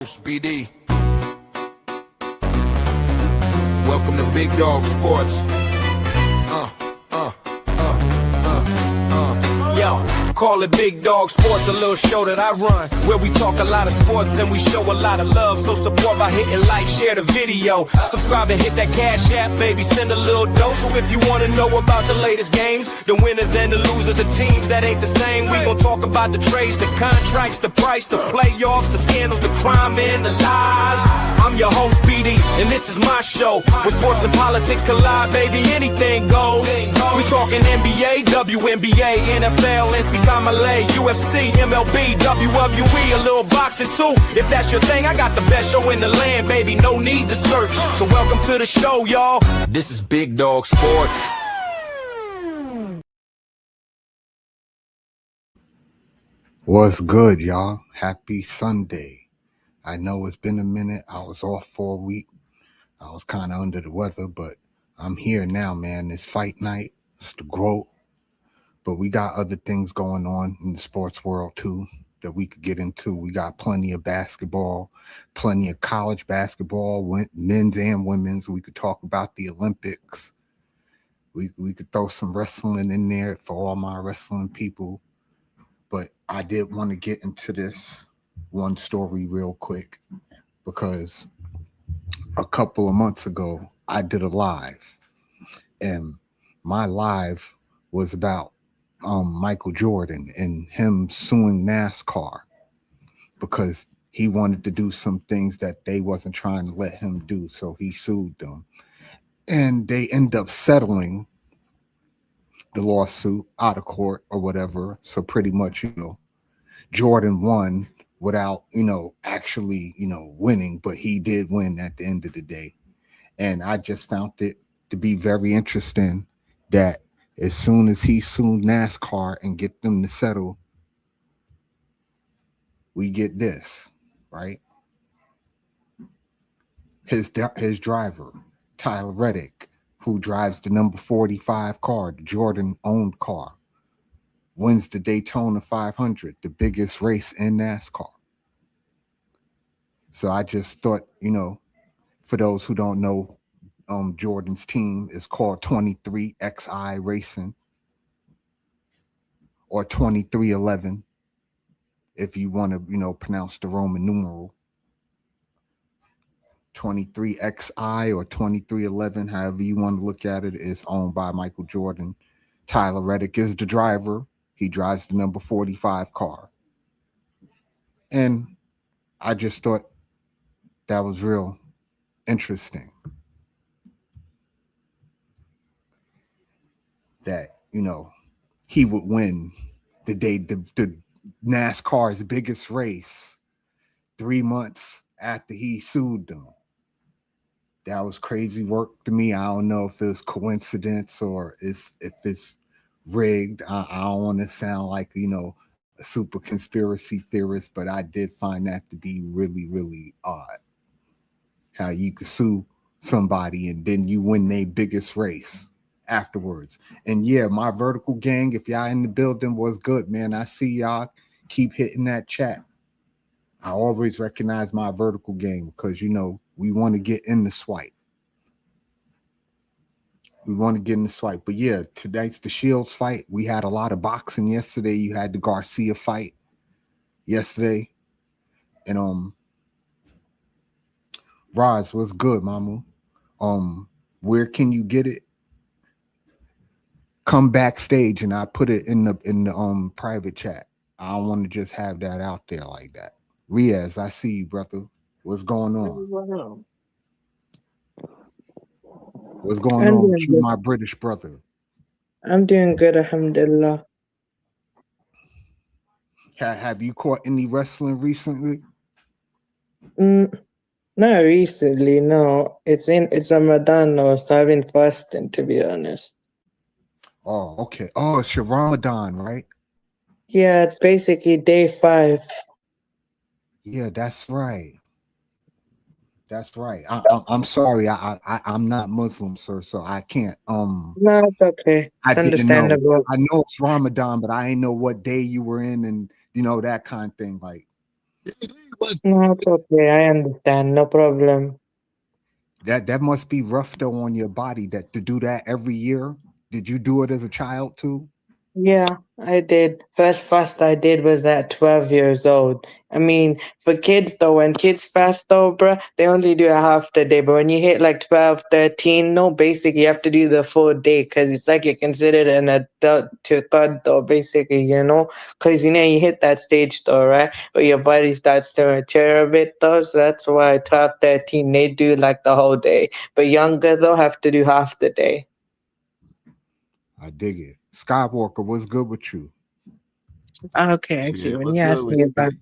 BD. Welcome to Big Dog Sports. Yo, call it Big Dog Sports, a little show that I run, where we talk a lot of sports and we show a lot of love. So support by hitting like, share the video, subscribe and hit that cash app, baby, send a little dough. So if you want to know about the latest games, the winners and the losers, the teams that ain't the same, we gon' talk about the trades, the contracts, the price, the playoffs, the scandals, the crime and the lies. I'm your host, BD, and this is my show, where sports and politics collide, baby, anything goes. We talking NBA, WNBA, NFL, NCAA, UFC, MLB, WWE, a little boxing too. If that's your thing, I got the best show in the land, baby, no need to search. So welcome to the show, y'all. This is Big Dog Sports. What's good, y'all? Happy Sunday. I know it's been a minute. I was off for a week. I was kind of under the weather, but I'm here now, man. It's fight night. It's the GOAT. But we got other things going on in the sports world, too, that we could get into. We got plenty of basketball, plenty of college basketball, men's and women's. We could talk about the Olympics. We could throw some wrestling in there for all my wrestling people. But I did want to get into this one story real quick, because a couple of months ago, I did a live, and my live was about Michael Jordan and him suing NASCAR because he wanted to do some things that they wasn't trying to let him do. So he sued them, and they end up settling the lawsuit out of court or whatever. So pretty much, Jordan won without, actually, winning, but he did win at the end of the day. And I just found it to be very interesting that as soon as he sued NASCAR and get them to settle, we get this, right? His driver, Tyler Reddick, who drives the number 45 car, the Jordan-owned car, wins the Daytona 500, the biggest race in NASCAR. So I just thought, for those who don't know, Jordan's team is called 23XI Racing, or 2311, if you want to, pronounce the Roman numeral. 23XI or 2311, however you want to look at it, is owned by Michael Jordan. Tyler Reddick is the driver. He drives the number 45 car. And I just thought that was real interesting. That, he would win the day the NASCAR's biggest race 3 months after he sued them. That was crazy work to me. I don't know if it's coincidence or if it's rigged. I don't want to sound like, a super conspiracy theorist, but I did find that to be really, really odd. How you could sue somebody and then you win their biggest race afterwards. And yeah, my vertical gang, if y'all in the building, was good, man. I see y'all keep hitting that chat. I always recognize my vertical gang because, we want to get in the swipe. But yeah, tonight's the Shields fight. We had a lot of boxing yesterday. You had the Garcia fight yesterday. And Roz, what's good, Mamu? Where can you get it? Come backstage and I put it in the private chat. I don't want to just have that out there like that. Riaz, I see you, brother. What's going on? What's going on with you, my British brother? I'm doing good, alhamdulillah. Have you caught any wrestling recently? Not recently, no. It's Ramadan now, so I've been fasting, to be honest. Oh, okay. Oh, it's your Ramadan, right? Yeah, it's basically day 5. Yeah, that's right. I'm sorry. I'm not Muslim, sir, so I can't. No, it's okay. I didn't understandable. know. I know it's Ramadan, but I didn't know what day you were in, and that kind of thing. Like, It was No, it's okay. I understand. No problem. That must be rough though on your body that to do that every year. Did you do it as a child too? Yeah, I did. First fast I did was at 12 years old. I mean, for kids though, when kids fast though, bruh, they only do a half the day. But when you hit like 12, 13, no, basically you have to do the full day because it's like you're considered an adult to third though, basically, you know? Because, you know, you hit that stage though, right? Where your body starts to mature a bit though. So that's why 12, 13, they do like the whole day. But younger though have to do half the day. I dig it. Skywalker, what's good with you? Okay, actually, shit. when What's you good asked with me about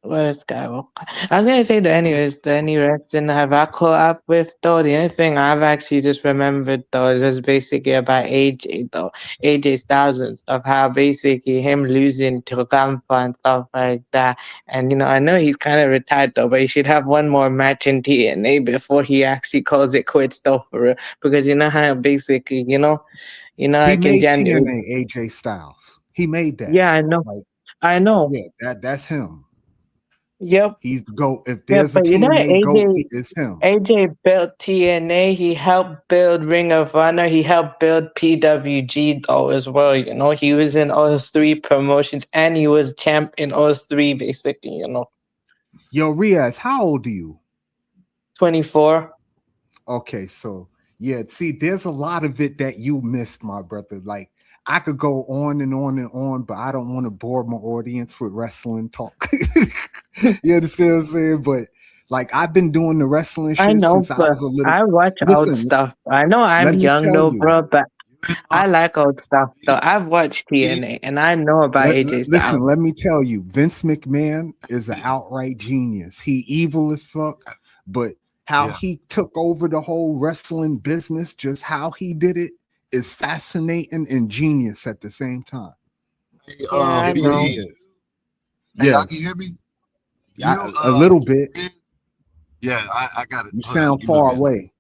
what is Skywalker? I was gonna say that anyways, the any reaction have I caught up with though? The only thing I've actually just remembered though is just basically about AJ though. AJ's thousands of how basically him losing to Gampa and stuff like that. And you know, I know he's kinda retired though, but he should have one more match in TNA before he actually calls it quits though for real. Because you know how basically, He like in made January. TNA AJ Styles. He made that. Yeah, I know. Like, I know. yeah, that's him. Yep. He's the GOAT. If Yeah, there's a but you know TNA GOAT, AJ it's him. AJ built TNA. He helped build Ring of Honor. He helped build PWG though as well. You know, he was in all three promotions and he was champ in all three basically. You know, Yo, Riaz, how old are you? 24. Okay, so yeah, see, there's a lot of it that you missed, my brother. Like I could go on and on and on, but I don't want to bore my audience with wrestling talk. You understand what I'm saying? But like I've been doing the wrestling I shit know, since I but was a little. I watch old Listen, stuff. I know let I'm me young tell though, you. bro, but you. I like old stuff though. I've watched TNA and I know about AJ Listen, Styles. let me tell you, Vince McMahon is an outright genius. He evil as fuck, but how Yeah. he took over the whole wrestling business, just how he did it, is fascinating and genius at the same time. Hey, Yeah, I It really know. BD. is. Hey, y'all Yes, can hear me? yeah, You a little bit. yeah, I got it. You Hold on, sound give me a far minute. away.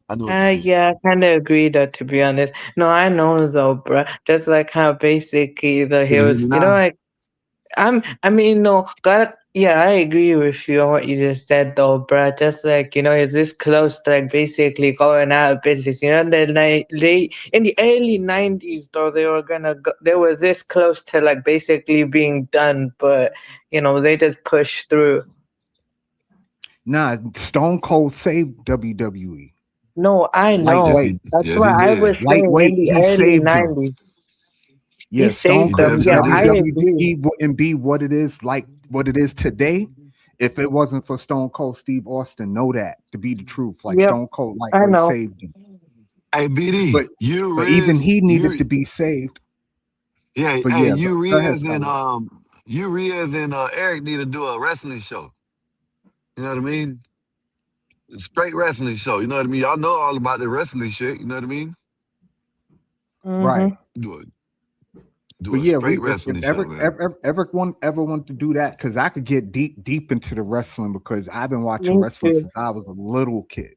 I know what to do. Yeah, I kind of agree though, to be honest. No, I know though, bruh. Just like how basically the Can you hear me heroes, now? like no, God, yeah, I agree with you on what you just said though, bruh. Just like, it's this close to like basically going out of business. You know, they in the early 90s though, they were this close to like basically being done, but they just pushed through. Nah, Stone Cold saved WWE. No, I know. Yes, Lightweight, he That's yes what he I did. was saying lightweight, in the he early saved them. 90s. He Yeah, Stone saved He them. Cold Yeah, definitely I did. agree. WWE wouldn't be what it is what it is today if it wasn't for Stone Cold Steve Austin. Know that to be the truth. Like Yep, Stone Cold I lightweight know. saved him, Hey BD, but even he needed to be saved. yeah, But hey, yeah, you go ahead, Riaz and Skywalker. Eric need to do a wrestling show. You know what I mean? Straight wrestling show. You know what I mean? Y'all know all about the wrestling shit. You know what I mean? Mm-hmm. Right. Do it. Do But a yeah, straight if wrestling show, man. Eric ever want to do that, because I could get deep into the wrestling because I've been watching Me wrestling too. since I was a little kid.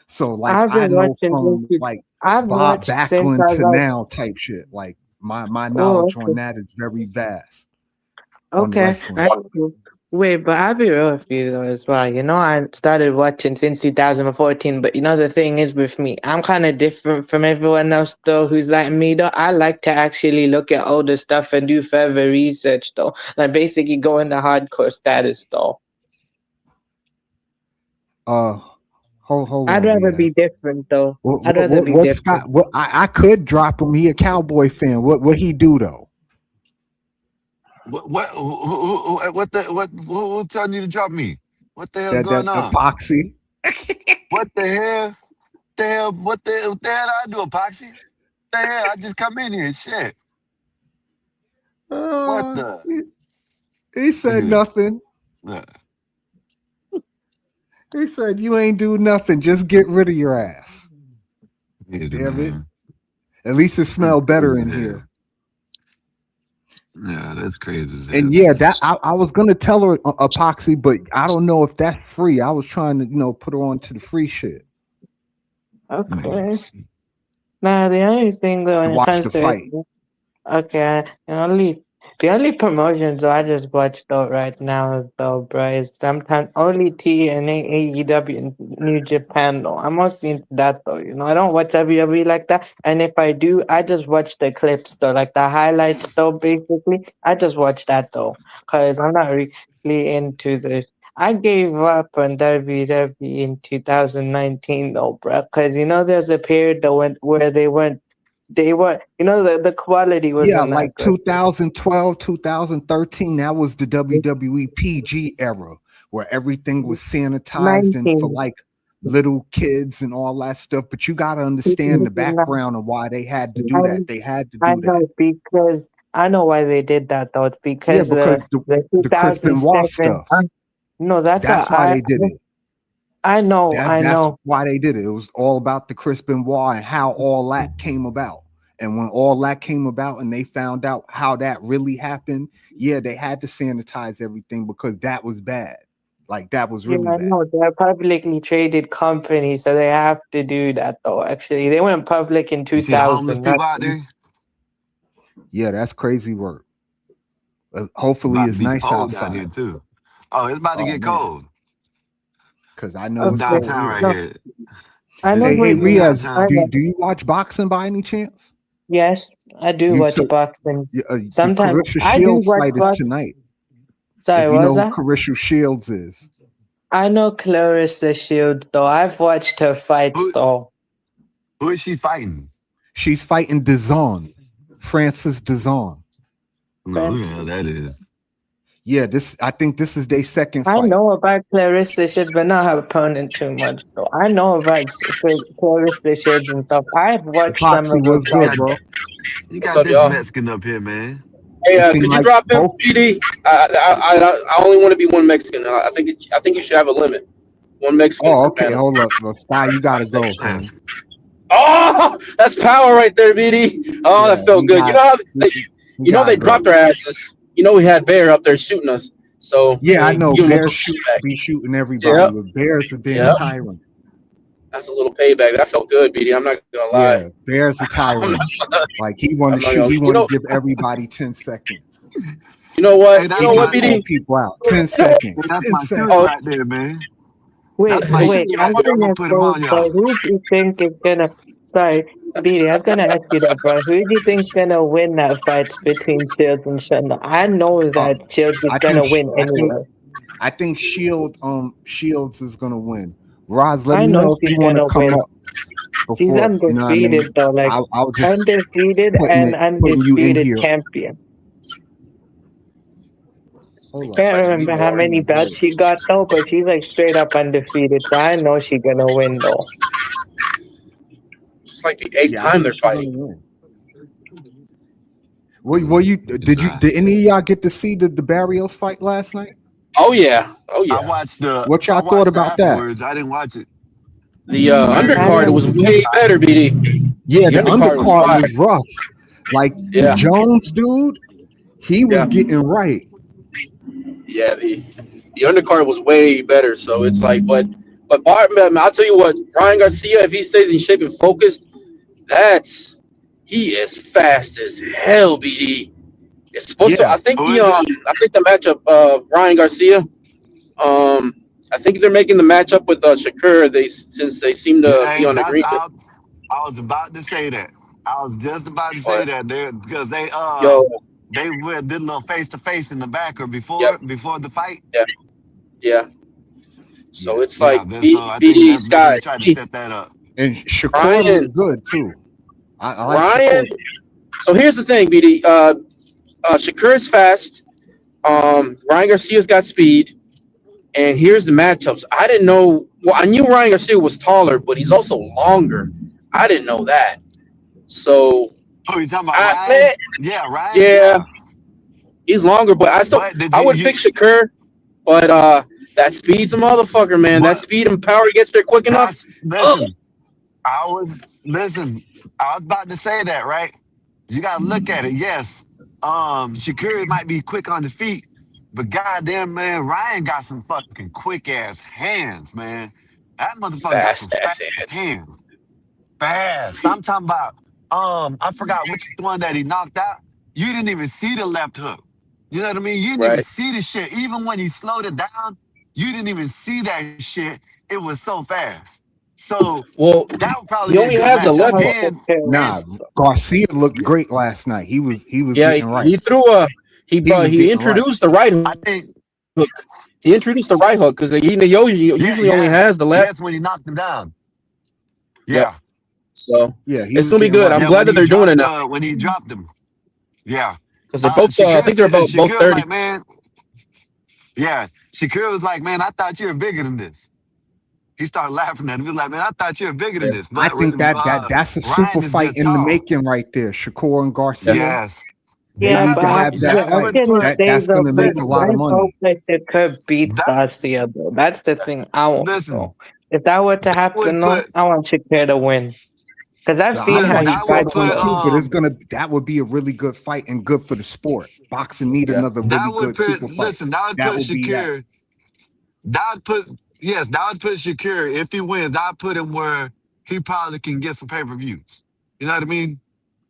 So like I've I been know watching from YouTube. like I've Bob watched since Backlund I to was now type shit. Like my oh knowledge on okay. that is very vast on the Okay. wrestling. That's cool. Wait, but I'll be real with you though as well. I started watching since 2014, but the thing is with me, I'm kind of different from everyone else though who's like me though. I like to actually look at older stuff and do further research though. Like basically go into hardcore status though. Uh hold I'd on, rather Riyadh. be different though. I'd rather be What Scott? different. What I could drop him. He a Cowboy fan. What he do though? Who telling you to drop me? What the hell's That going on? epoxy. What the hell? What the hell I do, Epoxy? The hell? I just come in here. Shit. What Uh, the? he, he Look said at this. nothing. Yeah. He said you ain't do nothing. Just get rid of your ass. Easy, Damn it. man. At least it That's smell better in crazy as here. hell. Yeah, that's crazy as hell, And yeah, man. that I was gonna tell her epoxy, but I don't know if that's free. I was trying to put her on to the free shit Okay. Now the only thing though to when it watch comes the to it, fight. okay, only The only promotions I just watched though right now though, bro, is sometimes only T and AEW in New Japan though. I'm mostly into that though, you know. I don't watch WWE like that, and if I do, I just watch the clips though, like the highlights though. Basically, I just watch that though, cause I'm not really into the. I gave up on WWE in 2019 though, bro, cause you know there's a period though where they were, you know, the quality Yeah, wasn't like that good. 2012, 2013, that was the WWE PG era where everything was sanitized and for 19. like little kids and all that stuff. But you got to understand the background of why they had to do that. They had to I do that. know because I know why they did that though. It's Yeah, because because the the Chris Benoit 2007. stuff. No, that's That's why they did it. I know, That's why they did it. It was all about the Chris Benoit and how all that came about. And when all that came about and they found out how that really happened, yeah, they had to sanitize everything because that was bad. Like that was Yeah, really I bad. know they're a publicly traded company, so they have to do that though. Actually, they went public in You see the homeless 2000. people out there? Yeah, that's crazy work. It's Hopefully about to it's be nice cold out outside. here too. Oh, it's about to Oh get man, cold. because I know This it's Okay, cold downtown here. right no, here. I know Hey, where This you. Riaz, I downtown. know. do you watch boxing by any chance? Yes, I do You watch took boxing. the Sometimes Carissa I do Shields watch fight is boxing. tonight. Sorry, If you what was know who that? Carissa Shields is. I know Clarissa Shields though. I've watched her fights Who though. who is she fighting? She's fighting DAZN, Francis DAZN. No, who the hell Francis. that is? Yeah, I think this is their second I fight. know about Clarissa Shields, but not her opponent too much though. I know about Clarissa Shields and stuff. I've watched some Foxy of her was You good, fights. got bro. you What's got up, this y'all? Mexican up here, man. Hey, It seemed could you like drop him, both. PD? I only want to be one Mexican. I think you should have a limit. One Mexican Oh, per okay. panel. Hold up. Well, Sty, you All gotta right, go, thanks. King. Oh, that's power right there, BD. Oh, Yeah, that felt we good. got we, we You know gotta they go. dropped our asses. You know we had Bear up there shooting us, so Yeah, I know. give him a Bears little payback. be shooting everybody, Yep, but Bears a damn yep. tyrant. That's a little payback. That felt good, BD. I'm not gonna lie. Yeah, Bears a I'm tyrant. not, Like he want I'm to not shoot. gonna. He want to give everybody 10 seconds. You know what? Hey, You He know that's what, my just BD? call people out. 10 You know what? seconds. that's 10 my shooter Oh, seconds. right there, man. Wait, That's my you wait. shooter know I'm right what? there. I'm gonna gonna put him say, on so y'all. who do you think is gonna? Sorry, Beanie. I was gonna ask you that, bro. Who do you think's gonna win that fight between Shields and Shanna? I know Uh, that Shields is I think gonna win I think anyway. I think Shields is gonna win. Roz, let I me know know if she's you want to gonna come win. up She's before. You know what I mean? undefeated though, like I'll just undefeated and putting you in undisputed here. champion. Hold up. Can't Fights will be remember how boring. many belts she got though, but she's like straight up undefeated. So I know she's gonna win though. It's like the eighth Yeah, I time think they're she's gonna fighting. win. Well, It's all right. did any of y'all get to see the Barrios fight last night? Oh yeah, oh I yeah. watched What I y'all thought watched the about that? afterwards. I didn't watch it. The I heard I it undercard know. was was way better, BD. Yeah, The the undercard was undercard fire. was rough. Like Yeah, Jones, dude, he was yeah, getting right. yeah. The undercard was way better. So it's like, but Bartman, I'll tell you what, Ryan Garcia, if he stays in shape and focused, he is fast as hell, BD. It's supposed to. Yeah, who is it? I think the matchup, Ryan Garcia. I think they're making the matchup with Shakur. Since they seem to be Hey, on agreement. I was about to say that. I was just about to say But that there because yo, they did a little face to face in the back or yep, before the fight. yeah, yeah. So yeah. it's Yeah, like so I think BD that maybe they Scott, tried to set that up. And Shakur Ryan, looked good too. I like Ryan. Shakur. So here's the thing, BD. Shakur's fast. Ryan Garcia's got speed. And here's the matchups. I didn't know. Well, I knew Ryan Garcia was taller, but he's also longer. I didn't know that. So, Oh, you talking about Ryan? man, Yeah, Ryan. yeah, Yeah, he's longer, but but did I would pick Shakur. But that speed's a motherfucker, man. That But speed and power gets there quick enough. listen. I was about to say that, right? You gotta look at it. Yes, Shakira might be quick on his feet, but goddamn, man, Ryan got some fucking quick ass hands, man. That motherfucker got some Fast ass fast hands. hands. Fast. I'm talking about. I forgot which one that he knocked out. you didn't even see the left hook. You know what I mean? You didn't even Right. see the shit. Even when he slowed it down, you didn't even see that shit. It was so fast. So Well, that would probably he be a only good has a matchup. left hook. Nah, And Garcia looked yeah, great last night. He was Yeah, getting right. he threw a He was he getting right. introduced the right I hook. think He introduced the right hook because he usually only yes, has the left. yes, when he knocked him down. Yep. Yeah, So Yeah, he it's was gonna be getting good. right. I'm yeah, glad that they're doing it now when he dropped him. Yeah. because they're both. I think they're both Shakur was 30. like, man, yeah. Shakur was like, man, I thought you were bigger than this. He started laughing at him. He was like, man, I thought you were bigger than this. I But think that's a super Ryan is fight just in the tall. making right there. Shakur and Garcia. Yes. They Yeah, need but to I, have that yeah, I was fight. Put gonna say That's though, gonna make a Biddy, lot I of hope money. that Shakur beats that. Garcia though. That's the thing I want Listen, though. If that were to that would happen though, put. I want Shakur to win. Because I've I seen how Listen, want he that would Shakur fights to win put. though. too, but that would be a really good fight and good for the sport. Boxing need Yeah. another really good super fight. Listen, that would That put would be that. Shakur. That would put. Yes, that would put Shakur. If he wins, that would put him where he probably can get some pay-per-views. You know what I mean?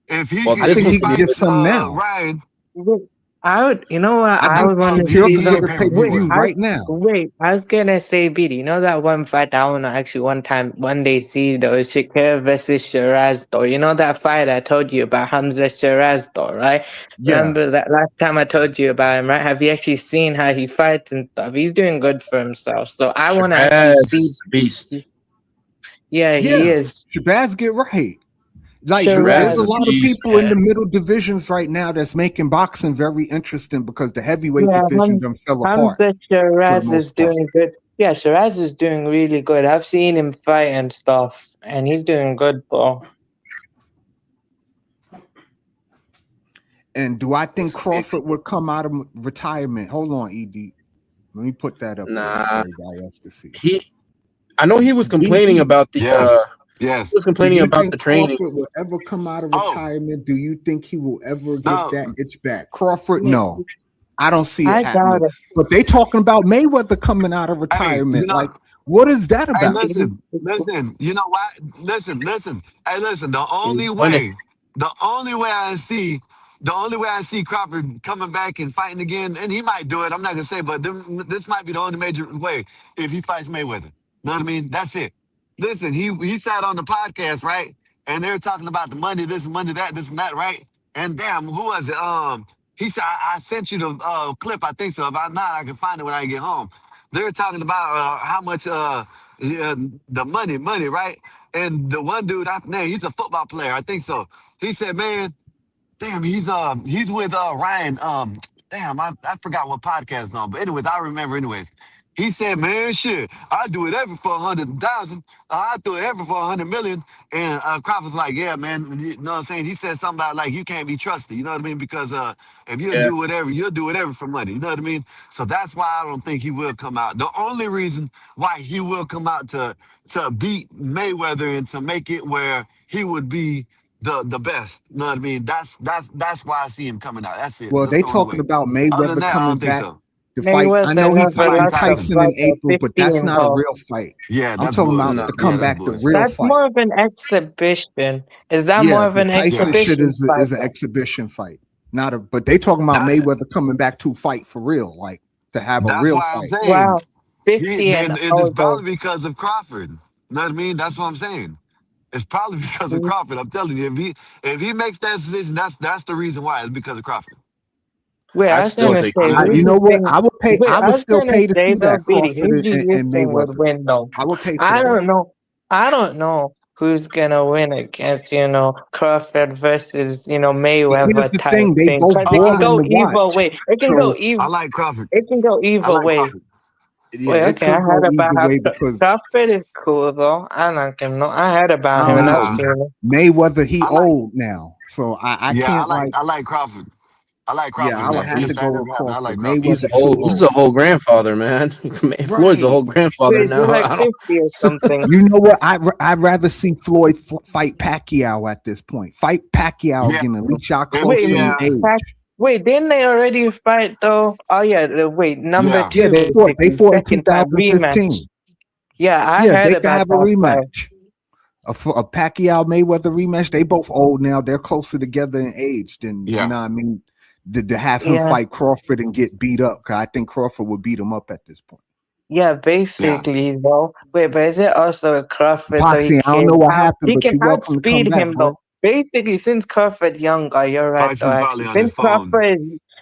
If he Well, I if this think he one's he gonna can be get fights some now. Ryan, Wait, I would, you know what I I think would want to Shakur see can though? get a pay-per-view Wait, pay-per-view win. right now. I was gonna say, BD, you know that one fight I wanna actually one day see though, is Shakur versus Shiraz though. You know that fight I told you about, Hamza Shiraz though, right? Yeah. Remember that last time I told you about him, right? Have you actually seen how he fights and stuff? He's doing good for himself. So I wanna actually Shabazz see. is a beast. Yeah, he Yeah. is. Shabazz get right. Like Shabazz there's is a a lot of beast, people in man. the middle divisions right now that's making boxing very interesting because the heavyweight Yeah, division them fell apart Hamza for the Shiraz is most part. doing good. Yeah, Shiraz is doing really good. I've seen him fight and stuff, and he's doing good though. And do I think Crawford would come out of retirement? Hold on, ED. Let me put that up there Nah, for everybody else to see. I know he was complaining ED, about the. Yes, He yes. was do complaining you about think the training. Crawford will ever come out of Oh retirement? Do you think he will ever get no, that itch back? Crawford, Yeah, no. I don't see it I happening. doubt it. But they talking about Mayweather coming out of hey, retirement. Like, what is that hey, about? listen. You know what? Listen. Hey, listen. He's winning. The only way I see Crawford coming back and fighting again, and he might do it. I'm not gonna say, but this might be the only major way if he fights Mayweather. Know what I mean? That's it. Listen, he sat on the podcast, right? And they were talking about the money, this money, that, this and that, right? And damn, who was it? He said I sent you the clip. I think so. If I'm not, I can find it when I get home. They were talking about how much the money, right? And the one dude, he's a football player. I think so. He said, man, damn, he's with Ryan. Damn, I forgot what podcast it's on, but anyways, I remember anyways. He said, man, shit, I do it ever for 100,000. I do it ever for 100 million. And Crawford's like, yeah, man, you know what I'm saying? He said something about like you can't be trusted, you know what I mean? Because if you'll Yeah. do whatever, you'll do whatever for money, you know what I mean? So that's why I don't think he will come out. The only reason why he will come out to beat Mayweather and to make it where he would be the best. You know what I mean? That's why I see him coming out. That's it. Well, That's they the only talking way. about Other than Mayweather that, I coming don't think back so. to fight. I know Mayweather he's never fighting lost a Tyson fight in for April, but that's 15 not a0. real fight. Yeah, I'm that's talking bullshit. about No. to Yeah, come that's back the bullshit. real That's fight. more of an exhibition. Is that Yeah, more of the an Tyson shit exhibition fight? is an exhibition fight. Not a but they talking about That's Mayweather coming back to fight for real, like to have a that's real why I'm fight. saying Wow, 50 then and it is 0 though. probably because of Crawford. You know what I mean? That's what I'm saying. It's probably because of Mm, Crawford. I'm telling you, if he makes that decision, that's the reason why. It's because of Crawford. Wait, I I was still gonna take say, Floyd. who You do know you what? think? I would pay. Wait, I I would was still gonna pay to say see though, that BD, who Crawford do you and think would Mayweather. win though? I would pay for I that. don't know. I don't know who's gonna win against, Crawford versus, Here's Mayweather the type thing: they thing. both Because it can boring go to either watch. way. It can go So either. I like Crawford. It can go I either like way. Crawford. yeah, Wait, it okay, I could heard go about either how way because Crawford is cool though. I like him. No, I heard about I him don't and I've Nah, know. seen him. Mayweather, he I like. old now, so I Yeah, can't like. I like Crawford. I like Yeah, Crawford, I would man. have If to that go ever with happened, I Crawford. like Crawford. He's Mayweather too He's a old. whole grandfather, man. Floyd's a Right. whole grandfather Wait, you're now. like I don't. 50 or something. You know what? I'd rather see Floyd fight Pacquiao at this point. Fight Pacquiao Yeah, again. At least y'all if, Wait, closer in yeah, age. wait, didn't they already fight though? Oh yeah, wait, number yeah. Yeah, two they fought. They basically, fought in second time rematch. 2015. Yeah, I Yeah, heard they can about have a that fight. rematch. a Pacquiao Mayweather rematch. They both old now. They're closer together in age than you Yeah. know what I mean. To have him Yeah. fight Crawford and get beat up, 'cause I think Crawford would beat him up at this point. Yeah, Yeah. basically though. Wait, but is it also a Crawford though? Boxing, I don't know what happened, He but can you're welcome to come outspeed back, him bro. though. Basically, since Crawford younger, you're right Price though. is Actually, probably on his since phone. Crawford,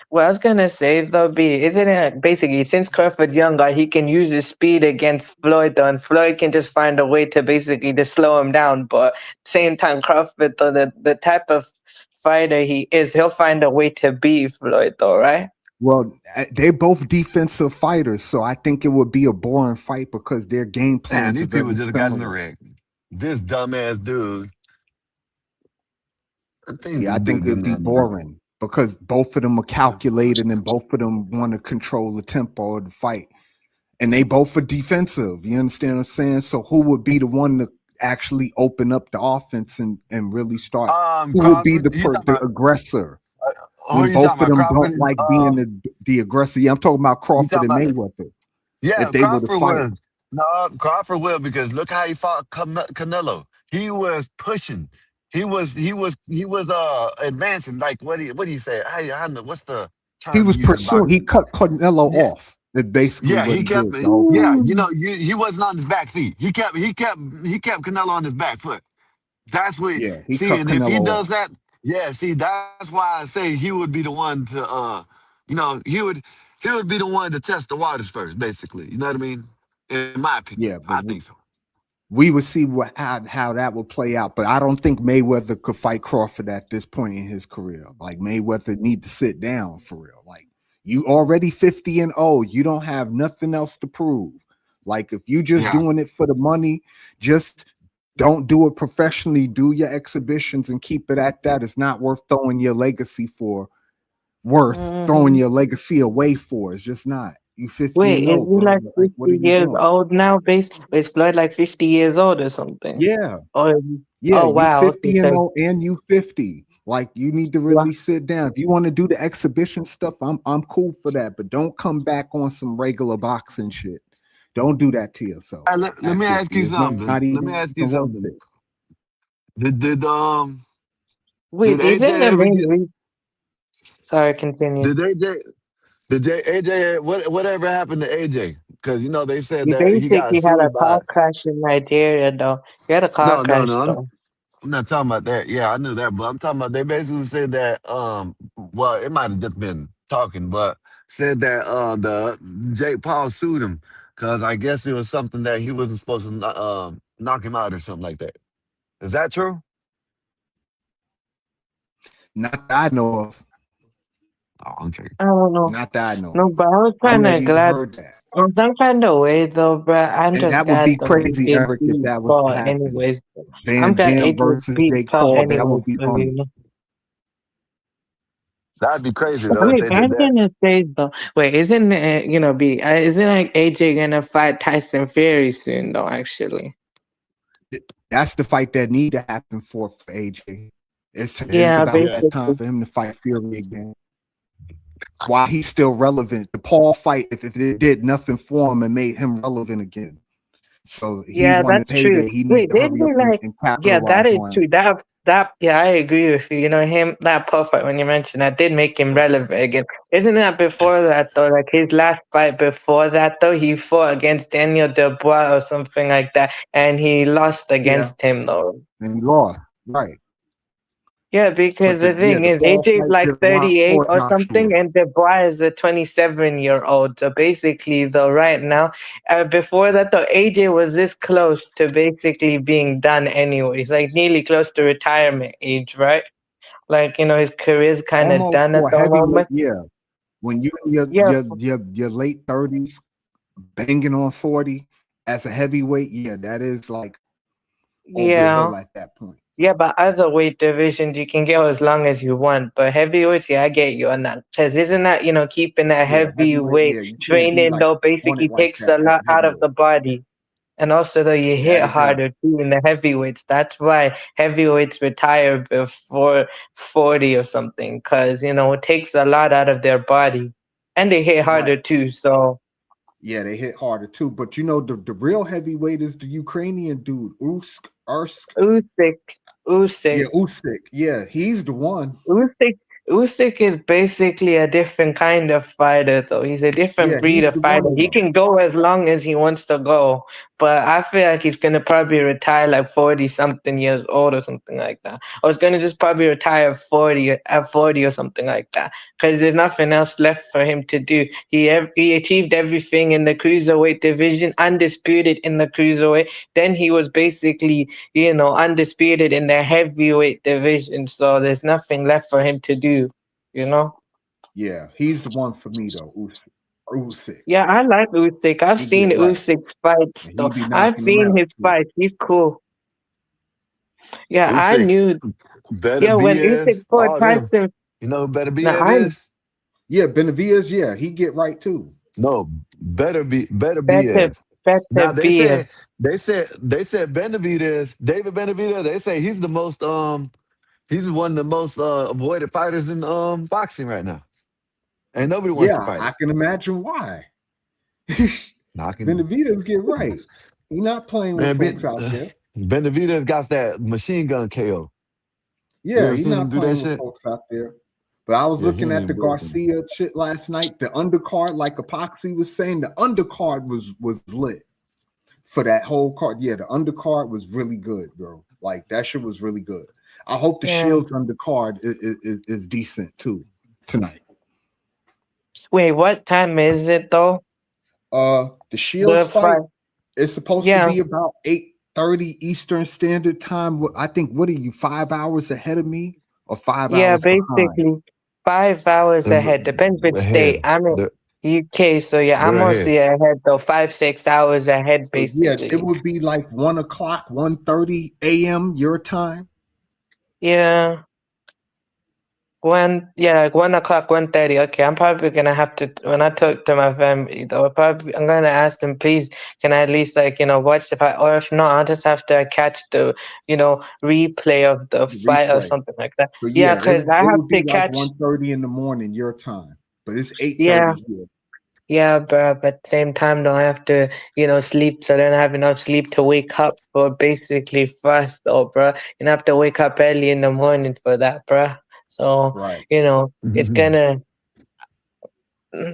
well, I was gonna say though, B, isn't it basically since Crawford younger, he can use his speed against Floyd though, and Floyd can just find a way to basically to slow him down. But same time, Crawford though, the type of fighter he is, he'll find a way to beat Floyd though, right? Well, they're both defensive fighters, so I think it would be a boring fight because their game Man, plans these are people very just got in the similar. wreck. This dumbass dude. I think Yeah, I this think dude it'd getting be in the wreck. boring because both of them are calculated and both of them want to control the tempo of the fight. And they both are defensive. You understand what I'm saying? So who would be the one to actually open up the offense and really start? Who would be Crawford. You talking the about aggressor who are when you talking both of about? them Crawford don't and like being the aggressor? Yeah, I'm talking about you Crawford talking and about Mayweather. yeah, If they were to Crawford fight, was no Crawford will because look how he fought Canelo. He was pushing. He was advancing. Like what do you say? What's the he term you was use in pursuing. He boxing? cut Canelo Yeah, off. That's basically yeah, what he he kept did the whole yeah, time. he wasn't on his back feet. He kept Canelo on his back foot. That's what Yeah, he see, cut and if he Canelo does off. that, yeah, see, that's why I say he would be the one to he would be the one to test the waters first, basically. You know what I mean? In my opinion. Yeah, I but think so. we would see how that would play out. But I don't think Mayweather could fight Crawford at this point in his career. Like Mayweather need to sit down for real. Like you already 50 and old. You don't have nothing else to prove. Like if you just Yeah. doing it for the money, just don't do it professionally. Do your exhibitions and keep it at that. It's not worth throwing your legacy for. Worth throwing Mhm. your legacy away for. It's just not. You 50 Wait, and is old, he bro. like Like what are 50 you years doing? old now? Is Floyd like 50 years old or something? Yeah. Or Yeah, oh you wow, okay, 50 and so oh, and you 50. Like you need to yeah. really sit down. If you want to do the exhibition stuff, I'm cool for that. But don't come back on some regular boxing shit. Don't do that to yourself Let at me ask 50. you It's something. not Let me even ask you worth something. it. Did did um did Wait, AJ isn't the ever main get reason? Sorry, continue. did AJ did AJ whatever happened to AJ? Because they said He that he got basically had a sued by car crash in Nigeria, though. He had a car no, no, crash, no. though. I'm not talking about that. Yeah, I knew that, but I'm talking about they basically said that well, it might have just been talking, but said that the Jake Paul sued him because I guess it was something that he wasn't supposed to knock him out or something like that. Is that true? Not that I know of. Oh, okay. I don't know. Not that I know No, of. but I was I kind never of even glad. heard that. In some kind of way, though, bruh, I'm And just that would be glad though he crazy, did Eric, if beat that was to Paul happen. anyways. I'm Van glad Dam AJ versus beat Jake Paul Paul, that anyways, would be though, you funny. know. That'd be crazy though if Wait, they but I'm did that. gonna say though. Wait, isn't like AJ gonna fight Tyson Fury soon though? Actually, That's the fight that need to happen for AJ. It's yeah, about Yeah. that time basically, for him to fight Fury again. While he's still relevant, the Paul fight, if it did nothing for him and made him relevant again. So he yeah, wanted that's true. payday. He need Wait, to didn't hurry up he like? and Yeah, that capitalize is on it. true. Yeah, I agree with you. You know, him that perfect when you mentioned that did make him relevant again. Isn't that before that though? Like his last fight before that though, he fought against Daniel Dubois or something like that, and he lost Yeah, against him though. and he lost. Right. Yeah, because But the thing the is, Paul AJ is fight like did a lot 38 for or Joshua. something, and Dubois is a 27-year-old. So basically, though, right now, before that, though, AJ was this close to basically being done anyways, like nearly close to retirement age, right? Like, his career's kind of Almost done at for a the heavyweight, moment. yeah. When you in your Yeah, your late 30s, banging on 40 as a heavyweight, yeah, that is like over the yeah. hill at that point. Yeah, but other weight divisions you can go as long as you want. But heavyweights, yeah, I get you on that. Because isn't that, keeping that Yeah, heavyweight, heavyweight yeah, you can't be training like though on it basically like takes that a as lot a out of heavyweight. the body. And also though you That hit it does. harder too in the heavyweights. That's why heavyweights retire before 40 or something. Because, it takes a lot out of their body. And they hit Right. harder too. So Yeah, they hit harder too. But you know, the real heavyweight is the Ukrainian dude, Ursk. Usyk, Yeah, Usyk. Usyk. Yeah, he's the one. Usyk, Usyk is basically a different kind of fighter, though. He's a different Yeah, breed he's of the fighter. one He though. can go as long as he wants to go, but I feel like he's gonna probably retire like 40 something years old or something like that. Or he's gonna just probably retire at 40 or something like that, because there's nothing else left for him to do. He achieved everything in the cruiserweight division, undisputed in the cruiserweight. Then he was basically, undisputed in the heavyweight division. So there's nothing left for him to do, you know? Yeah, he's the one for me though. Usyk. Yeah, I like Usyk. I've He seen get right. Usyk's fights, And he though. be I've knocking them seen out his too. fights. He's cool. Yeah, I Usyk knew. better Yeah, be when is Usyk fought all them. Tyson, You know who better be now I is? Yeah, Benavidez, yeah, he get right too. No, better be better is. better Now be a they said Benavidez, David Benavidez, they say he's one of the most avoided fighters in boxing right now. And nobody wants Yeah, to fight I him. can imagine why. Knocking Benavidez get right. He not playing with man, folks out there. Benavidez got that machine gun KO. You Yeah, ever he seen him not do that playing with shit? folks out there. But I was Yeah, he looking ain't at the even working. Garcia shit last night. The undercard, like Epoxy was saying, the undercard was lit for that whole card. Yeah, the undercard was really good, bro. Like that shit was really good. I hope the yeah. Shields undercard is decent too tonight. Wait, what time is it though? The Shields The fight fight. is supposed to Yeah, be about 8:30 Eastern Standard Time. I think, what are you, 5 hours ahead of me or five yeah, hours behind? basically 5 hours ahead. Depends which state. Ahead. I'm in UK, so yeah, I'm They're ahead. mostly ahead though. 5, 6 hours ahead, So yeah, it basically. would be like 1:00, 1:30 a.m. your time. Yeah. Like 1 o'clock, 1:30. Okay, I'm probably gonna have to, when I talk to my family though, I'm gonna ask them, please, can I at least watch the fight, or if not, I'll just have to catch the replay of the The fight or replay. something like that. So Yeah, yeah, because I it have would to be like catch. 1:30 in the morning your time, but it's Yeah, 8:30 here. yeah, bro. But at the same time, though, I have to sleep, so I don't have enough sleep to wake up for basically fast, though, bro. I have to wake up early in the morning for that, bro. So Right. it's gonna.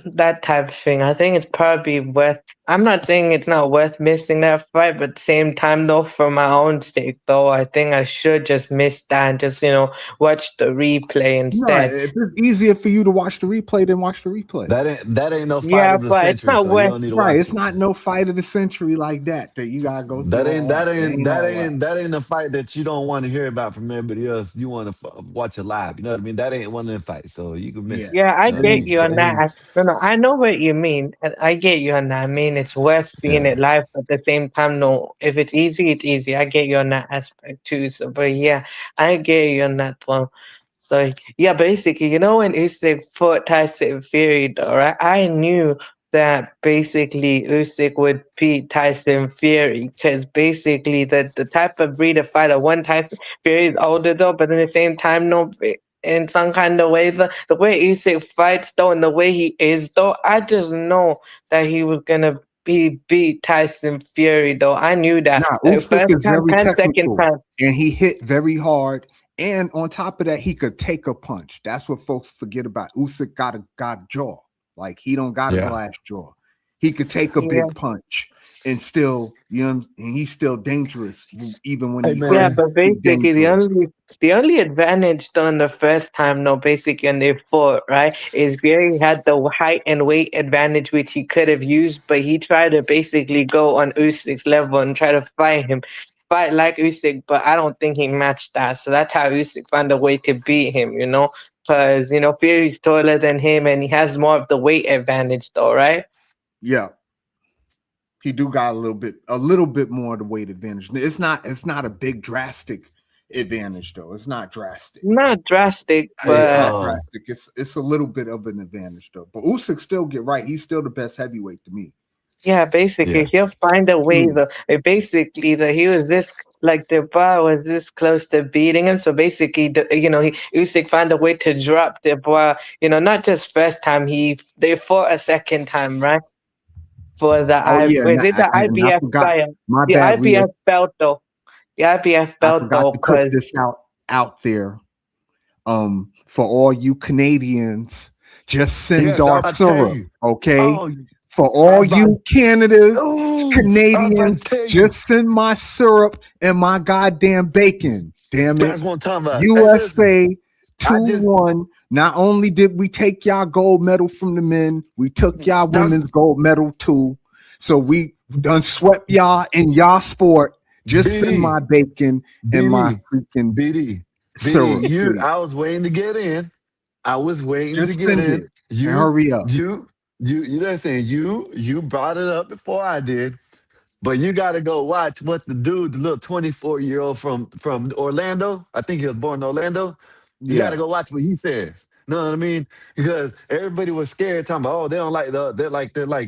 That type of thing. I think it's probably worth. I'm not saying it's not worth missing that fight, but at the same time, though, for my own sake, though, I think I should just miss that and just watch the replay No, instead. if it's easier for you to watch the replay, then watch the replay. That ain't no fight Yeah, of the but it's century, not so you worth. don't need to Right, watch it's it. not no fight of the century like that you gotta go That through ain't all that that. It ain't ain't that all that. ain't that ain't a fight that you don't want to hear about from everybody else. You want to watch it live. You know what I mean? That ain't one of them fights, so you can miss Yeah, it. Yeah, I You know what I get mean? you on that. No, I know what you mean. I get you on that. I mean, it's worth seeing Yeah. it live, but at the same time, no. If it's easy, it's easy. I get you on that aspect too. So, but yeah, I get you on that one. So yeah, basically, when Usyk fought Tyson Fury, though, right? I knew that basically Usyk would beat Tyson Fury because basically the type of breed of fighter. One Tyson Fury is older though, but at the same time, no. In some kind of way, the way Usyk fights though, and the way he is though, I just know that he was gonna beat Tyson Fury though. I knew that. Nah, Like Usyk first is time very and second technical, time. and he hit very hard. And on top of that, he could take a punch. That's what folks forget about. Usyk got a jaw. Like he don't got a Yeah. glass jaw. He could take a Yeah. big punch and still, and he's still dangerous even when Hey he Yeah, hurt. man. but He's basically dangerous. the only advantage done the first time, no, basically when they fought, right, is Gary had the height and weight advantage which he could have used, but he tried to basically go on Usyk's level and try to fight like Usyk, but I don't think he matched that. So that's how Usyk found a way to beat him, because Fury's taller than him and he has more of the weight advantage though, right? Yeah. He do got a little bit more of the weight advantage. It's not a big drastic advantage though. It's not drastic. Not drastic, Hey, It's not but drastic. It's a little bit of an advantage though. But Usyk still get right. He's still the best heavyweight to me. yeah, basically Yeah. he'll find a way True. though. Basically, he was this like the bar was this close to beating him. So basically, Usyk found a way to drop the bar. Not just first time they fought a second time, right? for the Oh yeah, was it the and I IBF forgot. belt? My The bad, Rio. IBF belt though. The IBF I belt forgot though, to put because this out there. For all you Canadians, just send Yes, I'm dark about to tell syrup, you. okay? Oh, For I all was about. you Canada's, Oh, I was about Canadians, to tell you. just send my syrup and my goddamn bacon. Damn it. That's what I'm talking about. Hey, listen, USA I just 2-1. Not only did we take y'all gold medal from the men, we took y'all that's women's gold medal too. So we done swept y'all in y'all sport. Just send BD, my bacon and my BD, freaking BD, BD. syrup, You, please. I was waiting to get in. I was waiting to Just get send in. it and hurry up. You listen. You brought it up before I did. But you got to go watch what the dude, the little 24-year-old from Orlando. I think he was born in Orlando. You got to Yeah. go watch what he says. Know what I mean? Because everybody was scared, talking about, oh, they don't like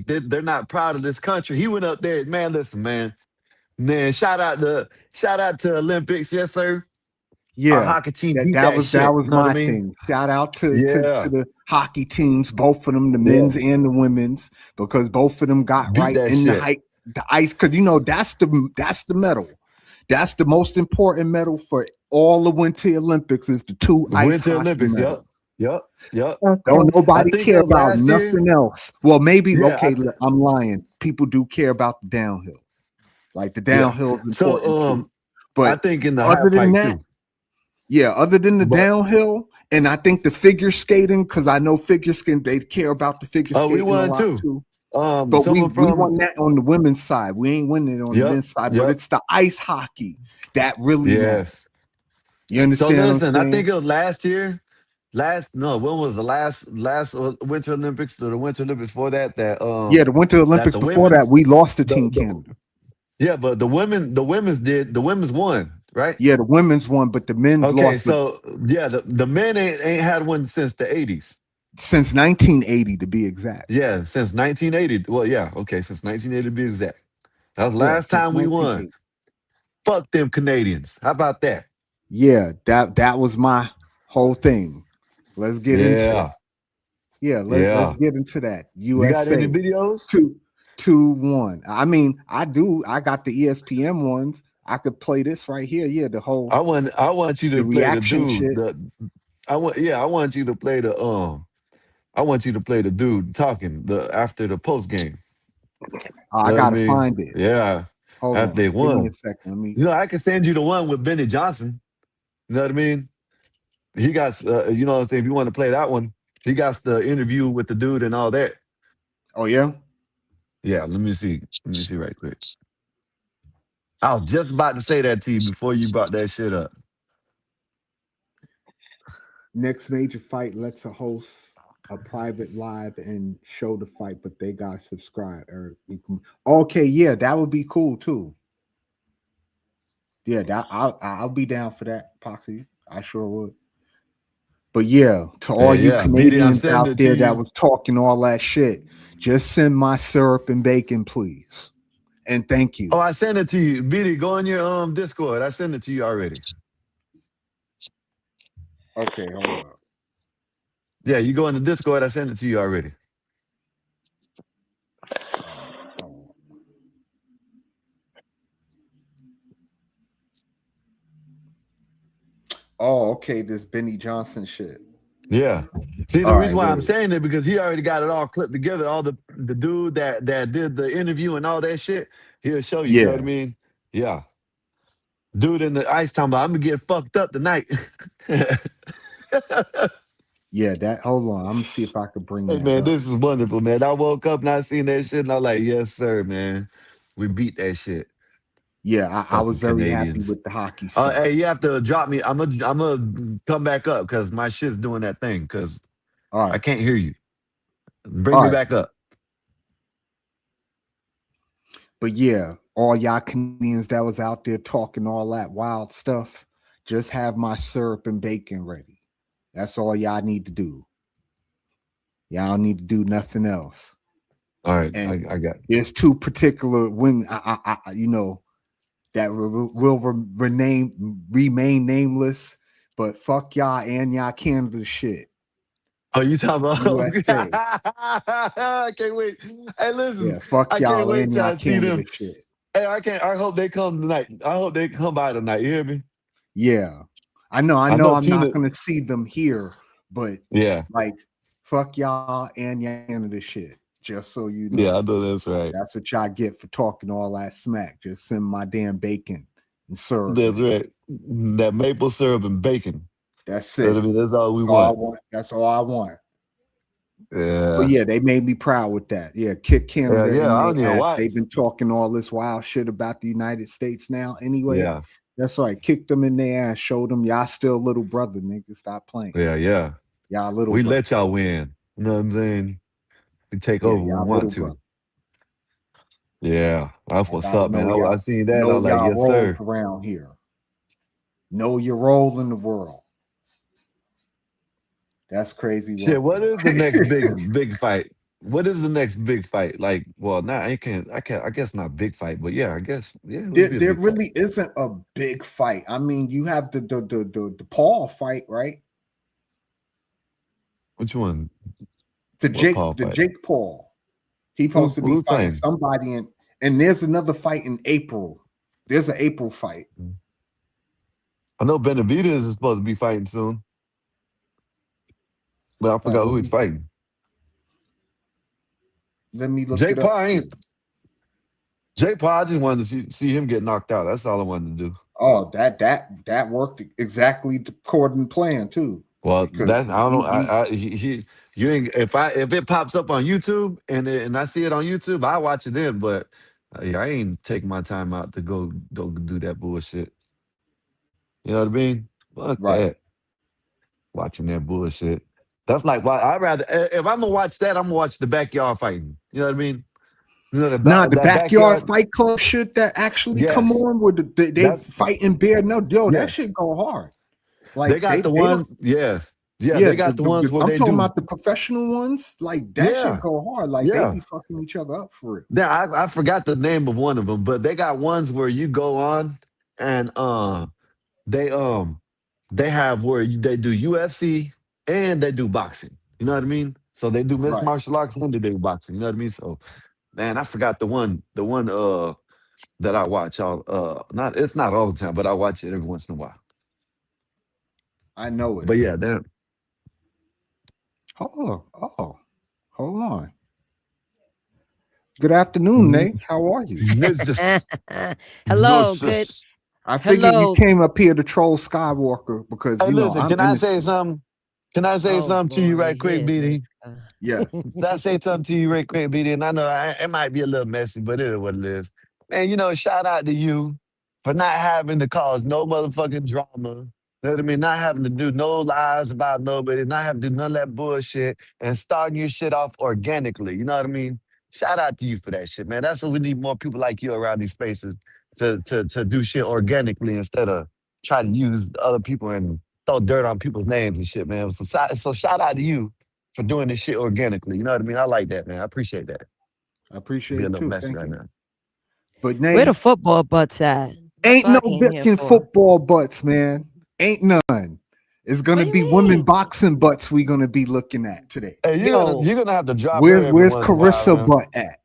they're not proud of this country. He went up there, man. Listen, man. Shout out to Olympics, yes sir. Our Yeah. hockey team That beat that that was that shit. was Know what I my mean? thing. Shout out to Yeah, the hockey teams, both of them, the yeah. men's and the women's, because both of them got Beat right that in shit. the ice. Because that's the medal. That's the most important medal for all the Winter Olympics is the two The ice Winter hockey Olympics. medals. Yep. Don't okay. I nobody think it care was about last year. nothing else. Well, maybe Yeah, okay. I'm lying. People do care about the downhill. Like the yeah. downhill is So important too. I But think in the other half than pipe that, too. yeah, other than the But downhill, and I think the figure skating, because I know figure skating, they care about the figure we skating a won lot too. too. But Someone we from won that on the women's side. We ain't winning it on the yep, men's side, but yep, it's the ice hockey that really matters. yes. You So understand what I'm listen, I think saying? it was last year. When was the last Winter Olympics or the Winter Olympics before that? Yeah, the Winter That Olympics the before that, women's we lost to Team the Canada. yeah, but the women's won, right? Yeah, the women's won, but the men's Okay, lost. But so yeah, the men ain't had one since the 80s. since 1980 to be exact. Yeah, since 1980. Well, yeah, okay, since 1980 to be exact. That was the Yeah, last since time we won. 1980. Fuck them Canadians. How about that? Yeah, that was my whole thing. Let's get into that. Yeah, Yeah, let's yeah. get into that. You got any USA videos? 2-1. I mean, I do. I got the ESPN ones. I could play this right here. Yeah, I want you the to play the reaction dude. shit. I want you to play I want you to play the dude talking the after the post game. I You know what I gotta mean? find it. Yeah. Hold After they on. Give me a won. second. Let me. You know, I can send you the one with Benny Johnson. You know what I mean? He got you know what I'm saying, if you want to play that one, he got the interview with the dude and all that. Oh yeah. Yeah, let me see. Let me see right quick. I was just about to say that to you before you brought that shit up. Next major fight lets a host a private live and show the fight, but they got subscribe. Okay, yeah, that would be cool too. Yeah, that I'll be down for that, Poxy. I sure would. But yeah, to all you Yeah, BD, I'm Canadians sending out it to there that you. was talking all that shit, just send my syrup and bacon, please. And thank you. Oh, I sent it to you. BD, go on your Discord. I sent it to you already. Okay, hold up. Yeah, you go in the Discord, I sent it to you already. Oh, okay, this Benny Johnson shit. Yeah. See, the All reason right, why I'm wait. saying it because he already got it all clipped together. All the dude that did the interview and all that shit, he'll show you. You know what I Yeah. mean? Yeah. Dude in the ice time, I'm gonna get fucked up tonight. Yeah, that hold on. I'm gonna see if I could bring Hey that man, up. this is wonderful, man. I woke up and I seen that shit, and I'm like, yes, sir, man. We beat that shit. Yeah, I was Fucking very happy Canadians. with the hockey Hey, stuff. you have to drop me. I'm gonna come back up because my shit's doing that thing because All I right. can't hear you. Bring All me right. back up. But yeah, all y'all Canadians that was out there talking all that wild stuff, just have my syrup and bacon ready. That's all y'all need to do. Y'all need to do nothing else. All right, And I got. there's two particular women, you know, that will remain nameless. But fuck y'all and y'all Canada shit. Oh, you talking about? USA. I can't wait. Hey, listen, Yeah, fuck I can't y'all wait and till y'all I see Canada them. shit. Hey, I can't. I hope they come tonight. I hope they come by tonight. You hear me? Yeah. I know I know I'm Tina. not gonna see them here, but Yeah, like fuck y'all and y'all Canada shit. Just so you yeah, I know. know that's right. That's what y'all get for talking all that smack. Just send my damn bacon and serve That's me. right. That maple syrup and bacon. That's You know what I it. mean? That's all we That's all I want. want. That's all I want. But Yeah, yeah, they made me proud with that. Yeah, kick yeah, Canada yeah. in I their don't even ass. watch. They've been talking all this wild shit about the United States now. Anyway, Yeah, that's right. Kick them in their ass. Show them y'all still little brother, nigga. Stop playing. yeah, yeah. Y'all little We brother. let y'all win. You know what I'm saying? We take Yeah, over when we y'all want little to. brother. Yeah, that's I what's gotta up, man. know I y'all. seen that. I Know was like, y'all yes, roles sir. around here. Know your role in the world. That's crazy Shit, work, what though. is the next big fight? What is the next big fight? Like, well, not I can't. I guess not big fight, but yeah, I guess yeah, it would be a There big fight. really isn't a big fight. I mean, you have the Paul fight, right? Which one? The What Paul The fight? Jake Paul. He supposed to be Who fighting fighting? somebody and there's another fight in April. There's an April fight. I know Benavidez is supposed to be fighting soon, but I forgot who he's fighting. Let me look Jake it up. Paul ain't. Jake Paul, I just wanted to see him get knocked out. That's all I wanted to do. Oh, that worked exactly according to plan too. Well, Because that I don't know. You ain't if it pops up on YouTube and I see it on YouTube, I watch it then. But yeah, I ain't taking my time out to go do that bullshit. You know what I mean? Fuck right. that. Watching that bullshit. That's like why I rather if I'm gonna watch that, I'm gonna watch the backyard fighting. You know what I mean? You know Nah, the that backyard backyard. fight club shit that actually come Yes, on with they that fighting bear. No, yo, that yes. shit go hard. They Like got the they don't. ones. Yes, yeah. Yeah, They got the ones where I'm they talking do. about the professional ones. Like that shit Yeah, go hard. Like they yeah. be fucking each other up for it. Yeah, I forgot the name of one of them, but they got ones where you go on and they they have where they do UFC and they do boxing. You know what I mean? So they do mixed Right. martial arts and they do boxing. You know what I mean? So man, I forgot the one that I watch all not it's not all the time, but I watch it every once in a while. I know it. But yeah, damn. Oh, hold on. Good afternoon, Nate. How are you? This Hello, good. I figured you Hello. came up here to troll Skywalker because Hey, you know listen, I'm can I say innocent. something? Can I say Oh something to you right boy, quick, here this BD? Yeah. Can I say something to you right quick, BD? And I know it might be a little messy, but it is what it is. Man, you know, shout out to you for not having to cause no motherfucking drama. You know what I mean? Not having to do no lies about nobody, not having to do none of that bullshit and starting your shit off organically. You know what I mean? Shout out to you for that shit, man. That's what we need more people like you around these spaces to do shit organically instead of try to use other people and throw dirt on people's names and shit, man. So shout out to you for doing this shit organically. You know what I mean? I like that, man. I appreciate that. I Be appreciate a it little too. messy Thank right you. now. But Where the Nate, football butts at? That's ain't what no I came here Vickin for. football butts, man. Ain't none. It's What gonna do you be women mean? boxing butts we gonna be looking at today. Hey, Yo, you're gonna have to drop her every Where's once in a while, Carissa man. butt at?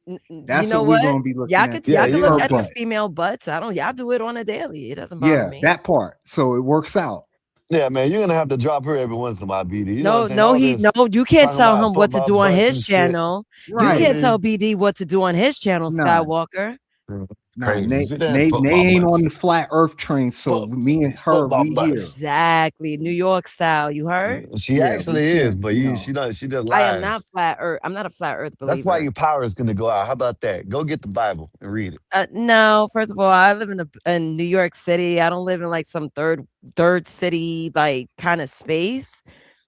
you That's know what we're what? gonna be looking Y'all at could Yeah, y'all today. could you're look Her gonna at the butt. female butts. Y'all do it on a daily. It doesn't bother Yeah, me. that part. So it works out. yeah, man, you're gonna have to drop her every once in a while, BD. You know what I'm No, saying? no, All this you can't talking tell about him what to football do on butts his and shit. channel. You You know what I Right. can't tell mean? BD what to do on his channel, Nah, Skywalker. nah. Crazy. See that Nate football ain't on the butts. flat earth train. So Foot, me and her, football we here. butts. Exactly. New York style. You heard? She Yeah, we actually is, can't, but you know. she just I am not lies. flat earth. I'm not a flat earth That's why believer. your power is gonna go out. How about that? Go get the Bible and read it. No, first of all, I live in New York City. I don't live in like some third city like kind of space.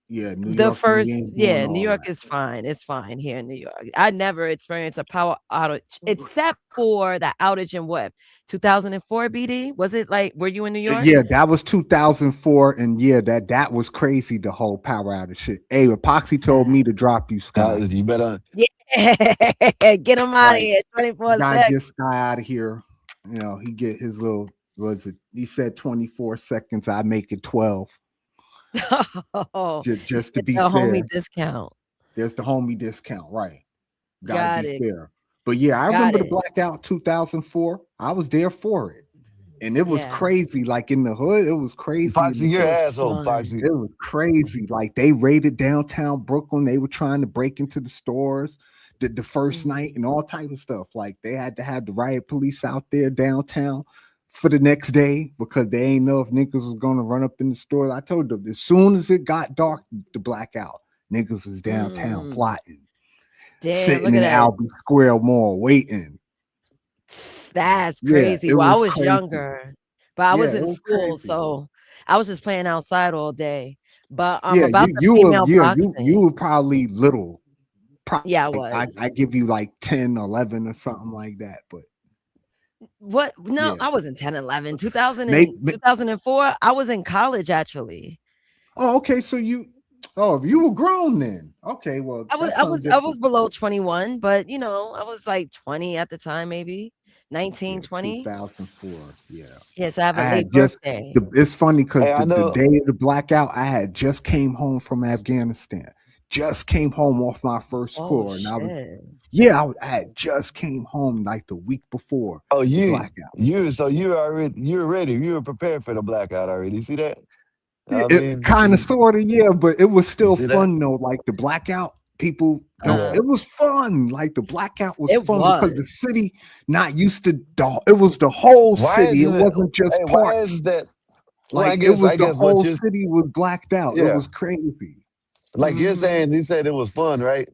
Yeah, New The York, we first, ain't doing yeah, New all York that. is fine. It's fine here in New York. I never experienced a power outage except for the outage in what 2004 BD. Was it like? Were you in New York? Yeah, that was 2004, and yeah, that was crazy. The whole power outage shit. Hey, Epoxy told me to drop you, Sky. You better. Yeah, get him out of Like, here. you gotta 24/6. get Sky out of here. You know, he get his little. Was it? He said 24 seconds. I make it 12. Oh, Just to get be the fair, homie discount. there's the homie discount, right? Gotta Got be it. fair. But yeah, I Got remember the it. blackout 2004. I was there for it. And it was Yeah. crazy. Like in the hood, it was crazy. In Foxy, the you're hood. an asshole, Fun. Foxy. It was crazy. Like they raided downtown Brooklyn. They were trying to break into the stores the first night and all type of stuff. Like they had to have the riot police out there downtown for the next day because they ain't know if niggas was gonna run up in the stores. I told them as soon as it got dark, the blackout, niggas was downtown plotting, Damn, sitting look in at that. Albee Square Mall waiting. That's Yeah, crazy. it Well, I was was crazy. younger, but I was Yeah, it in was school, crazy. so I was just playing outside all day. But Yeah, about the you female were boxing. you were probably little. Yeah, I Like, was. I give you like 10, 11 or something like that. But What? No, yeah, I wasn't 10, 11. 2000 and maybe. 2004, I was in college actually. Oh, okay. So you you were grown then. Okay, well I was that's I something was I different. was below 21, but I was like 20 at the time, maybe Yeah, 19, 20. 2004. Yeah, Yes, I have I a had late just birthday. it's funny because Hey, I the know. day of the blackout, I had just came home from Afghanistan. Just came home off my first Oh tour, and I was shit. I had just came home like the week before Oh, the you, blackout. so you were ready. You were prepared for the blackout already. You see that? Yeah, I it mean, kind of sort of, yeah, but it was you still see that? fun though. Like the blackout, people don't. Yeah. It was fun. Like the blackout was It fun because the was. city not used to. It was the whole Why city. It isn't it? wasn't just Hey, why parts. is that? Well, Like it was I the guess what whole you, city was blacked out. It yeah, was crazy. like you're Mhm. saying, you said it was fun, right?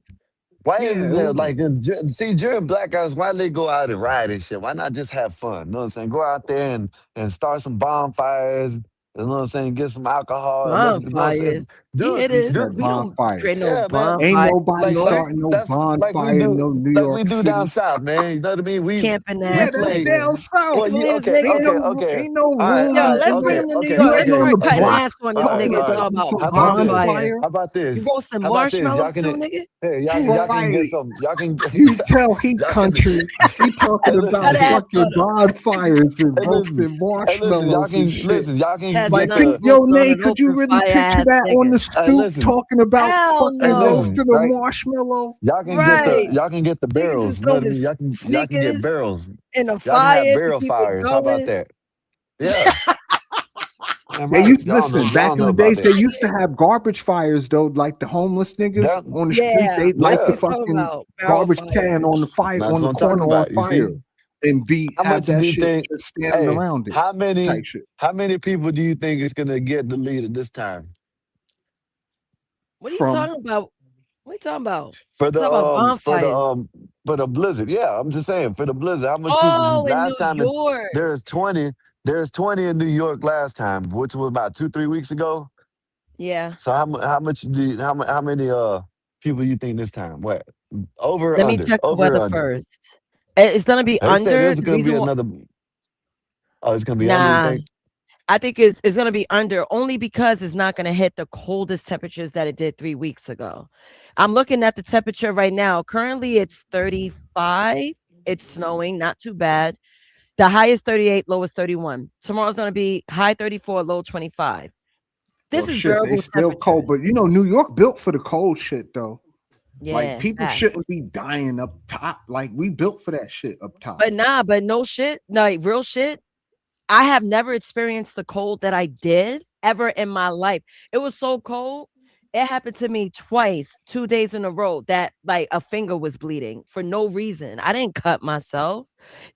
Why Yeah, isn't it there like was. see during blackouts? Why they go out and ride and shit? Why not just have fun? You know what I'm saying? Go out there and start some bonfires. You know what I'm saying? Get some alcohol. And let's, you know what I'm saying? Bonfires. Do It He is. do said We don't bonfires. create no yeah, man. Ain't bonfire in nobody New York. starting no That's bonfire in no New like we York do down City. south, man. You know what I mean? Camping We Yeah, ass that's play. down niggas. south. Well, you These niggas. Ain't no room Yo, in let's bring no. him to New okay, York. You Let's ain't okay, on start the cutting okay. block ass on this All right, talking nigga all and right. about talk some about How about this? bonfire. bonfire. How about You this? roasting How about this? Y'all marshmallows too, can nigga? hey, y'all can get Right. some. Y'all can You tell Heat y'all can Country, he talking hey about Cut listen. ass fucking on him. bonfires and Hey listen. roasting Hey listen. Y'all marshmallows and can shit. listen. Y'all can Like, get Chestnuts the yo, roasting on Nate, an could you open really fire picture ass that on nigga. the hey stoop listen. talking about Hell Hey fucking no. listen. roasting a Right. marshmallow? Right. Y'all can get the Niggas is barrels. You know what I throwing mean? Y'all can get sneakers barrels. in a Y'all can have fire to barrel keep it fires. How about going. that? Yeah. Damn They right. used listen Y'all back don't in know the about days. They that. used to have garbage fires though, like the homeless niggas That on the street. Yeah, They that's light what the yeah. he's talking fucking about. Barrel garbage fire. can on the fire That's on what the I'm talking corner on about. You fire see? and be How have much do that you shit think? just standing Hey, around it type shit. how many people do you think is gonna get deleted this time What are you From talking about? What are you talking about? for the Talk about bonfires. for the blizzard? Yeah, I'm just saying for the blizzard. How much people Oh, in New last time? York. There's 20. There's 20 in New York last time, which was about 2-3 weeks ago. Yeah. So how much do you, how many people you think this time? What over or Let me under? check the Over or weather under? first. It's gonna be They said under. there's The gonna be reason why, another. Oh, it's gonna be under. You nah, think? I think it's gonna be under only because it's not gonna hit the coldest temperatures that it did 3 weeks ago. I'm looking at the temperature right now. Currently, it's 35. It's snowing, not too bad. The high is 38, low is 31. Tomorrow's gonna be high 34, low 25. Well, This is shit, they bearable still cold, temperatures. but New York built for the cold shit though. Like Yeah, people facts. shouldn't be dying up top. Like we built for that shit up top. But no shit, like real shit. I have never experienced the cold that I did ever in my life. It was so cold. It happened to me twice, 2 days in a row, that like a finger was bleeding for no reason. I didn't cut myself.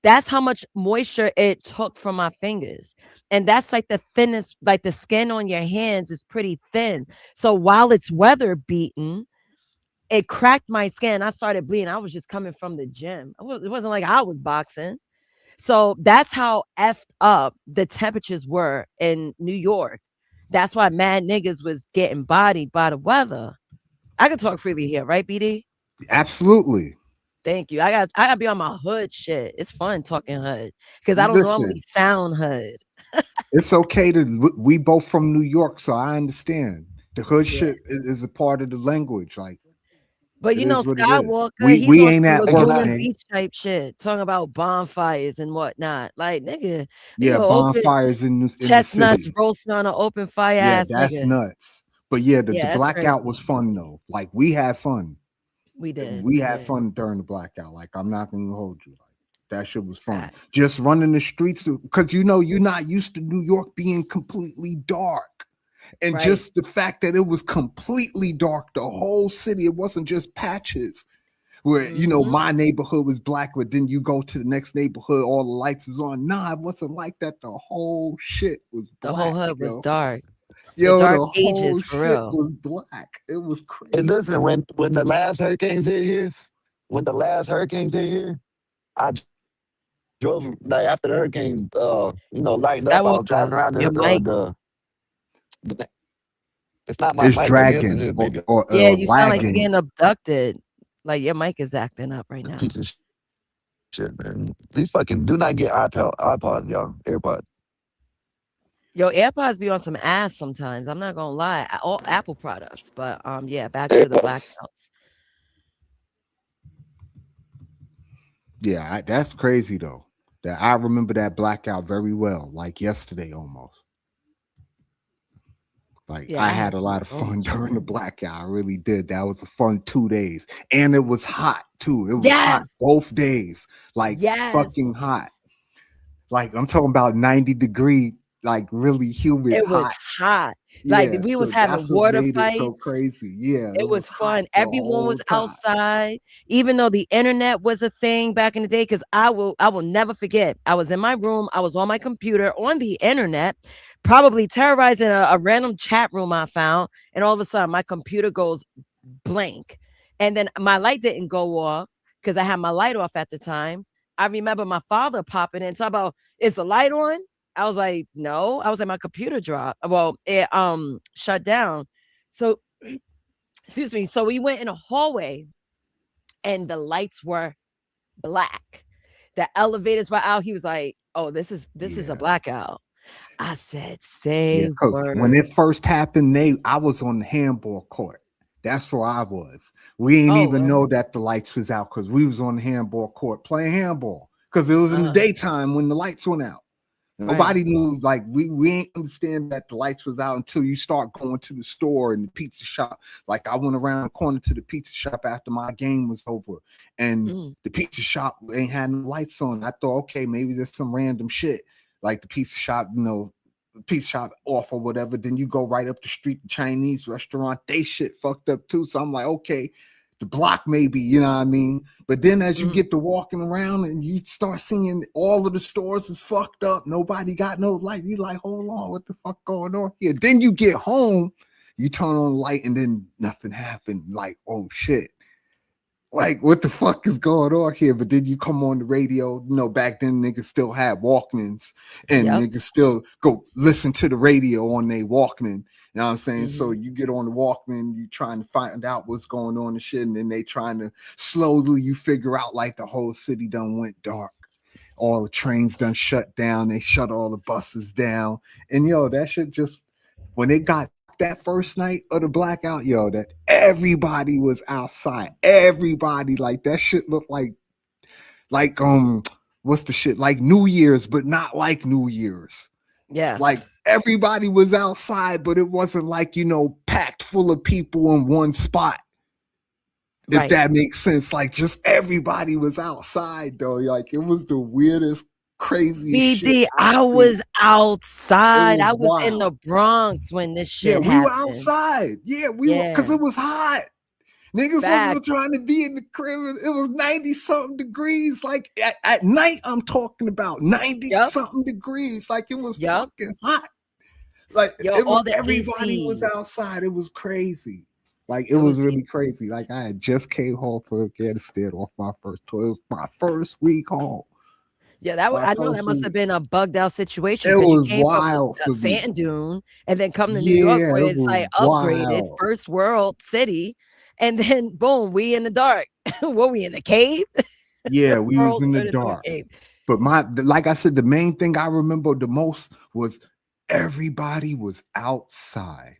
That's how much moisture it took from my fingers. And that's like the thinnest, like the skin on your hands is pretty thin. So while it's weather beaten, it cracked my skin. I started bleeding. I was just coming from the gym. It wasn't like I was boxing. So that's how effed up the temperatures were in New York. That's why mad niggas was getting bodied by the weather. I can talk freely here, right, BD? Absolutely. Thank you. I got to be on my hood shit. It's fun talking hood because I don't Listen, normally sound hood. it's okay to we both from New York, so I understand. The hood Yeah. shit is a part of the language. Like But It you know, is what it is. Skywalker, he's We on ain't some at Look at work, Laguna that. man. Beach type shit, talking about bonfires and whatnot. Like, nigga, you Yeah, open bonfires in the chestnuts city. roasting on an open fire Yeah, ass that's nigga. nuts. But yeah, the Yeah, that's blackout was crazy. fun though. Like we had fun. We did. We We had did. fun during the blackout. Like I'm not gonna hold you. Like that shit was fun. Fact. Just running the streets because you know you're not used to New York being completely dark. And Right. just the fact that it was completely dark, the whole city, it wasn't just patches where you know Mhm. my neighborhood was black, but then you go to the next neighborhood, all the lights is on. Nah, it wasn't like that. The whole shit was The whole black, hood was yo. dark. The Yo, dark the whole ages for shit real. was black. It was And crazy. listen, when the last hurricanes hit here, when the last hurricanes hit here, I drove like after the hurricane, lightened up. I was driving Skywalker, around your mic. the it's not my It's mic. I guess it dragging is maybe Yeah, or you sound like you're lagging. getting abducted. Like your mic is acting up right a now. piece of shit, man. These fucking do not get iPods, y'all. AirPods. Yo, AirPods be on some ass sometimes. I'm not gonna lie. All Apple products, but yeah, back to the blackouts. Yeah, that's crazy though. That I remember that blackout very well, like yesterday almost. Like Yeah, I I had had a some lot of so fun much during the fun. blackout. I really did. That was a fun 2 days. And it was hot too. It was hot Yes, both days. Like yes. fucking hot. Like I'm talking about 90-degree, like really humid, It was hot. hot. Like Yeah. we was So having that's what water made it so fights. crazy. Yeah, it It was was hot fun. the Everyone whole was time. outside, even though the internet was a thing back in the day. Because I will never forget. I was in my room. I was on my computer on the internet, probably terrorizing a random chat room I found, and all of a sudden my computer goes blank, and then my light didn't go off because I had my light off at the time. I remember my father popping in, talking about, "Is the light on?" I was like, "No." I was like, "My computer dropped. Well, it shut down." So excuse me. So we went in a hallway and the lights were black. The elevators were out. He was like, "Oh, this is a Yeah. blackout." I said, Yeah. "Say 'Cause when word." it first happened, I was on the handball court. That's where I was. We ain't Oh, even know that the lights was out because we was on the handball court playing handball because it was in the uh, daytime when the lights went out. right. Nobody knew, like we ain't understand that the lights was out until you start going to the store and the pizza shop. Like I went around the corner to the pizza shop after my game was over, and Mm, the pizza shop ain't had no lights on. I thought, okay, maybe there's some random shit like the pizza shop, pizza shop off or whatever. Then you go right up the street, the Chinese restaurant, they shit fucked up too. So I'm like, okay, the block maybe, you know what I mean? But then as you mm. get to walking around and you start seeing all of the stores is fucked up, nobody got no light. You like, hold on, what the fuck going on here? Then you get home, you turn on the light and then nothing happened. Like, oh shit. Like, what the fuck is going on here? But then you come on the radio, back then niggas still had Walkmans and Yep. niggas still go listen to the radio on their Walkman. You know what I'm saying? So Mhm. you get on the Walkman, you trying to find out what's going on and shit, and then they trying to slowly you figure out like the whole city done went dark. All the trains done shut down, they shut all the buses down. And that shit just when it got that first night of the blackout, that everybody was outside. Everybody, like that shit looked like what's the shit? Like New Year's, but not like New Year's. Yeah. Like everybody was outside, but it wasn't like, packed full of people in one spot. If Right. that makes sense. Like just everybody was outside though. Like it was the weirdest, craziest shit BD, I've I seen. was It outside. was I was in wild. the Bronx when this Yeah, shit we were happened. outside. Yeah, we were because Yeah. it was hot. Niggas Fact. wasn't trying to be in the crib. It was 90 something degrees. Like at night, I'm talking about 90 Yep. something degrees. Like it was Yep. fucking hot. Like Yo, it was all the everybody was ACs. outside. It was crazy. Like it It was was really crazy. Like I had just came home from Afghanistan off my first tour. It was my first week home. Yeah, My I know that first must have week. been a bugged out situation It because you was came from wild a for me. sand dune and then come to New York Yeah, where it it's was like upgraded, wild. first world city, and then boom, we in the dark. Were we in the cave? Yeah, The we was world in the turned into a dark. cave. But like I said, the main thing I remember the most was everybody was outside.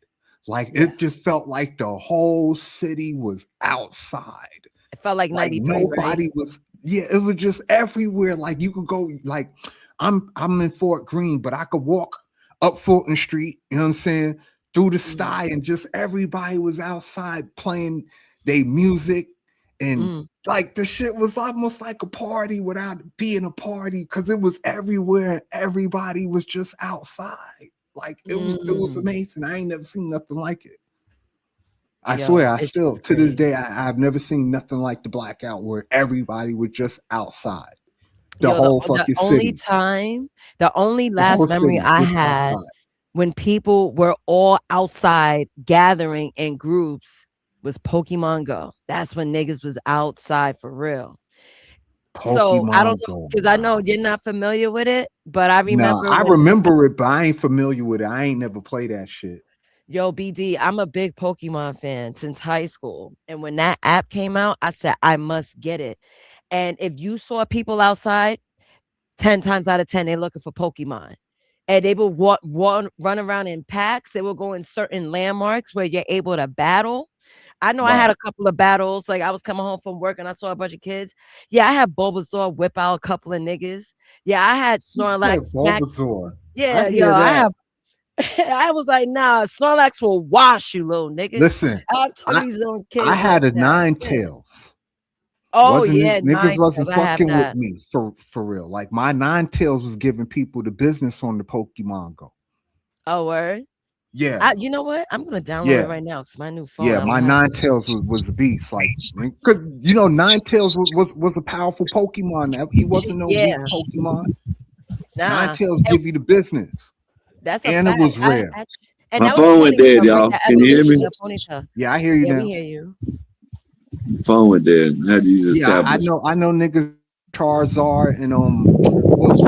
Like Yeah. it just felt like the whole city was outside. It felt like Like 93, right? nobody was. Yeah, it was just everywhere. Like you could go. Like I'm in Fort Greene, but I could walk up Fulton Street. You know what I'm saying? Through the sty, and just everybody was outside playing their music, and Mm. like the shit was almost like a party without being a party because it was everywhere. And everybody was just outside. Like it was amazing. I ain't never seen nothing like it. I Yo, swear, I it's still to this crazy. day I've never seen nothing like the blackout where everybody was just outside. The Yo, whole the fucking only city. time, the only The last whole memory city I just had outside. when people were all outside gathering in groups was Pokemon Go. That's when niggas was outside for real. So I don't Pokemon know Go. because I know Wow. you're not familiar with it, but I Nah, remember I when remember it, but I ain't familiar with it. I ain't never played that shit. Yo, BD, I'm a big Pokemon fan since high school. And when that app came out, I said, I must get it. And if you saw people outside, 10 times out of 10, they're looking for Pokemon. And they will run around in packs. They will go in certain landmarks where you're able to battle. I know I had Right. a couple of battles. Like I was coming home from work and I saw a bunch of kids. Yeah, I had Bulbasaur whip out a couple of niggas. Yeah, I had You said Snorlax smack. Bulbasaur. Yeah, I yo, hear I that. have I was like, nah, Snorlax will wash you, little nigga. Listen, I'm talking these little kids. I had like a that. Nine Yeah. Tails. Oh Wasn't yeah, it? Niggas wasn't I have fucking with that. me for real. Like my Nine Tails was giving people the business on the Pokemon Go. Oh word. Yeah. You know what? I'm gonna download Yeah. it right now. It's my new phone. Yeah, I my don't have Nine it. Tails was a beast. Like, because you know, Nine Tails was a powerful Pokemon. He wasn't no weak Yeah, Pokemon. nah, Nine Tails give you the business, that's a and it fact. was rare. And My that was phone funny went dead, to bring y'all. the Can you hear evolution me? of Ponyta. Yeah, I hear you Yeah, now. we hear you. Phone went dead. I had to use this Yeah, I tablet. know niggas Charizard and what's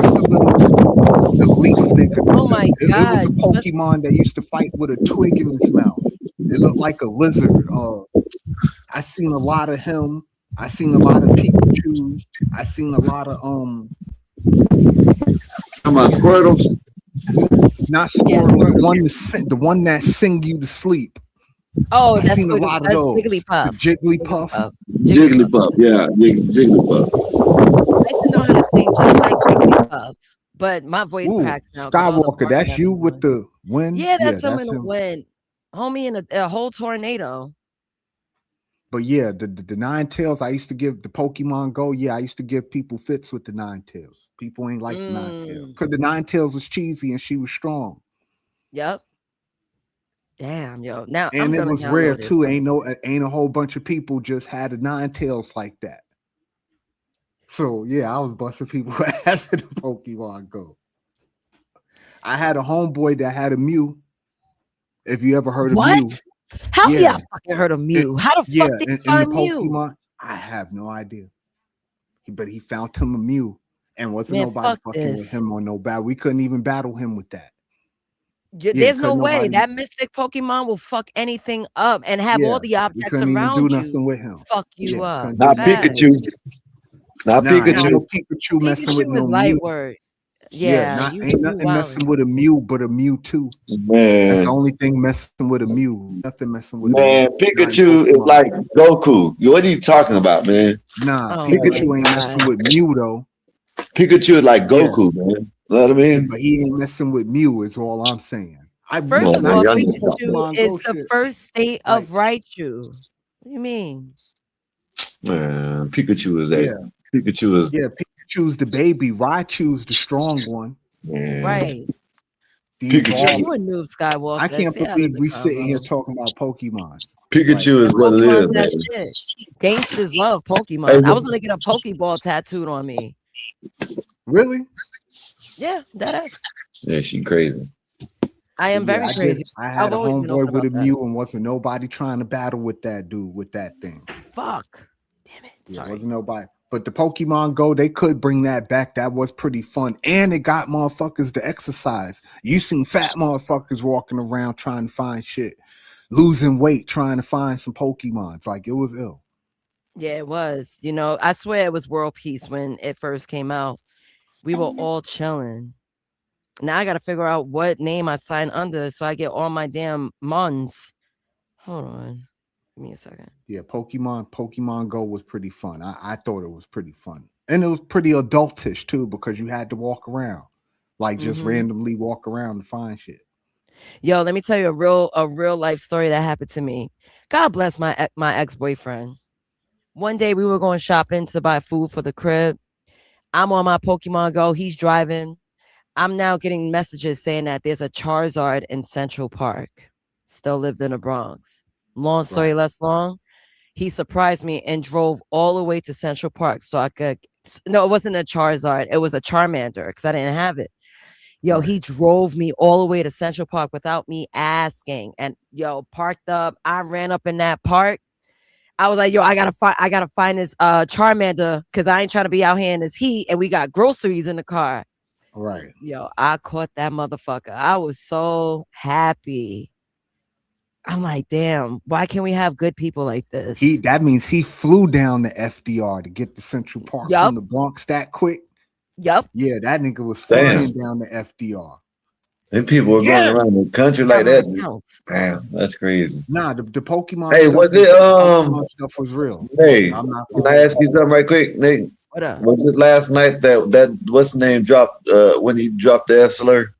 the leaf nigga? Oh my It was a god. Pokemon that used to fight with a twig in his mouth. It looked like a lizard. I seen a lot of him. I seen a lot of Pikachu. I seen a lot of Come on, Squirtle. not Yeah, Squirtle, the one that sing you to sleep. Oh, I that's seen a lot of that's those. Jigglypuff. The Jigglypuff. Jigglypuff. Yeah, Jigglypuff. I used to know how to sing just like Jigglypuff, but my voice Ooh, cracks now. 'cause all the Skywalker. barking That's I've you been with doing. the wind. Yeah, that's him that's in the him. wind. Homie in a whole tornado. But yeah, the Nine Tails. I used to give the Pokemon Go. Yeah, I used to give people fits with the Nine Tails. People ain't like the Nine Tails because the Nine Tails was cheesy and she was strong. Yep. Damn, yo. Now I'm And it gonna was rare download it. too. Ain't a whole bunch of people just had a Nine Tails like that. So yeah, I was busting people ass at the Pokemon Go. I had a homeboy that had a Mew. If you ever heard of What? Mew, How yeah, yeah, I fucking heard of Mew? How the yeah, fuck did you in the find Mew? Pokemon, I have no idea. But he found him a Mew, and wasn't Man, nobody fuck fucking with this. him on no battle. We couldn't even battle him with that. Yeah, Yeah, there's no couldn't way nobody. that mystic Pokemon will fuck anything up and have Yeah, all the we objects couldn't even do around you nothing with him. fuck you Yeah, up. couldn't do Not nothing. Facts. Pikachu. Not Nah, ain't Pikachu. no Pikachu messing with Pikachu no is light Mew. word. Yeah, Yeah, you ain't nothing messing with a Mew but a Mewtwo. That's the Man, only thing messing with a Mew. Nothing messing with a Mew. man, Not in Pikachu is Pokemon. like Goku. What are you talking about, man? Nah, Oh Pikachu my ain't messing god. with Mew though. Pikachu is like Yeah, Goku, man. You know what I mean? but he ain't messing with Mew. Is all I'm saying. First No, of Listen, I man, all, y'all get need the to stop Pikachu that. Pokemon is Go the shit. first state Like, of Raichu. What do you mean? Man, Pikachu is yeah, that. Pikachu is, yeah. Pikachu's the baby. Raichu's the strong one. man. Right. The Yeah, Pikachu. you evolved. a noob, Skywalker. I can't Stay out of believe the we sitting here combo. talking about Pokemon. Like, Pikachu is And what it Pokemon's is, man. that shit. Gangsters love Hey, Pokemon. I was gonna get a Pokeball tattooed on me. really? Yeah, that is. yeah, she crazy. I am Yeah, very I did. crazy. I I've had a always been homeboy open with a about that. Mew, and wasn't nobody trying to battle with that dude with that thing. Fuck. Damn it. Yeah, Sorry. wasn't nobody. But the Pokemon Go, they could bring that back. That was pretty fun, and it got motherfuckers to exercise. You seen fat motherfuckers walking around trying to find shit, losing weight, trying to find some Pokemons. Like it was ill. Yeah, it was. You know, I swear it was world peace when it first came out. We were all chilling. Now I got to figure out what name I sign under so I get all my damn mons. Hold on. Give me a second. Yeah, Pokemon Go was pretty fun. I thought it was pretty fun. And it was pretty adultish too, because you had to walk around. Like just randomly walk around and find shit. Yo, let me tell you a real life story that happened to me. God bless my ex-boyfriend. One day we were going shopping to buy food for the crib. I'm on my Pokemon Go. He's driving. I'm now getting messages saying that there's a Charizard in Central Park. Still lived in the Bronx. Long story less long. He surprised me and drove all the way to Central Park so I could. No, it wasn't a Charizard. It was a Charmander because I didn't have it. Yo, he drove me all the way to Central Park without me asking. And yo, parked up. I ran up in that park. I was like, yo, I gotta find this Charmander because I ain't trying to be out here in this heat. And we got groceries in the car. Right. Yo, I caught that motherfucker. I was so happy. I'm like, damn, why can't we have good people like this? That means he flew down to FDR to get to Central Park from the Bronx that quick. Yep. Yeah, that nigga was flying down to FDR. And people were going around the country like that. Damn, that's crazy. Nah, the Pokemon. Hey, stuff, was it Pokemon stuff was real. Hey, I'm not can I ask you something right quick, Nate? What up? Was it last night that what's the name dropped when he dropped the F slur?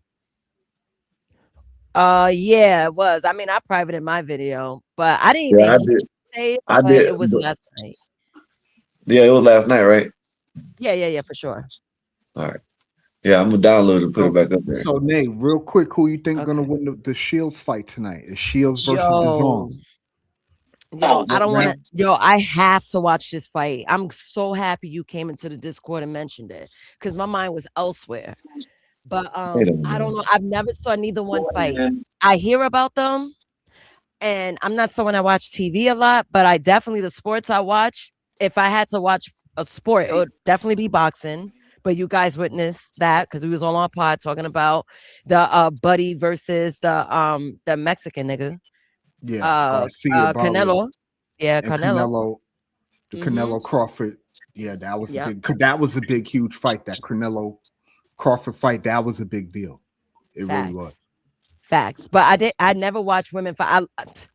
Yeah, it was. I mean, I privated my video, but I didn't even say it. I did. It was last night. Yeah, it was last night, right? Yeah, for sure. All right. Yeah, I'm gonna download it and put it back up there. So Nate, real quick, who you think gonna win the Shields fight tonight? Is Shields versus DAZN? Yo, I don't want to. Yo, I have to watch this fight. I'm so happy you came into the Discord and mentioned it because my mind was elsewhere. But I don't know. I've never saw neither one fight. I hear about them, and I'm not someone that watch TV a lot, but I definitely the sports I watch. If I had to watch a sport, it would definitely be boxing. But you guys witnessed that because we was all on pod talking about the Buddy versus the Mexican nigga. Yeah, Canelo. Yeah, Canelo. The Canelo Crawford. Yeah, that was a big. Cause that was a big, huge fight. That Canelo Crawford fight. That was a big deal. It really was. Facts. But I never watched women fight.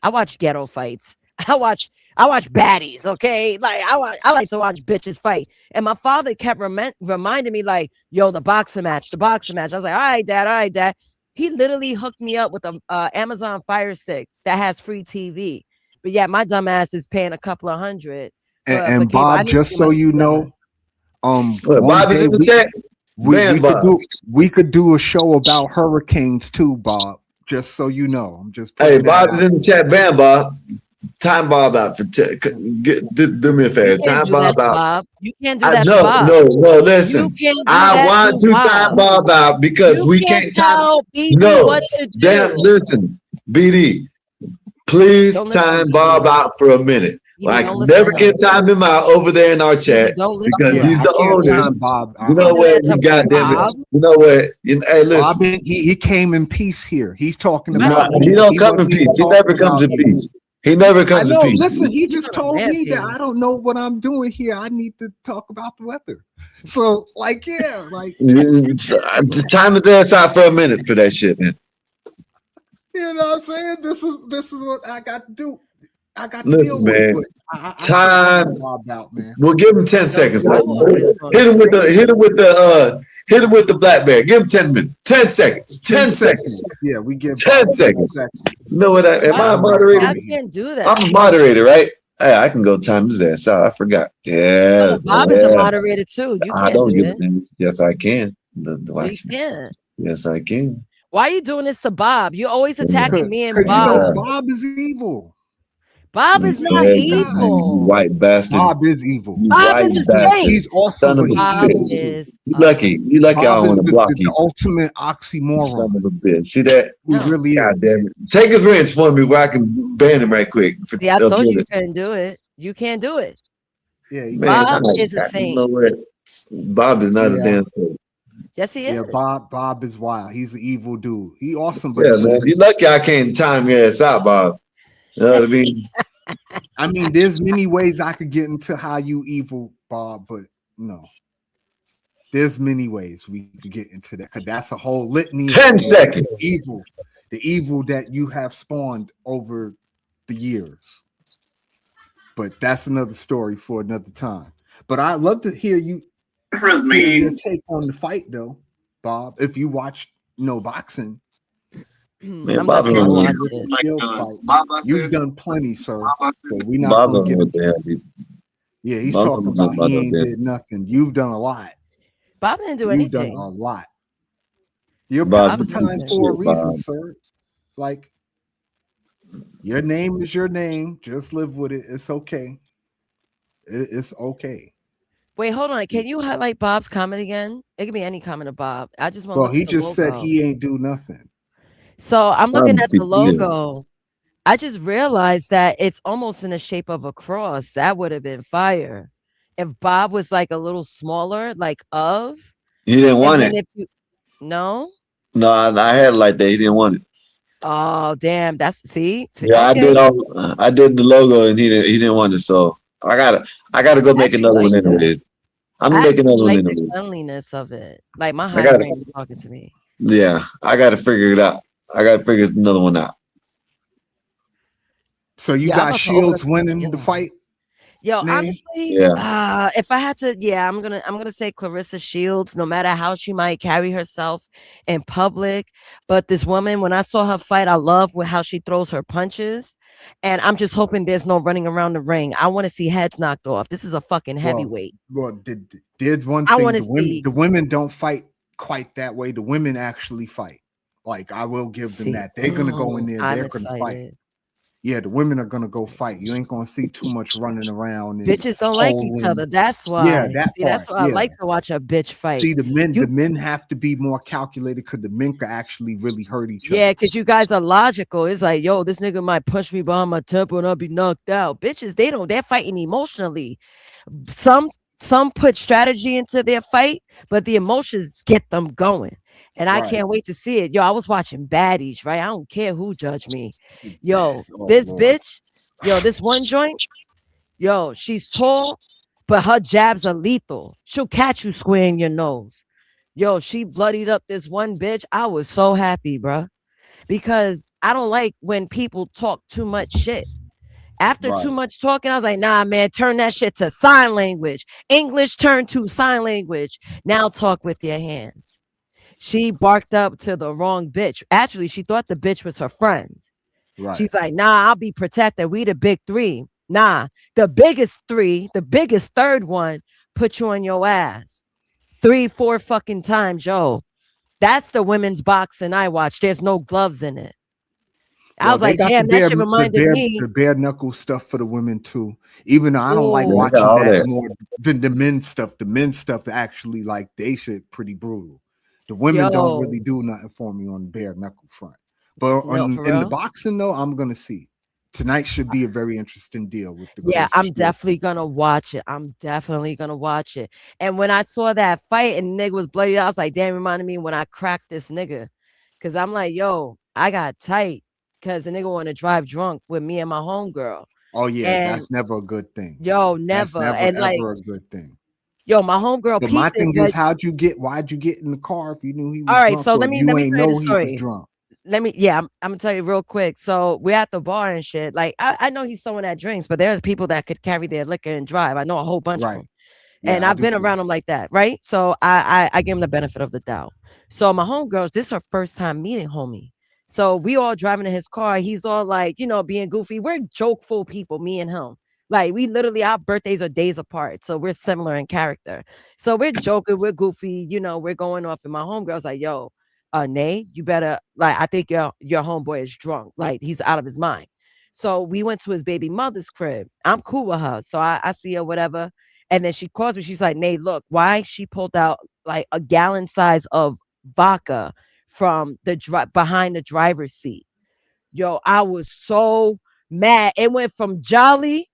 I watch ghetto fights. I watch baddies. Okay, like I like to watch bitches fight. And my father kept reminding me, like, yo, the boxing match. I was like, all right, dad. He literally hooked me up with a Amazon Fire Stick that has free TV. But yeah, my dumb ass is paying a couple of $100. And Bob, just so you know, Bob is in the chat. We could do a show about hurricanes too, Bob. Just so you know, I'm just. Hey, Bob is in the chat. Bam, Bob. Time Bob out for do me a favor. Time Bob out. Bob. You can't do that. No. Listen, I want to time Bob out because we can't time. No, damn. Listen, BD, please time Bob out for a minute. I can never get time him out over there in our chat because he's the owner. Bob. You know what? You goddamn it. You know what? Hey, listen. Bob, he came in peace here. He's talking about. He don't come in peace. He never comes in peace. He never comes to peace. Listen, he just told me that I don't know what I'm doing here. I need to talk about the weather. So, like, yeah, like time his ass out for a minute for that shit, man. You know what I'm saying? This is what I got to do. I got to deal with it. Time. Out, man. We'll give him 10 seconds. Hit him with the black bear. Give him 10 minutes. 10 seconds. 10 seconds. Yeah, we give 10 seconds. You know what? Am I a moderator? I can't do that. I'm a moderator, right? Hey, I can go time his ass out. I forgot. Yeah. Bob is a moderator too. You can't do it. Yes, I can. You can. Yes, I can. Why are you doing this to Bob? You're always attacking me and Bob. Bob. You know, Bob is evil. Bob is not evil. You white bastard. Bob is evil. Bob is a saint. He's awesome. Bob is. You lucky. You lucky. I don't want to block you. The ultimate oxymoron. Son of a bitch. See that? He really God damn it. Take his wrench for me where I can ban him right quick. Yeah, I told you couldn't do it. You can't do it. Yeah, Bob is a saint. You know what? Bob is not a damn saint. Yes, he is. Yeah, Bob is wild. He's an evil dude. He awesome, but man. You lucky I can't time your ass out, Bob. You know what I mean? I mean, there's many ways I could get into how you evil, Bob, but no. There's many ways we could get into that because that's a whole litany 10 seconds. The evil that you have spawned over the years. But that's another story for another time. But I'd love to hear your take on the fight, though, Bob. If you watch boxing, man, Bob ain't watch it. You've done plenty, sir. So we're not gonna get into yeah, he's talking about he ain't did nothing. You've done a lot. Bob didn't do anything. You've done a lot. You're part of the time for a reason, sir. Like, your name is your name. Just live with it. It's okay. It's okay. Wait, hold on. Can you highlight Bob's comment again? It can be any comment of Bob. I just want to Well, he just said he ain't do nothing. So I'm looking at the logo. I just realized that it's almost in the shape of a cross. That would have been fire. If Bob was like a little smaller, like of. He didn't want it. No, I had it like that. He didn't want it. Oh, damn. See? Yeah, okay. I did the logo and he didn't want it. So I gotta go make another one anyways. I'm making another one anyways. The cleanliness of it. Like my high brain is talking to me. Yeah, I gotta figure it out. I gotta figure another one out. So you got Shields winning the fight? Yo, honestly, if I had to, I'm gonna say Clarissa Shields, no matter how she might carry herself in public. But this woman, when I saw her fight, I love how she throws her punches. And I'm just hoping there's no running around the ring. I want to see heads knocked off. This is a fucking heavyweight. Well, did one thing. The women don't fight quite that way. The women actually fight. Like, I will give them that. They're gonna go in there. They're gonna fight. Yeah, the women are gonna go fight. You ain't gonna see too much running around. Bitches don't like each other. That's why. Yeah, that's why I like to watch a bitch fight. See, the men have to be more calculated because the men can actually really hurt each other. Yeah, because you guys are logical. It's like, yo, this nigga might punch me behind my temple and I'll be knocked out. Bitches, they're fighting emotionally. Some put strategy into their fight, but the emotions get them going. And I can't wait to see it. Yo, I was watching Baddies, right? I don't care who judged me. Yo, this bitch, this one joint, yo, she's tall, but her jabs are lethal. She'll catch you square in your nose. Yo, she bloodied up this one bitch. I was so happy, bro, because I don't like when people talk too much shit. After too much talking, I was like, nah, man, turn that shit to sign language. English, turn to sign language. Now talk with your hands. She barked up to the wrong bitch. Actually, she thought the bitch was her friend. Right. She's like, nah, I'll be protected. We the big three. Nah, the biggest three, the biggest third one, put you on your ass 3-4 fucking times, yo. That's the women's boxing I watch. There's no gloves in it. I was like, damn, that shit reminded me. The bare knuckle stuff for the women too. Even though I don't like watching that more than the men's stuff. The men's stuff actually, like, they shit pretty brutal. The women don't really do nothing for me on the bare knuckle front. But in the boxing, though, I'm gonna see. Tonight should be a very interesting deal with the I'm definitely gonna watch it. And when I saw that fight and the nigga was bloody, I was like, damn, reminded me when I cracked this nigga. Cause I'm like, yo, I got tight because the nigga want to drive drunk with me and my homegirl. Oh yeah, that's never a good thing. Yo, never. And never a good thing. Yo, my homegirl. But my thing is, why'd you get in the car if you knew he was all right? drunk, So let me tell you the story. Drunk? I'm gonna tell you real quick. So we're at the bar and shit. Like, I know he's someone that drinks, but there's people that could carry their liquor and drive. I know a whole bunch of them. Yeah, and I've been around them like that, right? So I give him the benefit of the doubt. So my homegirls, this is her first time meeting homie. So we all driving in his car. He's all like, being goofy. We're jokeful people, me and him. Like, we literally, our birthdays are days apart. So we're similar in character. So we're joking, we're goofy, we're going off. And my homegirl's like, yo, Nay, you better, like, I think your homeboy is drunk. Like, he's out of his mind. So we went to his baby mother's crib. I'm cool with her. So I see her, whatever. And then she calls me. She's like, Nay, look, why? She pulled out like a gallon size of vodka from behind the driver's seat. Yo, I was so mad. It went from jolly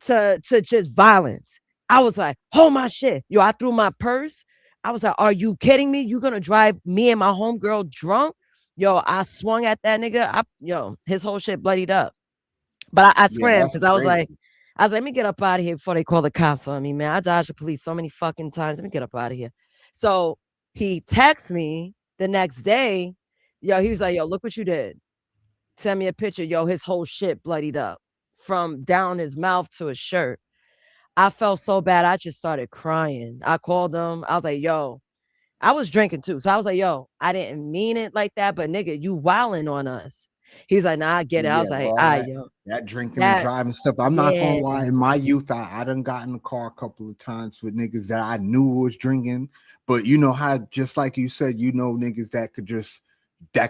to just violence. I was like, oh my shit. Yo, I threw my purse. I was like, are you kidding me? You gonna drive me and my homegirl drunk? Yo, I swung at that nigga. His whole shit bloodied up. But I scrammed because I was like, I was like, let me get up out of here before they call the cops on me, man. I dodged the police so many fucking times. Let me get up out of here. So he texts me the next day. Yo, he was like, yo, look what you did. Send me a picture. Yo, his whole shit bloodied up from down his mouth to his shirt. I felt so bad. I just started crying. I called him. I was like, yo, I was drinking too. So I was like, yo, I didn't mean it like that, but nigga, you wilding on us. He's like, nah, I get it. I was like, yo. That drinking and driving stuff. I'm not gonna lie. In my youth, I done got in the car a couple of times with niggas that I knew was drinking. But you know how, just like you said, you know, niggas that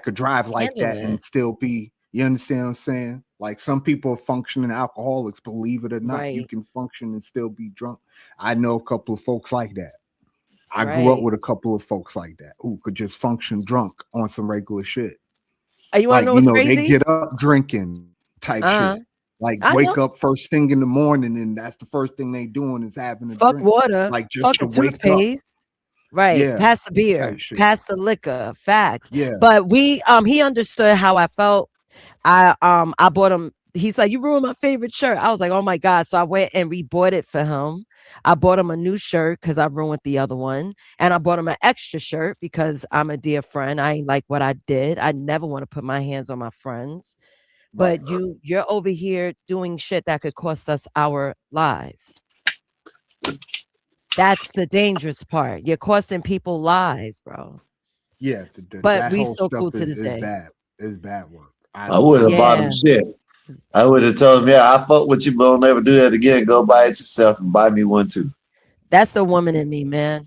could drive like that and still be, you understand what I'm saying? Like some people are functioning alcoholics, believe it or not, you can function and still be drunk. I know a couple of folks like that. I grew up with a couple of folks like that who could just function drunk on some regular shit. You want to know what's crazy? They get up drinking type shit. Like wake up first thing in the morning, and that's the first thing they doing is having a drink. Water, like just to wake up. Right. Yeah. Pass the beer, pass the liquor, facts. Yeah. But he understood how I felt. I bought him. He's like, you ruined my favorite shirt. I was like, oh my God. So I went and rebought it for him. I bought him a new shirt because I ruined the other one. And I bought him an extra shirt because I'm a dear friend. I ain't like what I did. I never want to put my hands on my friends. But you're over here doing shit that could cost us our lives. That's the dangerous part. You're costing people lives, bro. Yeah. But we still cool to this day. It's bad work. I would have bought him shit. I would have told him, yeah, I fuck with you, but don't ever do that again. Go buy it yourself and buy me one too. That's the woman in me, man.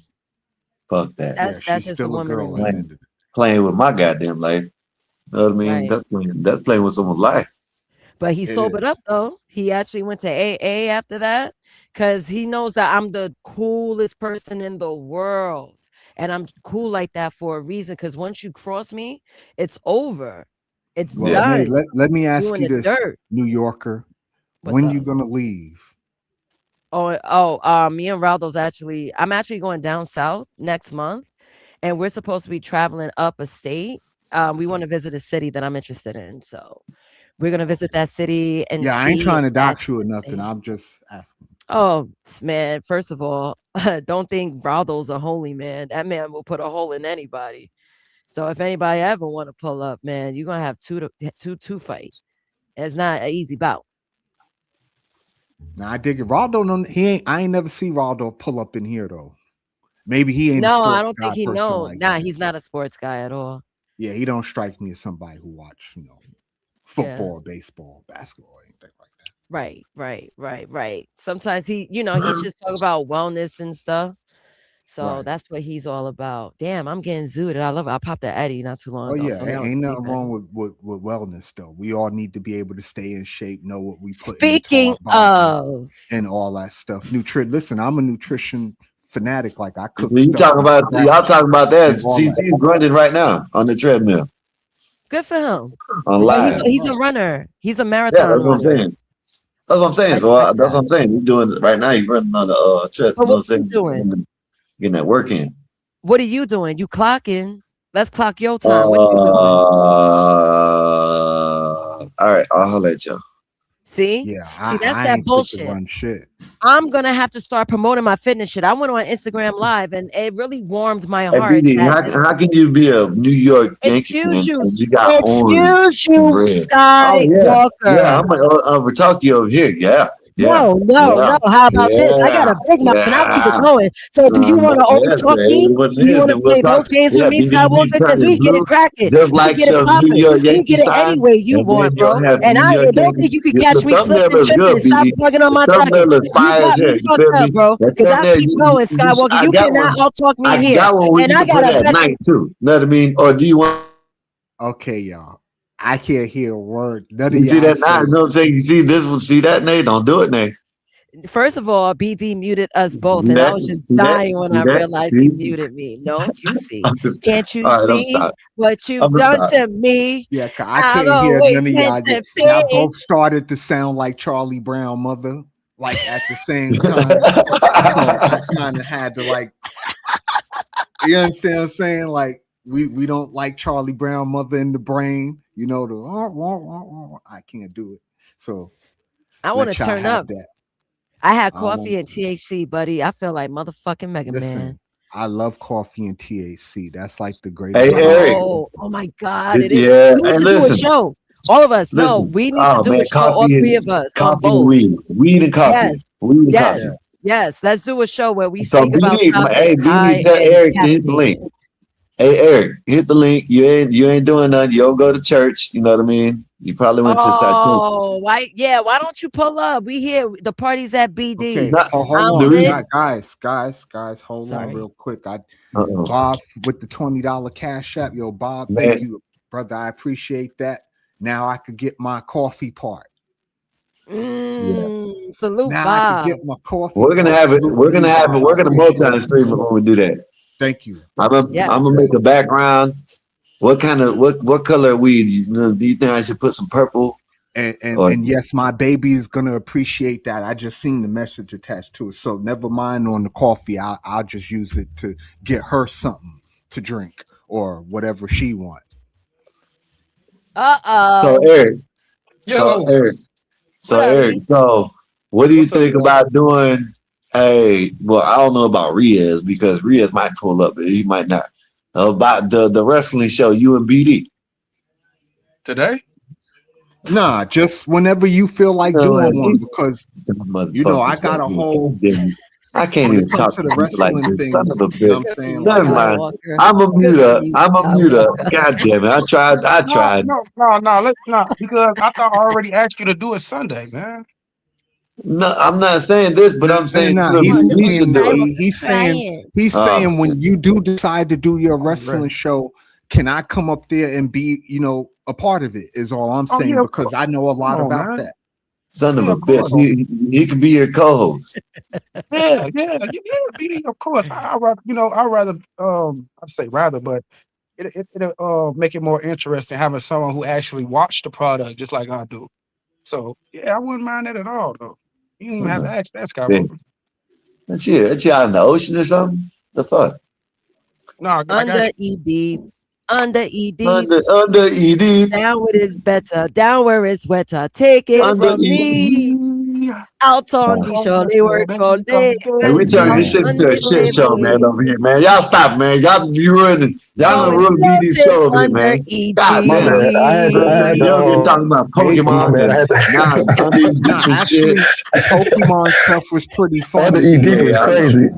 Fuck that. That's just the woman in me. Playing with my goddamn life. You know what I mean? Right. That's playing with someone's life. But he sobered up though. He actually went to AA after that because he knows that I'm the coolest person in the world. And I'm cool like that for a reason. Because once you cross me, it's over. It's done. Hey, let me ask you this, New Yorker. When you gonna leave? Me and Raldo's I'm actually going down south next month, and we're supposed to be traveling up a state. We want to visit a city that I'm interested in, so we're gonna visit that city. And I ain't trying to dox you or nothing. I'm just asking. Oh man, first of all, don't think Raldo's a holy man. That man will put a hole in anybody. So if anybody ever want to pull up, man, you're gonna have two fight. It's not an easy bout. Now I dig it. Raldo, I ain't never see Raldo pull up in here though. Maybe he ain't. No, I don't think he knows. He's not a sports guy at all. Yeah, he don't strike me as somebody who watch, football, baseball, basketball, anything like that. Right. Sometimes he's just talking about wellness and stuff. So that's what he's all about. Damn, I'm getting zooted. I love it. I popped the Eddie not too long ago. Yeah, ain't nothing wrong with wellness though. We all need to be able to stay in shape, know what we put. Speaking of, and all that stuff. Listen, I'm a nutrition fanatic. Like I cook. Y'all talking about that? CT's grinding right now on the treadmill. Good for him. On live. He's a runner. He's a marathon. That's what I'm saying. That's what I'm saying. So that's what I'm saying. He's doing it right now. He's running on the treadmill. What are you doing? Getting that work in. What are you doing? You clocking? Let's clock your time. What are you doing? All right, I'll let y'all. See? Yeah. That's that bullshit. I'm gonna have to start promoting my fitness shit. I went on Instagram Live and it really warmed my heart. How can you be a New York Yankee fan? Excuse you, Skywalker. Yeah, I'm a Ritaki over here. Yeah. No. How about this? I got a big mouth and I'll keep it going. So do you want to overtalk me? Do you want to play those games with me, Skywalker? Because we get it cracking. Just like we get it popping. You get it any way you want, bro. And I don't think you can catch me slipping, tripping. Stop plugging on my time. You got me fucked up, bro. Because I keep going, Skywalker. You cannot outtalk me here. And I got a night too. Know what I mean? Or do you want? Okay, y'all. I can't hear a word. None of you see that now? You know what I'm saying? You see this one? See that, Nate? Don't do it, Nate. First of all, BD muted us both, and I was just dying when I realized he muted me. No, you see. Can't you see what you've done to me? Yeah, I can't hear none of y'all. Y'all both started to sound like Charlie Brown mother, like at the same time. So I kind of had to you understand what I'm saying? Like, we don't like Charlie Brown mother in the brain. I can't do it. So I want to turn up. I had I don't coffee want and THC, buddy. I feel like motherfucking Mega Man. listen. I love coffee and THC. That's like the Hey, greatest Eric. Oh my God, it is. Yeah. We need Hey, to do a listen. show. All of us. No, Listen. we need to Oh do a man, show. All three of us on coffee and both. weed. Weed and coffee. Yes. Weed and Yes. coffee. Yes. Let's do a show where we So speak about BD, topics hey high BD, tell in Eric to hit the caffeine. link. Hey Eric, hit the link. You ain't doing nothing. You don't go to church. You know what I mean? You probably went to Oh, why? Yeah. Why don't you pull up? We here. The party's at BD. Okay. Not, Oh, hold the on, reason. guys. Hold on, real quick. Bob with the $20 cash app. Yo, Bob, thank you, brother. I appreciate that. Now I could get my coffee part. Salute, now Bob. I could get my coffee. We're gonna have it. We're gonna have it. We're gonna multi-stream it when we do that. Thank you. I'm gonna make a background. What kind of what color weed? Do you think I should put some purple? And yes, my baby is gonna appreciate that. I just seen the message attached to it, so never mind on the coffee. I'll just use it to get her something to drink or whatever she wants. So Eric. So what do you think about doing? Hey, well, I don't know about Riaz because Riaz might pull up, but he might not. About the wrestling show, you and BD today. Nah, just whenever you feel like doing one, because you know I got a whole. I can't even talk to the wrestling like thing. Son of a bitch. You know what I'm saying? Never mind. I'm a mute up. God damn it! I tried. No. Let's not, because I thought I already asked you to do it Sunday, man. No, I'm not saying this, but I'm saying he's saying when you do decide to do your wrestling show, can I come up there and be, a part of it? Is all I'm saying, because I know a lot about that. Son of a bitch, he could be your co-host. Yeah, BD, of course. I'd rather but it'll make it more interesting having someone who actually watched the product just like I do. So yeah, I wouldn't mind that at all, though. You don't even have to ask that guy. That's you out in the ocean or something? The fuck? No, under ED. Under ED. Under ED. Down where it's better. Down where it's wetter. Take it under from me. Out on the shore. They work all day. Hey, we turn this shit into a shit show, man, over here, man. Y'all stop, man. Y'all be ruining. Y'all don't ruin BD's show over here, man. God, man. You're talking about Pokemon, man. Actually, Pokemon stuff was pretty fun. Under ED was crazy.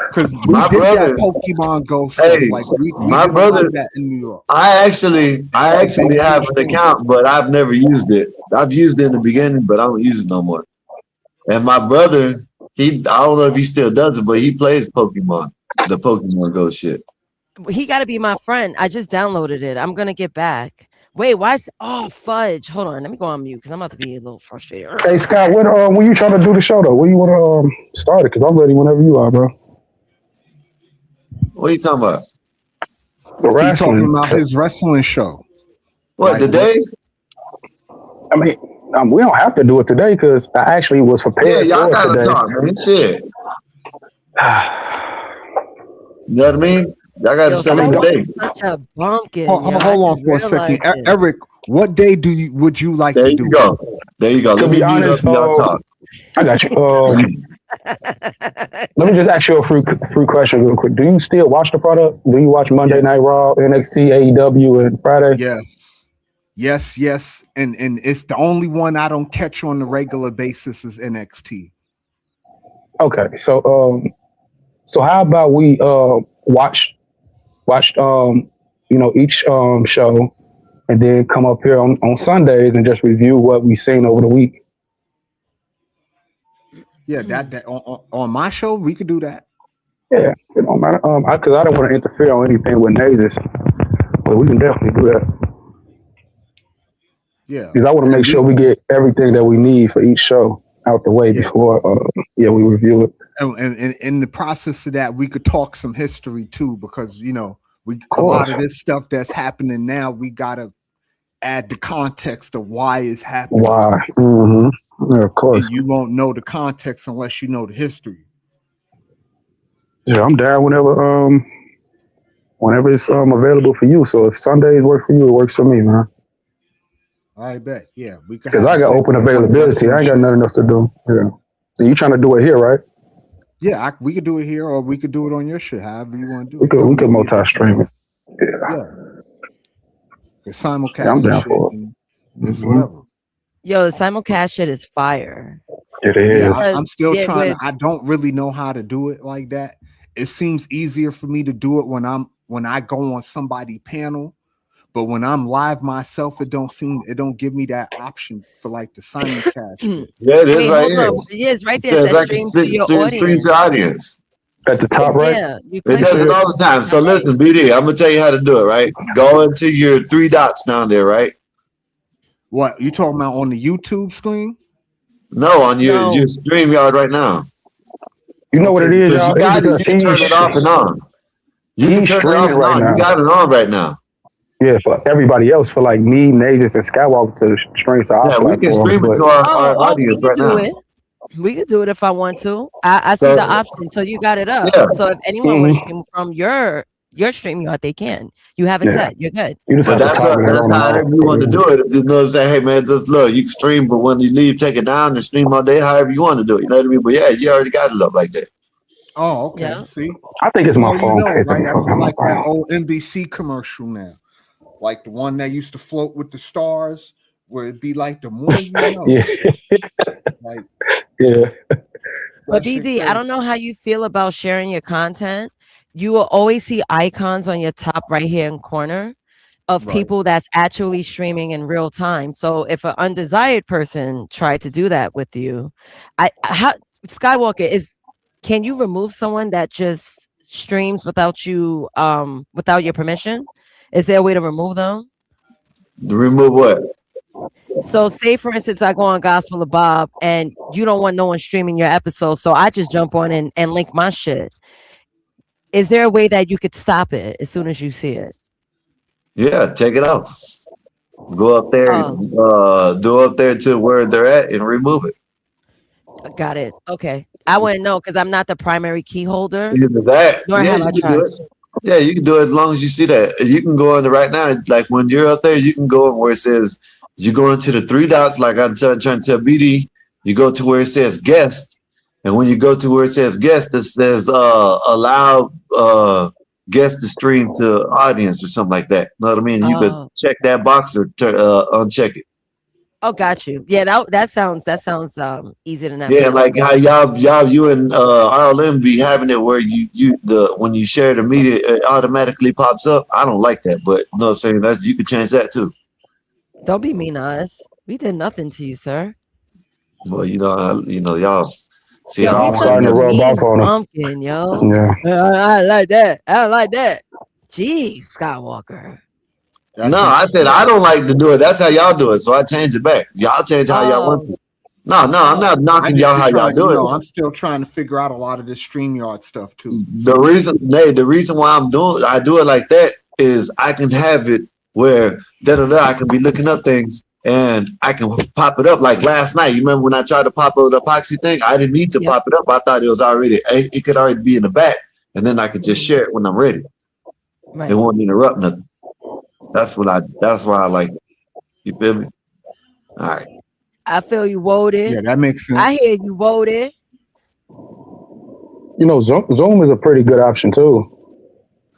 Because we did that Pokemon Go stuff. Hey, like my brother, that in New York. I actually have an account, but I've never used it. I've used it in the beginning, but I don't use it no more. And my brother, I don't know if he still does it, but he plays Pokemon, the Pokemon Go shit. He got to be my friend. I just downloaded it. I'm gonna get back. Wait, why? Fudge. Hold on. Let me go on mute because I'm about to be a little frustrated. Hey Scott, when you trying to do the show though? When you want to start it? Because I'm ready whenever you are, bro. What are you talking about? He's talking about his wrestling show. What, today? I mean, we don't have to do it today because I actually was prepared y'all for gotta today. talk, man. Shit. You know what I mean? Y'all got to send me today. Such a bumpkin. Hold on for a second, Eric. What day would you like to do? There you go. To be honest, y'all talk. I got you. Let me just ask you a free question real quick. Do you still watch the product? Do you watch Monday Night Raw, NXT, AEW, and Friday? Yes. And it's the only one I don't catch on the regular basis is NXT. Okay, so how about we watch each show and then come up here on Sundays and just review what we've seen over the week. Yeah, that on my show we could do that. Yeah, it don't matter. Because I don't want to interfere on anything with Nazis, but we can definitely do that. Yeah, because I want to make sure we get everything that we need for each show out the way before we review it. And in the process of that, we could talk some history too, because a lot of this stuff that's happening now, we gotta add the context of why it's happening. Why? Mm-hmm. Yeah, of course. And you won't know the context unless you know the history. Yeah, I'm down whenever it's available for you. So if Sundays work for you, it works for me, man. I bet. Yeah, we could. Because I got open availability. I ain't got nothing else to do. Yeah. So you trying to do it here, right? Yeah, we could do it here, or we could do it on your shit. However you want to do We it. could multi-stream it. Yeah. Simulcast. Yeah, I'm down for it. It's whatever. Yo, the simulcast shit is fire. It is. Yeah, I'm still trying. I don't really know how to do it like that. It seems easier for me to do it when I go on somebody's panel, but when I'm live myself, it don't give me that option for like the simulcast. Yeah, it is right here. Yeah, it's right there. It says stream to your audience. At the top, right? Yeah, it does it all the time. So listen, BD, I'm gonna tell you how to do it. Right, go into your 3 dots down there. Right. What you talking about on the YouTube screen? No, on your StreamYard right now. You know what it is, y'all? You can turn it off and on. You can turn it off and on. You got it on right now. Yeah, for everybody else, for like me, Nagus, and Skywalker to stream to our platform. We can stream it to our audience right now. We could do it if I want to. I see the option. So you got it up. Yeah. So if anyone wants to stream from your StreamYard, they can. You have it set. You're good. You just that's how you want to do it. You know what I'm saying? Hey man, just look, you can stream, but when you leave, take it down and stream all day, however you want to do it. You know what I mean? But yeah, you already got it up like that. Oh, okay. Yeah. See, I think it's my phone. Right? I feel like that old NBC commercial now, like the one that used to float with the stars, where it'd be like the more you know. Like, yeah. But BD, I don't know how you feel about sharing your content. You will always see icons on your top right hand corner of people that's actually streaming in real time. So if an undesired person tried to do that with you, Skywalker, can you remove someone that just streams without you without your permission? Is there a way to remove them? Remove what? So say for instance, I go on Gospel of Bob and you don't want no one streaming your episode. So I just jump on and link my shit. Is there a way that you could stop it as soon as you see it? Yeah, take it off. Go up there, do up there to where they're at and remove it. Got it. Okay. I wouldn't know because I'm not the primary key holder. Either that. Nor have I tried. Yeah, you can do it as long as you see that. You can go on right now, like when you're up there, you can go in where it says, you go into the 3 dots, like I'm trying to tell BD, you go to where it says guest. And when you go to where it says guest, it says allow guest to stream to audience or something like that. You know what I mean? You could check that box or uncheck it. Oh, got you. Yeah, that sounds easy to navigate. Yeah, like how y'all you and RLM be having it where when you share the media, it automatically pops up. I don't like that, but you know what I'm saying? That's you could change that too. Don't be mean to us. We did nothing to you, sir. Well, y'all see how I'm starting to rub off on pumpkin, yo. Yeah. I like that. I like that. Jeez, Skywalker. No, I said I don't like to do it. That's how y'all do it. So I change it back. Y'all change how y'all want to. No, I'm not knocking y'all how y'all do it. I'm still trying to figure out a lot of this StreamYard stuff too. The reason why I do it like that is I can have it where I can be looking up things and I can pop it up. Like last night, you remember when I tried to pop up the epoxy thing? I didn't need to pop it up. I thought it was already. It could already be in the back, and then I could just share it when I'm ready. Right. It won't interrupt nothing. That's why I like it. You feel me? All right. I feel you voted. Yeah, that makes sense. I hear you voted. You know, Zoom is a pretty good option too.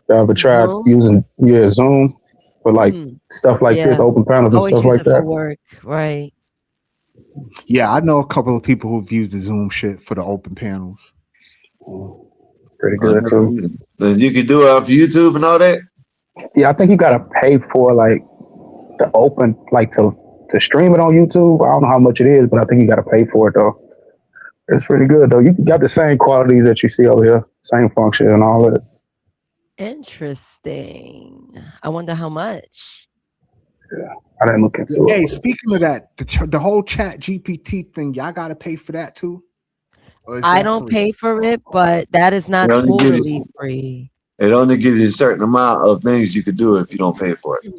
I ever tried using Zoom for like stuff like this, open panels and stuff like that. Work. Right. Yeah, I know a couple of people who've used the Zoom shit for the open panels. Pretty good too. Then you can do it off YouTube and all that. Yeah, I think you gotta pay for like the open, like to stream it on YouTube. I don't know how much it is, but I think you gotta pay for it though. It's pretty good though. You got the same qualities that you see over here, same function and all that. Interesting. I wonder how much. Yeah, I didn't look into it. Hey, speaking of that, the whole Chat GPT thing, y'all gotta pay for that too. I don't pay for it, but that is not totally free. It only gives you a certain amount of things you could do if you don't pay for it.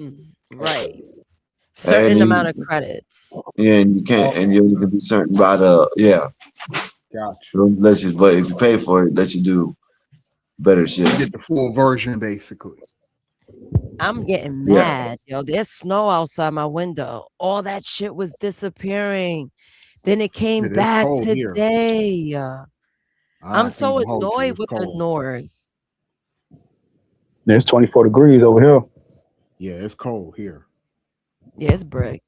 Right. Certain amount of credits. Yeah, and you can't, and you can be certain about Gotcha. But if you pay for it, let you do better shit. You get the full version, basically. I'm getting Yeah. mad, yo. There's snow outside my window. All that shit was disappearing. Then it came It is back cold here. today. I'm I so ain't gonna hold you. annoyed It's with the cold. North. It's 24 degrees over here. Yeah, it's cold here. Yeah, it's brick.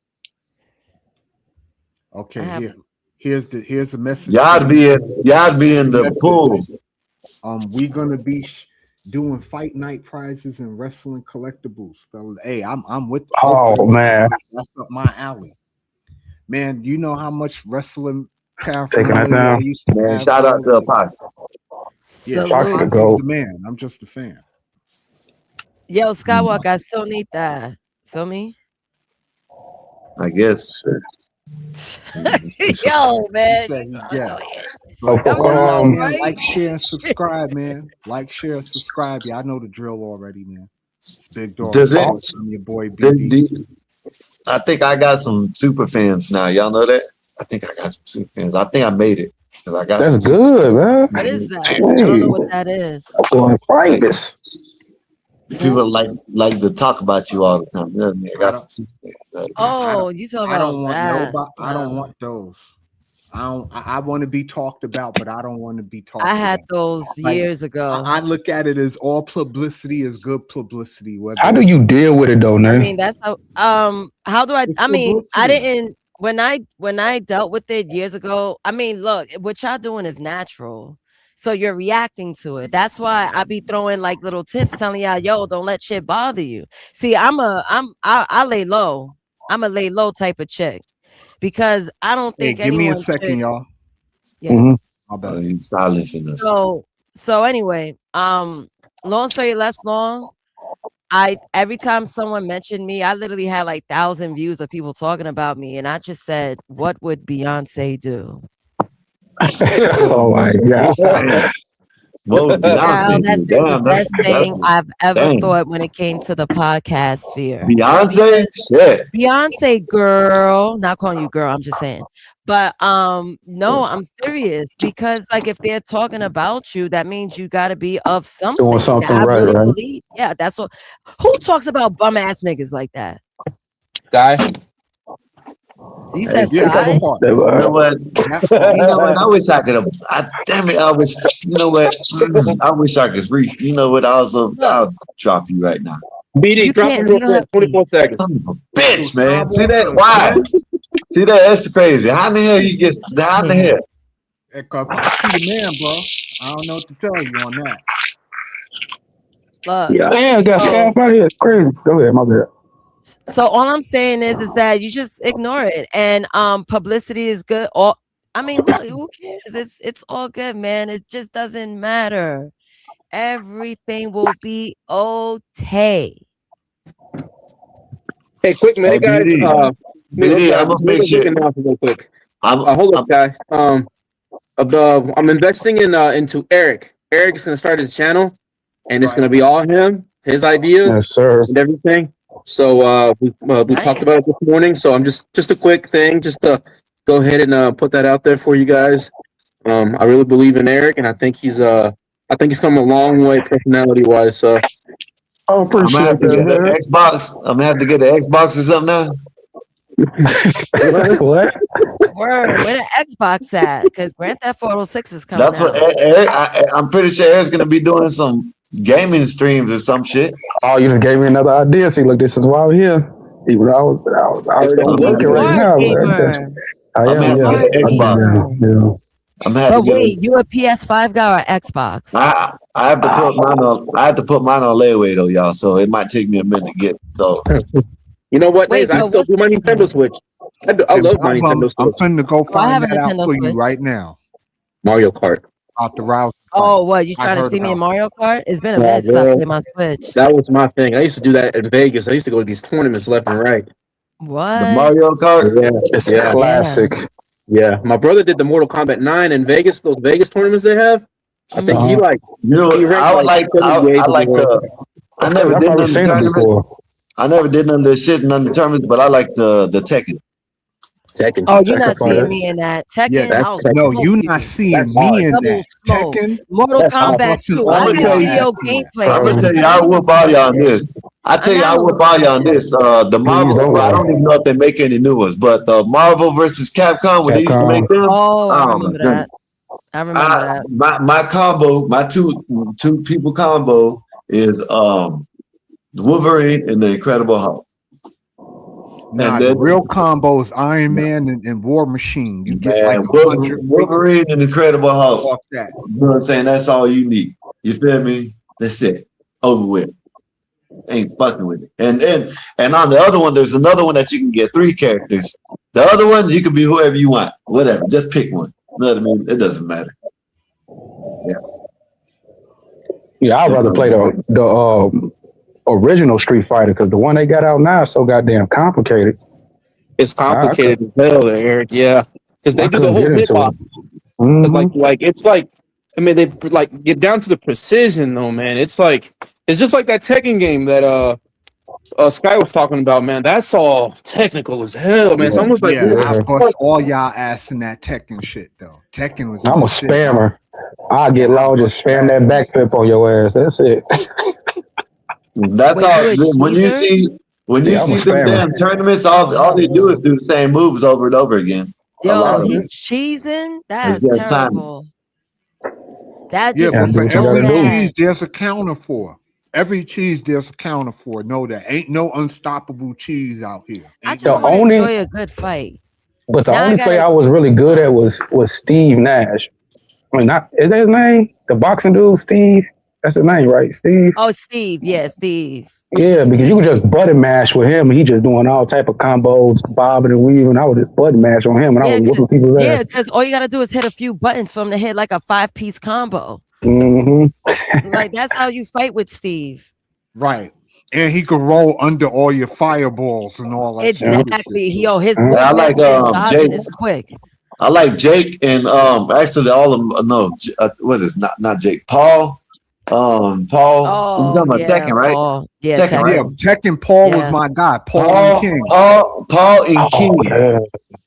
Okay, I have- here's the message. Y'all be in the pool. We gonna be doing fight night prizes and wrestling collectibles, fellas. Hey, I'm with. Oh man, that's up my alley. Man, you know how much wrestling Taking that paraphernalia I down. used to Man, have. shout out to Apostle. Yeah, Salute. Fox to I'm go. just the man. I'm just a fan. Yo, Skywalker, I still need that. Feel me? I guess. Yo, man. Say, yeah. Right? Like, share, and subscribe, man. Like, share, and subscribe. Yeah, I know the drill already, man. It's Big Dog. Does it- I'm your boy BD. I think I got some super fans now. Y'all know that? I think I got some super fans. I think I made it. 'Cause I got That's some good, man. What is that? I don't know what that is. Going famous. people like to talk about you all the time. You know what I mean? I got some super fans. Oh, you talking I don't about want that? nobody. I don't want those. I want to be talked about, but I don't want to be talked. I had about. those years ago. I look at it as all publicity is good publicity. How do you deal with it though, I man? mean, that's how do I? It's I mean, I publicity. didn't when I dealt with it years ago. I mean, look, what y'all doing is natural. So you're reacting to it. That's why I be throwing like little tips telling y'all, yo, don't let shit bother you. See, I lay low. I'm a lay low type of chick because I don't Hey, think give me a anyone second, should- y'all. Yeah. How about He's silencing us. So anyway, long story less long. Every time someone mentioned me, I literally had like 1,000 views of people talking about me, and I just said, "What would Beyonce do?" Oh my god. Well, Now, that's been the best thing I've ever dang. thought when it came to the podcast sphere. Beyonce? Shit. Beyonce girl, not calling you girl, I'm just saying. But no, I'm serious because like if they're talking about you, that means you got to be of something. Doing something I right, really right? believe. Yeah, that's what. Who talks about bum ass niggas like that? Guy. You said yeah, Sky? You know what? You know what? I wish I could have. Damn it! I wish. You know what? I wish I could reach. You know what? I'll drop you right now. BD, drop him real quick. 24 seconds. Son of a bitch, man. See that? Why? See that? That's crazy. How in the hell you get? How in the hell? I see the man, bro. I don't know what to tell you on that. Look, Yeah, damn, got scam out here. It's crazy. Go ahead, my bad. so all I'm saying is that you just ignore it, and publicity is good. I mean, look, who cares? It's all good, man. It just doesn't matter. Everything will be okay. Hey, quick minute, guys. BD, I'm gonna make sure. Real quick. Hold up, guy. I'm investing into Eric. Eric is gonna start his channel, and it's gonna be all him, his ideas, Yes, sir. and everything. So we talked about it this morning. So I'm just a quick thing, just to go ahead and put that out there for you guys. I really believe in Eric, and I think he's come a long way personality wise. So Oh, I'm gonna have to get the Xbox. I'm gonna have to get the Xbox or something now. What? Word, where the Xbox at? Because Grand Theft Auto 6 is coming That's what out. Eric, I'm pretty sure Eric's gonna be doing some gaming streams or some shit. Oh, you just gave me another idea. See, look, this is why I'm here. Even though I was already on Yeah, working you right are now. a gamer. I I'm am, gonna yeah. have to get an Xbox. Yeah. I'm gonna have But to get. wait, you a PS5 guy or Xbox? I have to put mine on. I have to put mine on layaway though, y'all. So it might take me a minute to get. So you know what? Wait, I so still what's do my this Nintendo Switch. I love my Nintendo I'm Switch. finna go I have find a that out Nintendo for Switch. you right now. Mario Kart. Out the route. Oh, what? You I trying to heard see me in about Mario Kart? It's been a Yeah, minute since I bro. played my Switch. That was my thing. I used to do that in Vegas. I used to go to these tournaments left and right. What? the Mario Kart. Yeah, It's yeah, a classic. yeah. My brother did the Mortal Kombat 9 in Vegas. Those Vegas tournaments they have. I think he Uh-huh. You know, he ranked I would like. I 78 like in the world. the. I never I've did none probably of the seen it tournaments. before. I never did none of the shit, none of the tournaments. But I like the Tekken. Tekken. Oh, you're not Tekken fighter. seeing me in that. Tekken, Yeah, that's I was No, smoke you you. not seeing That's me hard. in Double that. smoke. Tekken. Mortal That's Kombat busting 2. all I I'ma got tell you- video Yeah. gameplay. I'm Bro. gonna tell you, I whoop all y'all on this. I tell you, I will buy you on this. The Marvel, I don't even know if they make any new ones, but the Marvel versus Capcom, when they used to make them. Oh, I remember that. I remember that. My combo, my two people combo is Wolverine and the Incredible Hulk. Nah, and then, the real combo is Iron Man and War Machine. You get like Wolverine and Incredible Hulk. Off that. You know what I'm saying? That's all you need. You feel me? That's it. Over with. Ain't fucking with it. And on the other one, there's another one that you can get 3 characters. The other one, you can be whoever you want. Whatever. Just pick one. You know what I mean? It doesn't matter. Yeah, I'd rather play the original Street Fighter because the one they got out now is so goddamn complicated. It's complicated as hell, Eric. Yeah, because they do the whole hip hop. Like it's like, I mean, they like get down to the precision though, man. It's just like that Tekken game that Sky was talking about, man. That's all technical as hell, man. It's almost like I bust all y'all ass in that Tekken shit though. Tekken was. I'm a spammer. I'll get low, just spam that backflip on your ass. That's it. That's all. When you see them damn tournaments, all they do is do the same moves over and over again. Yo, he cheesing? That's terrible. That but for every cheese, there's a counter for. Every cheese, there's a counter for. No, there ain't no unstoppable cheese out here. I just want to enjoy a good fight. But the only play I was really good at was Steve Nash. I mean, is that his name? The boxing dude, Steve? That's his name, right? Steve? Oh, Steve. Yeah, Steve. Yeah, because you could just button mash with him, and he just doing all type of combos, bobbing and weaving. I would just button mash on him, and I was whooping people's ass. Yeah, because all you got to do is hit a few buttons for him to hit like a 5-piece combo. Like, that's how you fight with Steve. Right. And he could roll under all your fireballs and all that. Exactly. His I like dodging is quick. I like Jake and actually all of them. No, what is not Jake? Paul. Paul. You're talking about Tekken, right? Paul. Yeah, Tekken, right? Tekken. Paul was my guy. Paul and King. Paul and King.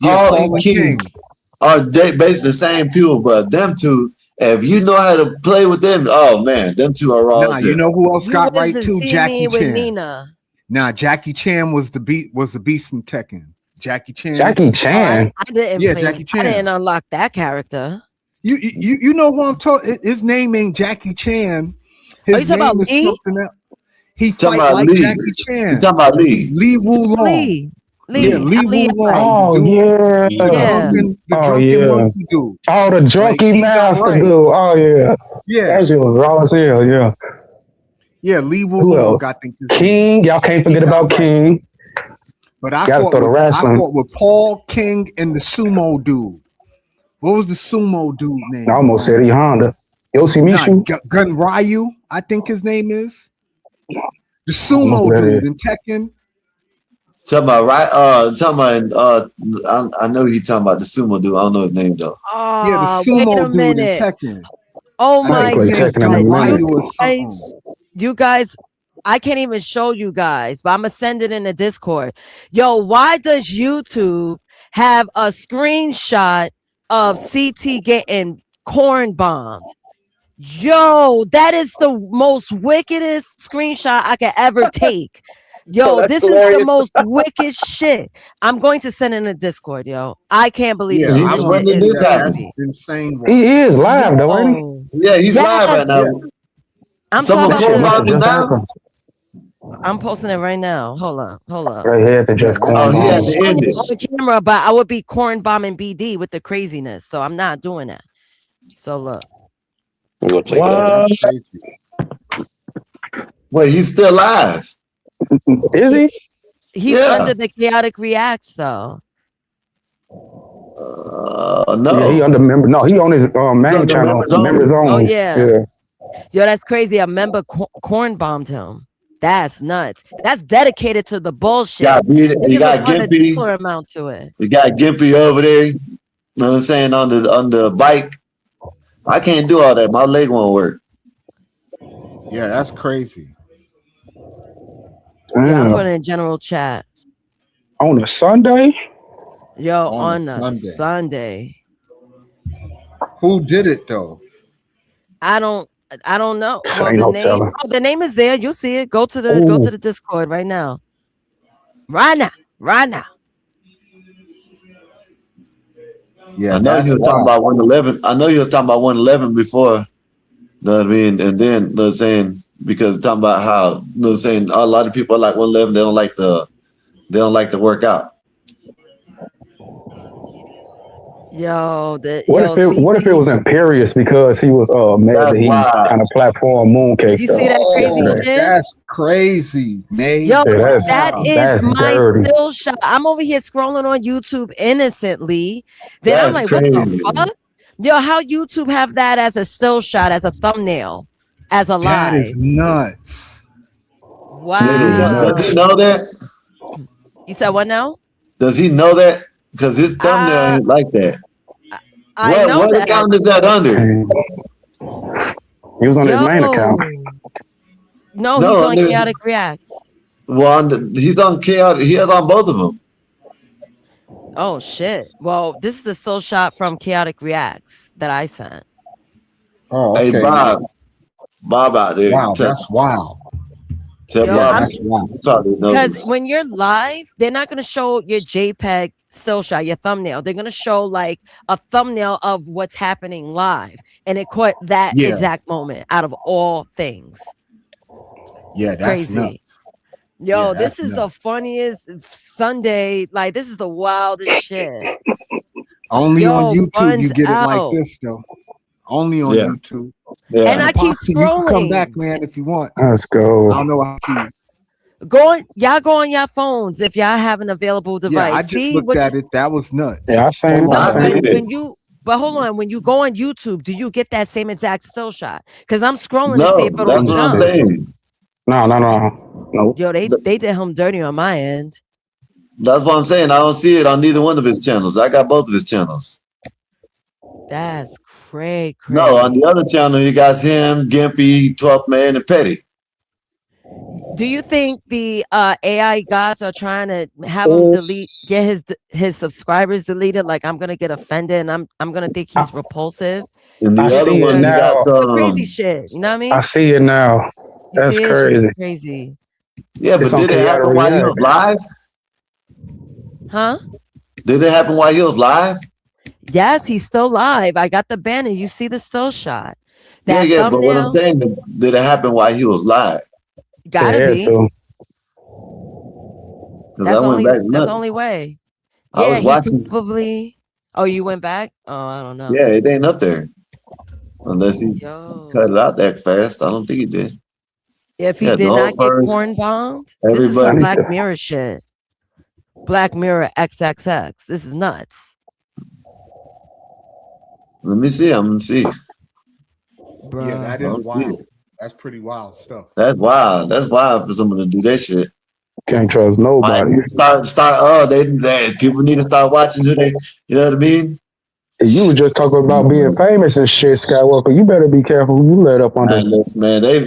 Paul and King are they basically the same people, but them two. If you know how to play with them, oh man, them two are raw. Nah, you know who else got right too? Jackie Chan. Nina. Nah, Jackie Chan was the beast in Tekken. Jackie Chan. Jackie Chan. I didn't. Yeah, Jackie Chan. I didn't unlock that character. You know who I'm talking? His name ain't Jackie Chan. His name is something else. He fight like Lee. Jackie Chan. You talking about Lee? Lee Wulong. Lee Wulong. Oh yeah. The drunken monkey dude. Oh, the drunky master dude. Oh yeah. Yeah. That shit was raw as hell. Yeah. Yeah, Lee Wulong. I think King. Y'all can't forget about King. But I fought with Paul, King, and the sumo dude. What was the sumo dude name? I almost said Honda. Yoshimitsu? Gun Ryu, I think his name is. The sumo dude in Tekken. Talking about I know you talking about the sumo dude. I don't know his name though. Oh, yeah, the sumo dude in Tekken. Oh my God. You guys, I can't even show you guys, but I'm gonna send it in the Discord. Yo, why does YouTube have a screenshot of CT getting corn bombed? Yo, that is the most wickedest screenshot I could ever take. Yo, this is the most wicked shit. I'm going to send in a Discord, yo. I can't believe this. That's insane. He is live though, ain't he? Yeah, he's live right now. I'm posting it right now. Hold up. Right here to just on the camera, but I would be corn bombing BD with the craziness, so I'm not doing that. So look. Wait, he's still live. Is he? He's under the chaotic reacts though. No. Yeah, he under member. No, he on his main channel. Members only. Oh yeah. Yo, that's crazy. A member corn bombed him. That's nuts. That's dedicated to the bullshit. You got Gimpy. Amount to it. You got Gimpy over there. You know what I'm saying? On the bike. I can't do all that. My leg won't work. Yeah, that's crazy. Yeah, I'm going in general chat. On a Sunday? Yo, on a Sunday. Who did it though? I don't I don't know. Well, Ain't no telling. the name is there. You'll see it. Go to the Discord right now. Right now. Yeah, I know you was talking about 111. I know you was talking about 111 before. Know what I mean? And then, you know what I'm saying, because talking about how, you know what I'm saying, a lot of people like 111, they don't like to work out. Yo, what if it was Imperious because he was mad that he kind of platform mooncake? You see that crazy shit? That's crazy, man. Yo, that is my still shot. I'm over here scrolling on YouTube innocently. Then I'm like, what the fuck? Yo, how YouTube have that as a still shot, as a thumbnail, as a live? That is nuts. Wow. Does he know that? You said what now? Does he know that? Because his thumbnail ain't like that. I know what account is that under? He was on his main account. No, he's on Chaotic Reacts. Well, he's on Chaotic. He has on both of them. Oh shit! Well, this is the still shot from Chaotic Reacts that I sent. Oh, okay. Hey, Bob out there. Wow, that's wild. Because when you're live, they're not going to show your JPEG still shot, your thumbnail. They're going to show like a thumbnail of what's happening live, and it caught that exact moment out of all things. Yeah, that's crazy. Nuts. Yo, this is the funniest Sunday. Like, this is the wildest shit. Only on YouTube you get it like this, though. Only on YouTube. Yeah. And I keep scrolling. You can come back, man, if you want. Let's go. I don't know how to. Y'all go on your phones if y'all have an available device. Yeah, I just looked at it. That was nuts. Yeah, I seen it. But hold on, when you go on YouTube, do you get that same exact still shot? Because I'm scrolling to see if it'll jump. No. Yo, they did him dirty on my end. That's what I'm saying. I don't see it on neither one of his channels. I got both of his channels. That's crazy. No, on the other channel, you got him, Gimpy, 12th Man, and Petty. Do you think the AI gods are trying to have him get his subscribers deleted? Like, I'm gonna get offended and I'm gonna think he's repulsive. And the other one, now. Crazy shit. You know what I mean? I see it now. That's crazy. Crazy. Yeah, but did it happen while he was live? Huh? Did it happen while he was live? Yes, he's still live. I got the banner. You see the still shot. That yeah, but what I'm saying, did it happen while he was live? Gotta be. That's the only way. I was watching. Probably. Oh, you went back? Oh, I don't know. Yeah, it ain't up there. Unless he cut it out that fast. I don't think he did. If he did not get corn bombed, this is some Black Mirror shit. Black Mirror XXX. This is nuts. Let me see. I'm gonna see. Bruh, yeah, that is wild. That's pretty wild stuff. That's wild. That's wild for someone to do that shit. Can't trust nobody. They people need to start watching who they. You know what I mean? You were just talking about being famous and shit, Skywalker. You better be careful who you let up on that. Man, they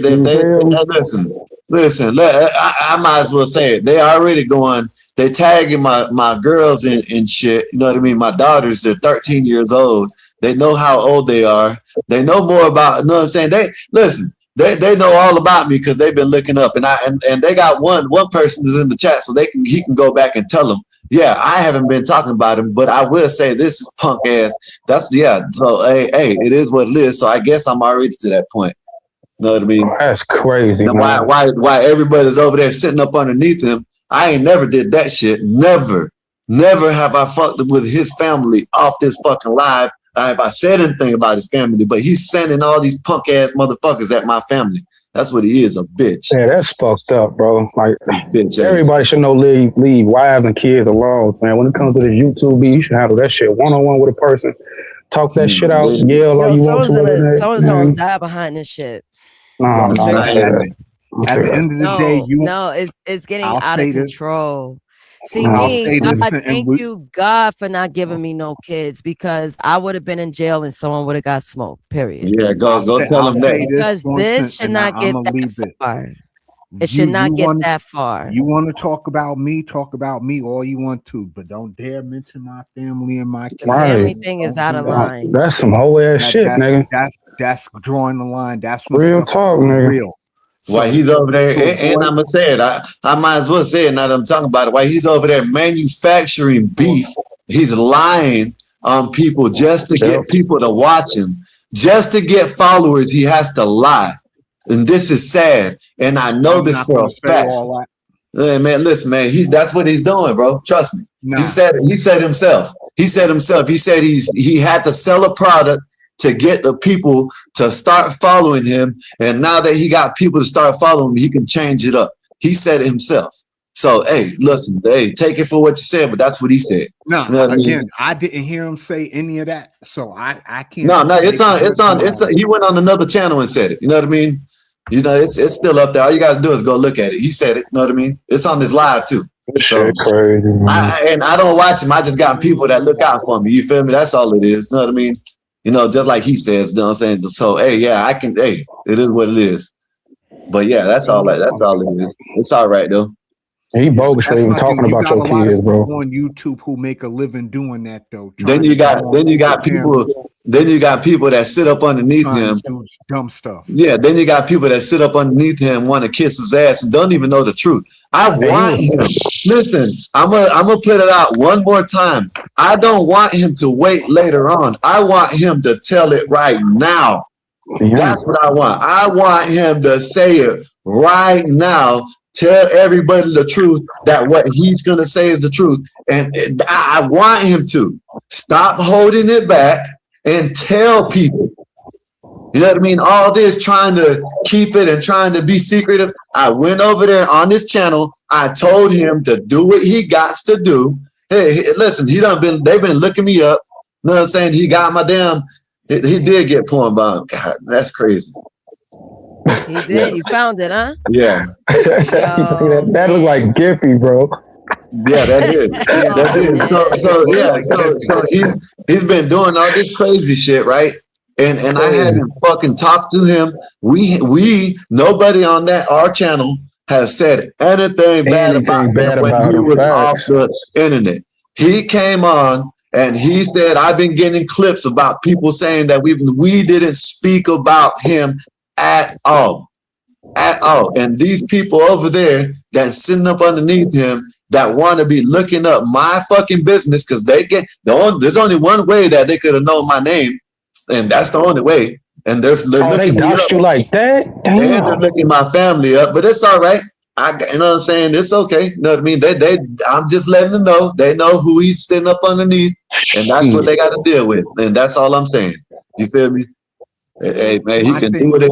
listen. I might as well say it. They already going. They tagging my girls in shit. You know what I mean? My daughters, they're 13 years old. They know how old they are. They know more about. You know what I'm saying? They know all about me because they've been looking up, and they got one person is in the chat, so he can go back and tell them. Yeah, I haven't been talking about him, but I will say this is punk ass. So hey, it is what it is. So I guess I'm already to that point. You know what I mean? That's crazy. Why everybody's over there sitting up underneath him? I ain't never did that shit. Never have I fucked with his family off this fucking live. Have I said anything about his family? But he's sending all these punk ass motherfuckers at my family. That's what he is, a bitch. Yeah, that's fucked up, bro. Like, bitch everybody should know leave wives and kids alone, man. When it comes to this YouTube, you should handle that shit one-on-one with a person. Talk that shit out, yell all you want to. Someone's gonna die behind this shit. No, at the end of the day, it's getting out of control. See me, I thank you, God, for not giving me no kids because I would have been in jail and someone would have got smoked. Period. Yeah, go tell them that because this should not get that far. It should not get that far. You want to talk about me all you want to, but don't dare mention my family and my kids. The family thing is out of line. That's some whole ass shit, nigga. That's drawing the line. That's when real talk, nigga. Real. While he's over there, and I'm gonna say it, I might as well say it now that I'm talking about it. While he's over there manufacturing beef, he's lying on people just to get people to watch him, just to get followers. He has to lie, and this is sad. And I know this for a fact. Hey, man, listen, man, that's what he's doing, bro. Trust me. Nah. He said himself. He said he had to sell a product to get the people to start following him. And now that he got people to start following him, he can change it up. He said it himself. So, hey, listen, take it for what you said, but that's what he said. No, you know again, I didn't hear him say any of that. So I can't. No, he went on another channel and said it. You know what I mean? You know, it's still up there. All you got to do is go look at it. He said it. You know what I mean? It's on his live too. So, crazy, man. I don't watch him. I just got people that look out for me. You feel me? That's all it is. You know what I mean? You know, just like he says, you know what I'm saying? So, hey, yeah, it is what it is. But yeah, that's all it is. It's all right though. He bogus for even talking about your kids, bro. On YouTube who make a living doing that though. Then you got people that sit up underneath him. Dumb stuff. Yeah, then you got people that sit up underneath him, want to kiss his ass and don't even know the truth. I want him. Listen, I'm gonna put it out one more time. I don't want him to wait later on. I want him to tell it right now. That's what I want. I want him to say it right now. Tell everybody the truth, that what he's going to say is the truth. And I want him to stop holding it back and tell people. You know what I mean? All this trying to keep it and trying to be secretive. I went over there on his channel. I told him to do what he got to do. Hey, listen, they've been looking me up. You know what I'm saying? He got my he did get porn bomb. God, that's crazy. He did. Yeah. You found it, huh? Yeah. You see that? That look like Giphy, bro. Yeah, that is. So he's been doing all this crazy shit, right? And I had him fucking talk to him. We nobody on our channel has said anything bad about him when he was off the internet. He came on and he said, I've been getting clips about people saying that we didn't speak about him at all. And these people over there that's sitting up underneath him that want to be looking up my fucking business because there's only one way that they could have known my name, and that's the only way. And they're they doxed you like that? Damn. And they're looking my family up, but it's all right. You know what I'm saying? It's okay. You know what I mean? I'm just letting them know. They know who he's sitting up underneath, and that's what they got to deal with. And that's all I'm saying. You feel me? Hey man, he can do what he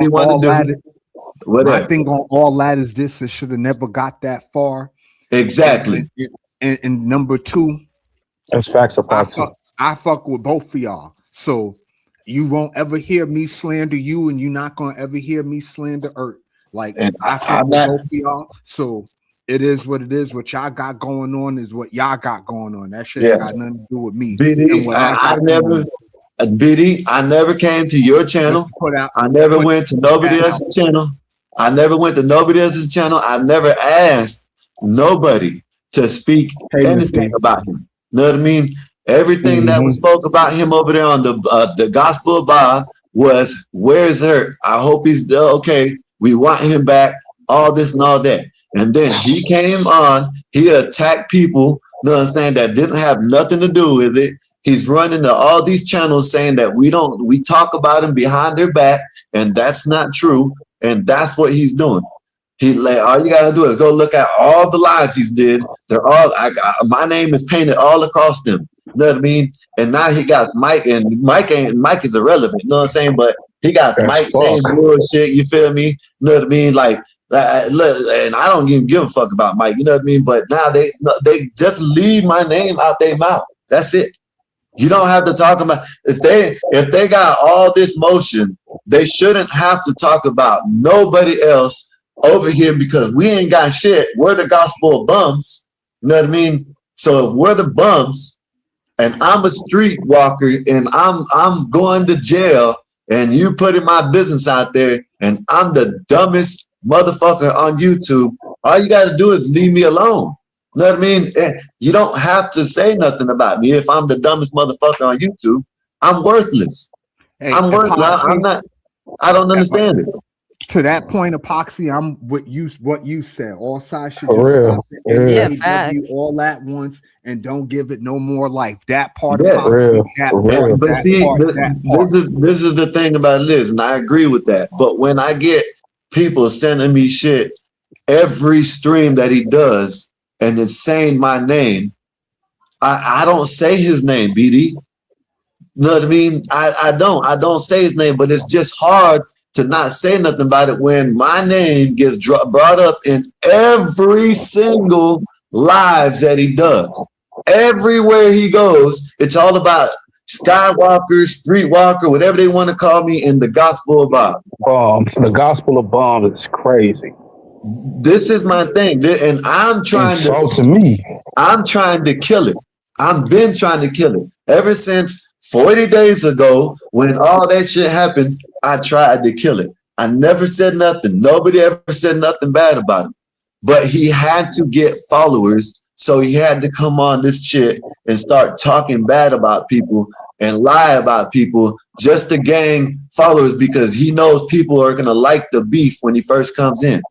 want to do. My thing on all that is this: it should have never got that far. Exactly. And number two, that's facts about I fuck with both of y'all, so you won't ever hear me slander you, and you're not gonna ever hear me slander Earth. Like I fuck with both of y'all, so it is what it is. What y'all got going on is what y'all got going on. That shit got nothing to do with me. BD, I never came to your channel. I never went to nobody else's channel. I never asked nobody to speak anything about him. You know what I mean? Everything that was spoke about him over there on the Gospel of Bob was, where's Hurt? I hope he's okay. We want him back. All this and all that. And then he came on. He attacked people, you know what I'm saying, that didn't have nothing to do with it. He's running to all these channels saying that we talk about him behind their back, and that's not true. And that's what he's doing. All you gotta do is go look at all the lives he's did. They're all my name is painted all across them. You know what I mean? And now he got Mike, and Mike is irrelevant. You know what I'm saying? But he got Mike saying bullshit. You feel me? You know what I mean? Like, and I don't even give a fuck about Mike. You know what I mean? But now they just leave my name out their mouth. That's it. You don't have to talk about if they got all this motion, they shouldn't have to talk about nobody else over here because we ain't got shit. We're the gospel of bums. You know what I mean? So if we're the bums and I'm a streetwalker and I'm going to jail and you putting my business out there and I'm the dumbest motherfucker on YouTube, all you got to do is leave me alone. You know what I mean? You don't have to say nothing about me. If I'm the dumbest motherfucker on YouTube, I'm worthless. Hey, I'm worthless. Epoxy, I'm not. I don't understand it. to that point, Epoxy, I'm what you said. All sides should For just real. stop it Yeah. and facts. all at once and don't give it no more life. That part Yeah, of for Epoxy, real, that for part, real. But that see, part, that part. this is the thing about this, and I agree with that. But when I get people sending me shit every stream that he does, and it's saying my name, I don't say his name, BD. You know what I mean? I don't say his name, but it's just hard to not say nothing about it when my name gets brought up in every single lives that he does. Everywhere he goes, it's all about Skywalker, Streetwalker, whatever they want to call me, in the gospel of Bob. Bombs. The gospel of bombs is crazy. This is my thing, and I'm trying Insulting me. I'm trying to kill it. I've been trying to kill it ever since 40 days ago when all that shit happened. I tried to kill it. I never said nothing. Nobody ever said nothing bad about him. But he had to get followers, so he had to come on this shit and start talking bad about people and lie about people just to gain followers because he knows people are going to like the beef when he first comes in.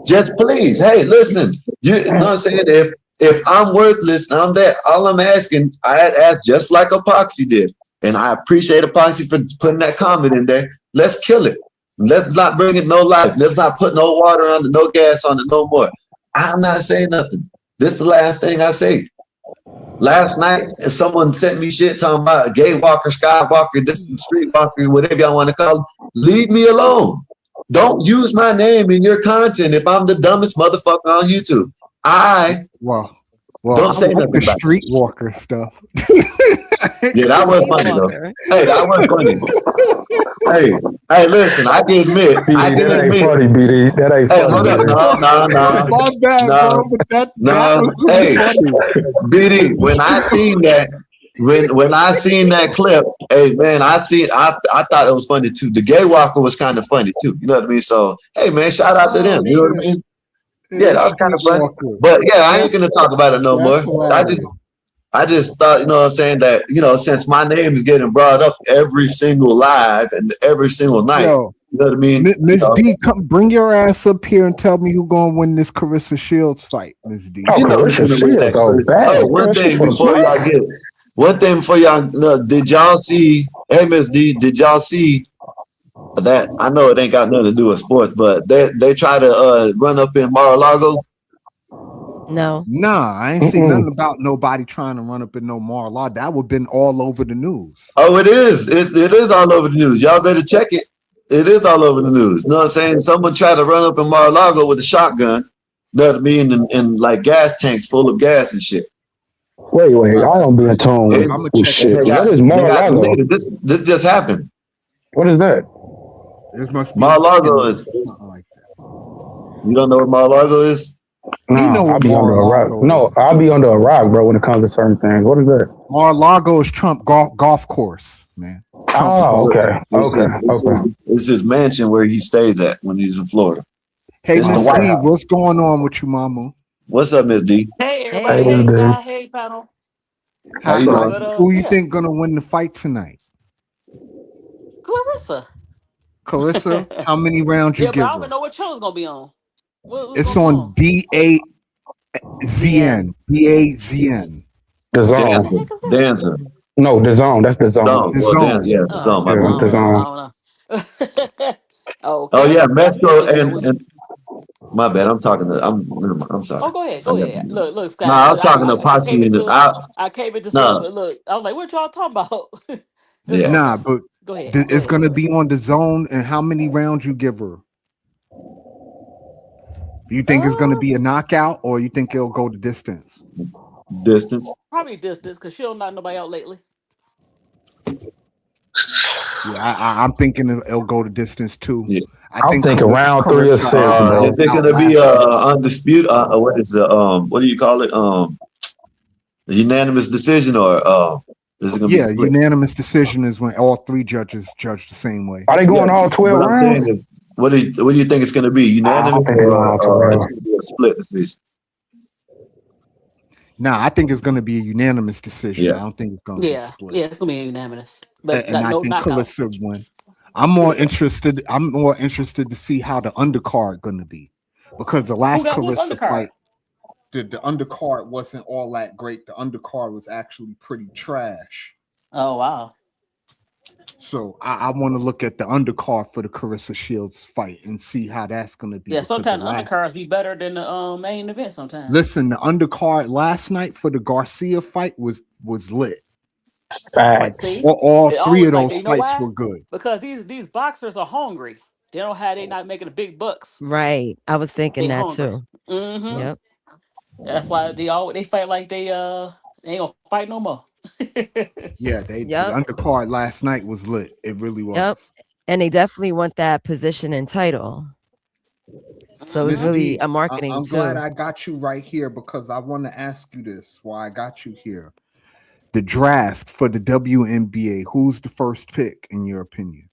Just please, hey, listen, you know what I'm saying? If I'm worthless, I'm that. All I'm asking, I had asked just like Epoxy did. And I appreciate Epoxy for putting that comment in there. Let's kill it. Let's not bring it no life. Let's not put no water on it, no gas on it, no more. I'm not saying nothing. This is the last thing I say. Last night, someone sent me shit talking about gay walker, skywalker, this is street walker, whatever y'all want to call it. Leave me alone. Don't use my name in your content if I'm the dumbest motherfucker on YouTube. Well, don't say like nothing the about it. streetwalker stuff. Yeah, that wasn't funny though. Hey, that wasn't funny. Hey, listen, I can admit. That ain't funny, BD. That ain't Hey, funny. hold up. No. My bad, bro, but that was Hey, funny. BD, when I seen that, when I seen that clip, hey man, I thought it was funny too. The gay walker was kind of funny too. You know what I mean? So hey man, shout out to them. You know what I mean? Yeah, that was kind of funny. But yeah, I ain't gonna talk about it no more. I just thought, you know what I'm saying, that, you know, since my name is getting brought up every single live and every single night, Yo, you know what I mean? Miss D, come bring your ass up here and tell me who's gonna win this Carissa Shields fight, Miss D. Oh, Carissa Shields, bad. One thing before y'all know, did y'all see, hey Miss D, did y'all see that? I know it ain't got nothing to do with sports, but they try to run up in Mar-a-Lago. No. Nah, I ain't seen nothing about nobody trying to run up in no Mar-a-Lago. That would have been all over the news. Oh, it is. It is all over the news. Y'all better check it. It is all over the news. You know what I'm saying? Someone tried to run up in Mar-a-Lago with a shotgun. You know what I mean? And like gas tanks full of gas and shit. Wait, I don't be in tune with shit. What is Mar-a-Lago? This just happened. What is that? This must be Mar-a-Lago is something like that. You don't know what Mar-a-Lago is? No, I'll be under a rock. No, I'll be under a rock, bro, when it comes to certain things. What is that? Mar-a-Lago is Trump golf course, man. Okay. It's his mansion where he stays at when he's in Florida. Hey, It's the Miss White D, House. what's going on with you, Mama? What's up, Miss D? Hey, everybody. Hey, Hey, Miss D. Sky. Hey, panel. How you doing? But, Who you yeah. think gonna win the fight tonight? Clarissa. Carissa, how many rounds you Yeah, but give I don't even her? know what channel it's going to be on. What's It's going on DAZN. DAZN. The Zone. Dancer. No, the Zone. That's the Zone. Zone. The Well, Zone. yeah, the Zone. My Yeah, bad. the Zone. I don't know. Oh, Oh okay. yeah, I Metro think it's- and my bad. I'm talking to. I'm sorry. Oh, go ahead. Go ahead. Look, Scott. No, I was look, talking to I Posse came and into I came into No. something. Look, I was like, what y'all talking about? Yeah. Nah, but Go ahead. it's gonna be on the Zone. And how many rounds you give her? You think it's gonna be a knockout, or you think it'll go the distance? Distance. Probably distance because she don't knock nobody out lately. Yeah, I'm thinking it'll go the distance too. Yeah. I'm thinking round 3 or 6, bro. Is it gonna be undisputed? What is the what do you call it? A unanimous decision or is it gonna be split? Unanimous decision is when all 3 judges judge the same way. Are they going all 12 What I'm rounds? saying is, What do you think it's going to be? Unanimous or it's going to be a split decision? Nah, I think it's going to be a unanimous decision. Yeah. I don't think it's going to be split. Yeah, it's gonna be unanimous, but And I no think knockout. Calissa win. I'm more interested to see how the undercard going to be, because the last Calissa fight, the undercard wasn't all that great. The undercard was actually pretty trash. Oh wow. So I want to look at the undercard for the Carissa Shields fight and see how that's going to be. Yeah, sometimes undercards be better than the main event. Sometimes. Listen, the undercard last night for the Garcia fight was lit. Facts. All three of those fights were good. Because these boxers are hungry. They don't have they not making the big bucks. Right. I was thinking that too. Mm-hmm. Yep. That's why they fight like they ain't gonna fight no more. Yeah, the undercard last night was lit. It really was. Yep. And they definitely want that position and title. So it's really a marketing I'm too. glad I got you right here, because I want to ask you this. Why I got you here. The draft for the WNBA, who's the first pick in your opinion?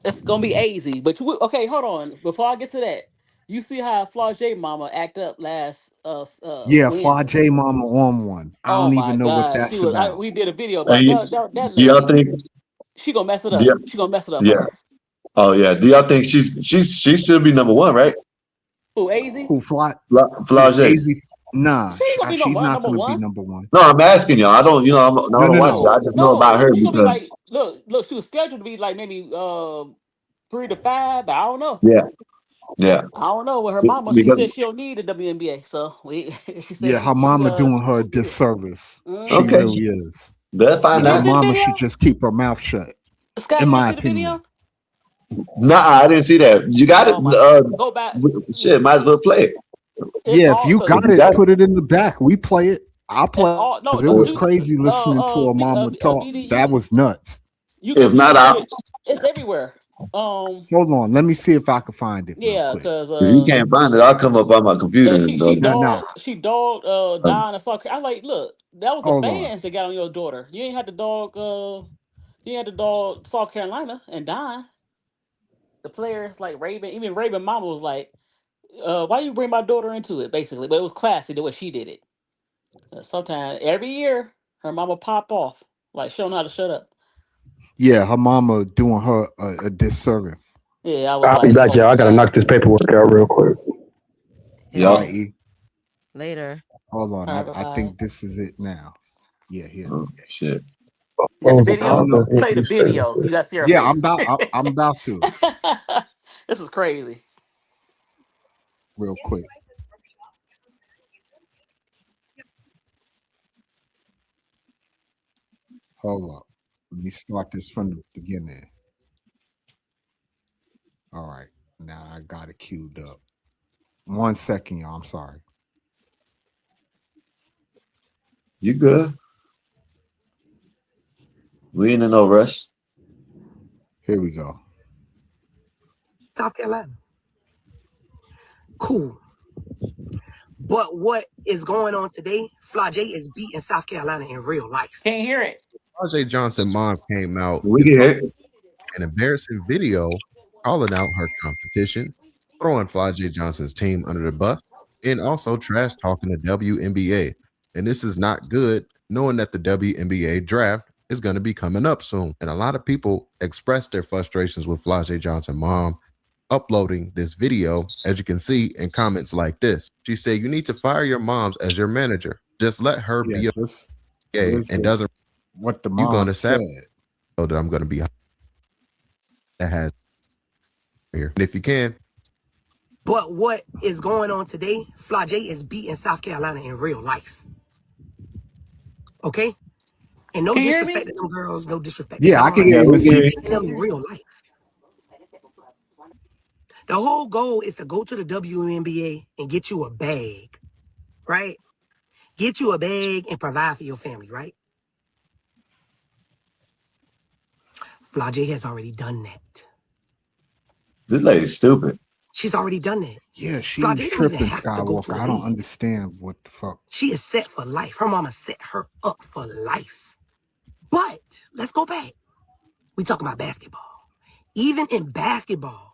It's gonna be easy. But okay, hold on. Before I get to that, you see how Flau'jae mama act up last yeah, Wednesday. Flau'jae mama on one. I don't even know what that's about. We did a video about that do y'all think she gonna mess it up. She gonna mess it up. Yeah. Oh yeah. Do y'all think she should be number one, right? Who, AZ? Who, Flau'jae? Nah, she's not going to be number one. No, I'm asking y'all. I don't, I don't watch it. I just know about her because like, look, she was scheduled to be like maybe 3 to 5, but I don't know. Yeah. I don't know what her mama. She said she don't need the WNBA, so she said her mama doing her a disservice. She really is. Better find Her out. mama should just keep her mouth shut. Scott, in my you see the opinion. video? Nah, I didn't see that. You got it. Go back. Shit, might as well play it. Yeah, if you got it, put it in the back. We play it. I'll play it. It was crazy listening to her mama talk. That was nuts. If not, it's everywhere. Hold on, let me see if I can find it. Yeah, because if you can't find it, I'll come up on my computer. She dogged Don and fuck. I like, look, that was the fans that got on your daughter. You ain't had to dog. You had to dog South Carolina and Don. The players like Raven, even Raven mama was like, why you bring my daughter into it, basically? But it was classy the way she did it. Sometimes every year her mama pop off, like showing how to shut up. Yeah, her mama doing her a disservice. Yeah, I'll be back, y'all. I gotta knock this paperwork out real quick. Yeah. Later. Hold on, I think this is it now. Yeah, here. Oh, shit. Play the video. You got to see her face. I'm about to. This is crazy. Real quick. Hold up. Let me start this from the beginning. All right. Now I got it queued up. 1 second, y'all. I'm sorry. You good? We ain't in no rush. Here we go. South Carolina. Cool. But what is going on today? Flau'jae is beating South Carolina in real life. Can't hear it. Flau'jae Johnson mom came out with an embarrassing video calling out her competition, throwing Flau'jae Johnson's team under the bus, and also trash talking the WNBA. And this is not good, knowing that the WNBA draft is going to be coming up soon. And a lot of people expressed their frustrations with Flau'jae Johnson mom uploading this video, as you can see in comments like this. She said, you need to fire your moms as your manager. Just let her be a gay and doesn't what the you mom going to said. So that I'm going to be that has here. And if you can. But what is going on today? Flau'jae is beating South Carolina in real life. Okay? And no disrespect to them girls, no disrespect. Yeah, I can hear you. Them in real life. The whole goal is to go to the WNBA and get you a bag, right? Get you a bag and provide for your family, right? Flau'jae has already done that. This lady's stupid. She's already done that. Yeah, she's Flau'jae don't tripping, even have to go to Skywalker. the I don't league. understand what the fuck. She is set for life. Her mama set her up for life. But let's go back. We talking about basketball. Even in basketball,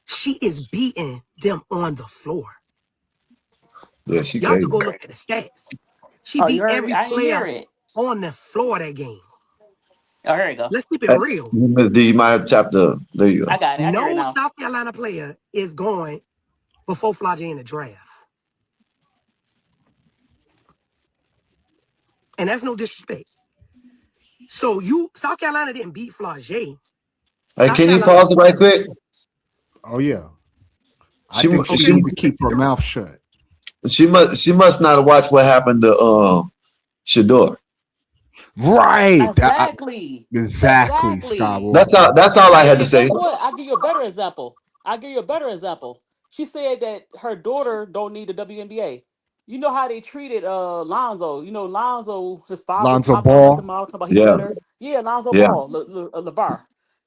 She is beating them on the floor. Yeah, she Y'all have to crazy. go look at the stats. She Oh, beat you heard every it? I didn't hear player it. on the floor that game. Oh, here you go. Let's keep it real. Miss D, you might have tapped the. There you go. I got it. I hear it No now. South Carolina player is going before Flau'jae in the draft. And that's no disrespect. So South Carolina didn't beat Flau'jae. Hey, can you pause it right quick? Oh yeah. I She think she need to keep her mouth shut. She must not have watched what happened to Shador. Right. Exactly. Exactly, Skywalker. That's all I had to And say. guess what? I'll give you a better example. She said that her daughter don't need the WNBA. You know how they treated Lonzo. You know Lonzo, his father was Lonzo popping out Ball? the mouth talking about he Yeah. better. Yeah, Lonzo Yeah. Ball, LeVar.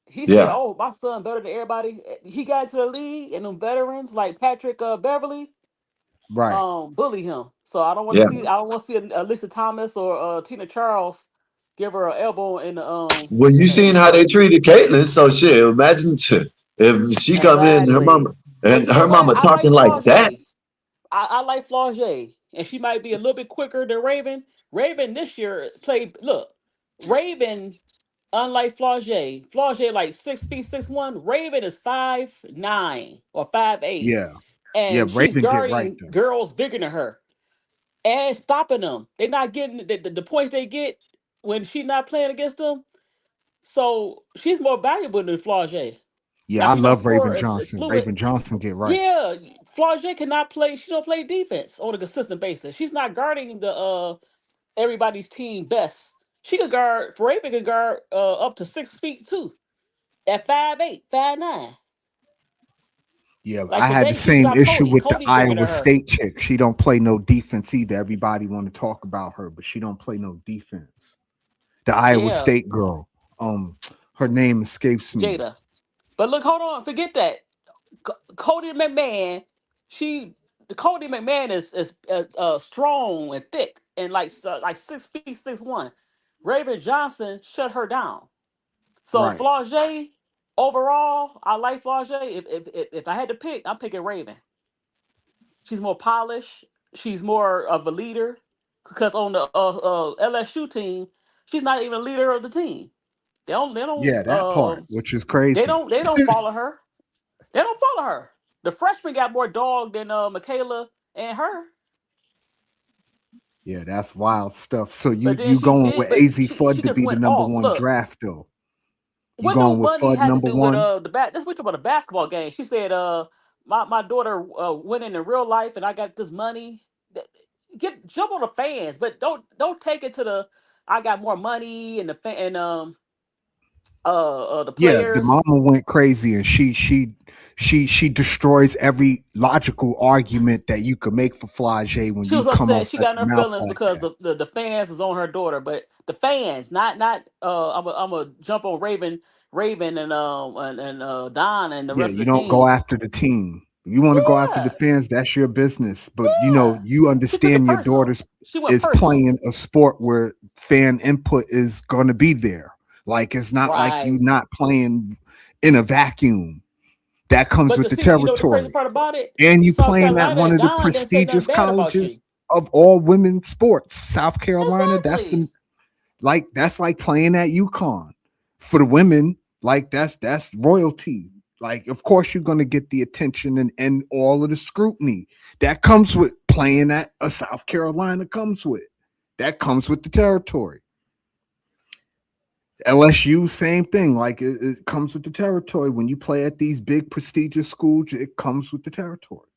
He said, Yeah. "Oh, my son better than everybody." He got into the league, and them veterans like Patrick Beverly, Right. bully him. So I don't want to see. I don't want to see Alyssa Thomas or Tina Charles give her an elbow in the Well, you seen how they treated Caitlyn, so shit. Imagine if she come in and her mama But you know what? I talking like like that. Flau'jae. I like Flau'jae, and she might be a little bit quicker than Raven. Raven this year played. Look, Raven, unlike Flau'jae like 6 feet 6'1". Raven is 5'9" or 5'8", Yeah. Yeah, and she's Raven get right guarding though. girls bigger than her and stopping them. They're not getting the points they get when she's not playing against them. So she's more valuable than Flau'jae. Yeah, Now I she don't love score Raven as Johnson. fluid. Raven Johnson get right. Yeah, Flau'jae cannot play. She don't play defense on a consistent basis. She's not guarding the everybody's team best. She could guard. Raven could guard up to 6 feet too, at 5'8", 5'9". Yeah, Like I had today, the she same stopped issue Cody. with the Cody bigger than Iowa her. State chick. She don't play no defense either. Everybody want to talk about her, but she don't play no defense. The Iowa Yeah. State girl. Her name escapes me. Jada. But look, hold on, forget that. Cody McMahon, Cody McMahon is strong and thick and like 6 feet 6'1". Raven Johnson shut her down. So Right. Flau'jae, overall, I like Flau'jae. If I had to pick, I'm picking Raven. She's more polished. She's more of a leader. Because on the LSU team, she's not even a leader of the team. They don't Yeah, that part, which is crazy. they don't follow her. They don't follow her. The freshman got more dog than Michaela and her. Yeah, that's wild stuff. So But then you she going did, with but AZ she Fudd to just be the went number off. one Look, draft though? You what do going with money Fudd have to number do with one? the bat? That's we talking about a basketball game. She said, my daughter winning in real life, and I got this money. Jump on the fans, but don't take it to the I got more money and the the Yeah, the players. mama went crazy and she destroys every logical argument that you could make for Flau'jae when She you was come upset. off She at got the in her mouth feelings like because that. the fans is on her daughter, but the fans, not I'm a jump on Raven and Don and the Yeah, rest you of the don't go team. after the team. You want to go after the Yeah, fans, that's your business. But yeah. you She took it understand your personal. daughter's She went is personal. playing a sport where fan input is gonna be there. Like it's not like you Right. not playing in a vacuum. That comes But with to the see, you know what the crazy territory. part about it? And you South playing at Carolina one and of the Don didn't say nothing prestigious bad about colleges you. of all women sports. South Carolina, that's Exactly. like playing at UConn. For the women, like that's royalty. Like, of course, you're gonna get the attention and all of the scrutiny that comes with playing at a South Carolina comes with. That comes with the territory. LSU, same thing. Like it comes with the territory. When you play at these big prestigious schools, it comes with the territory.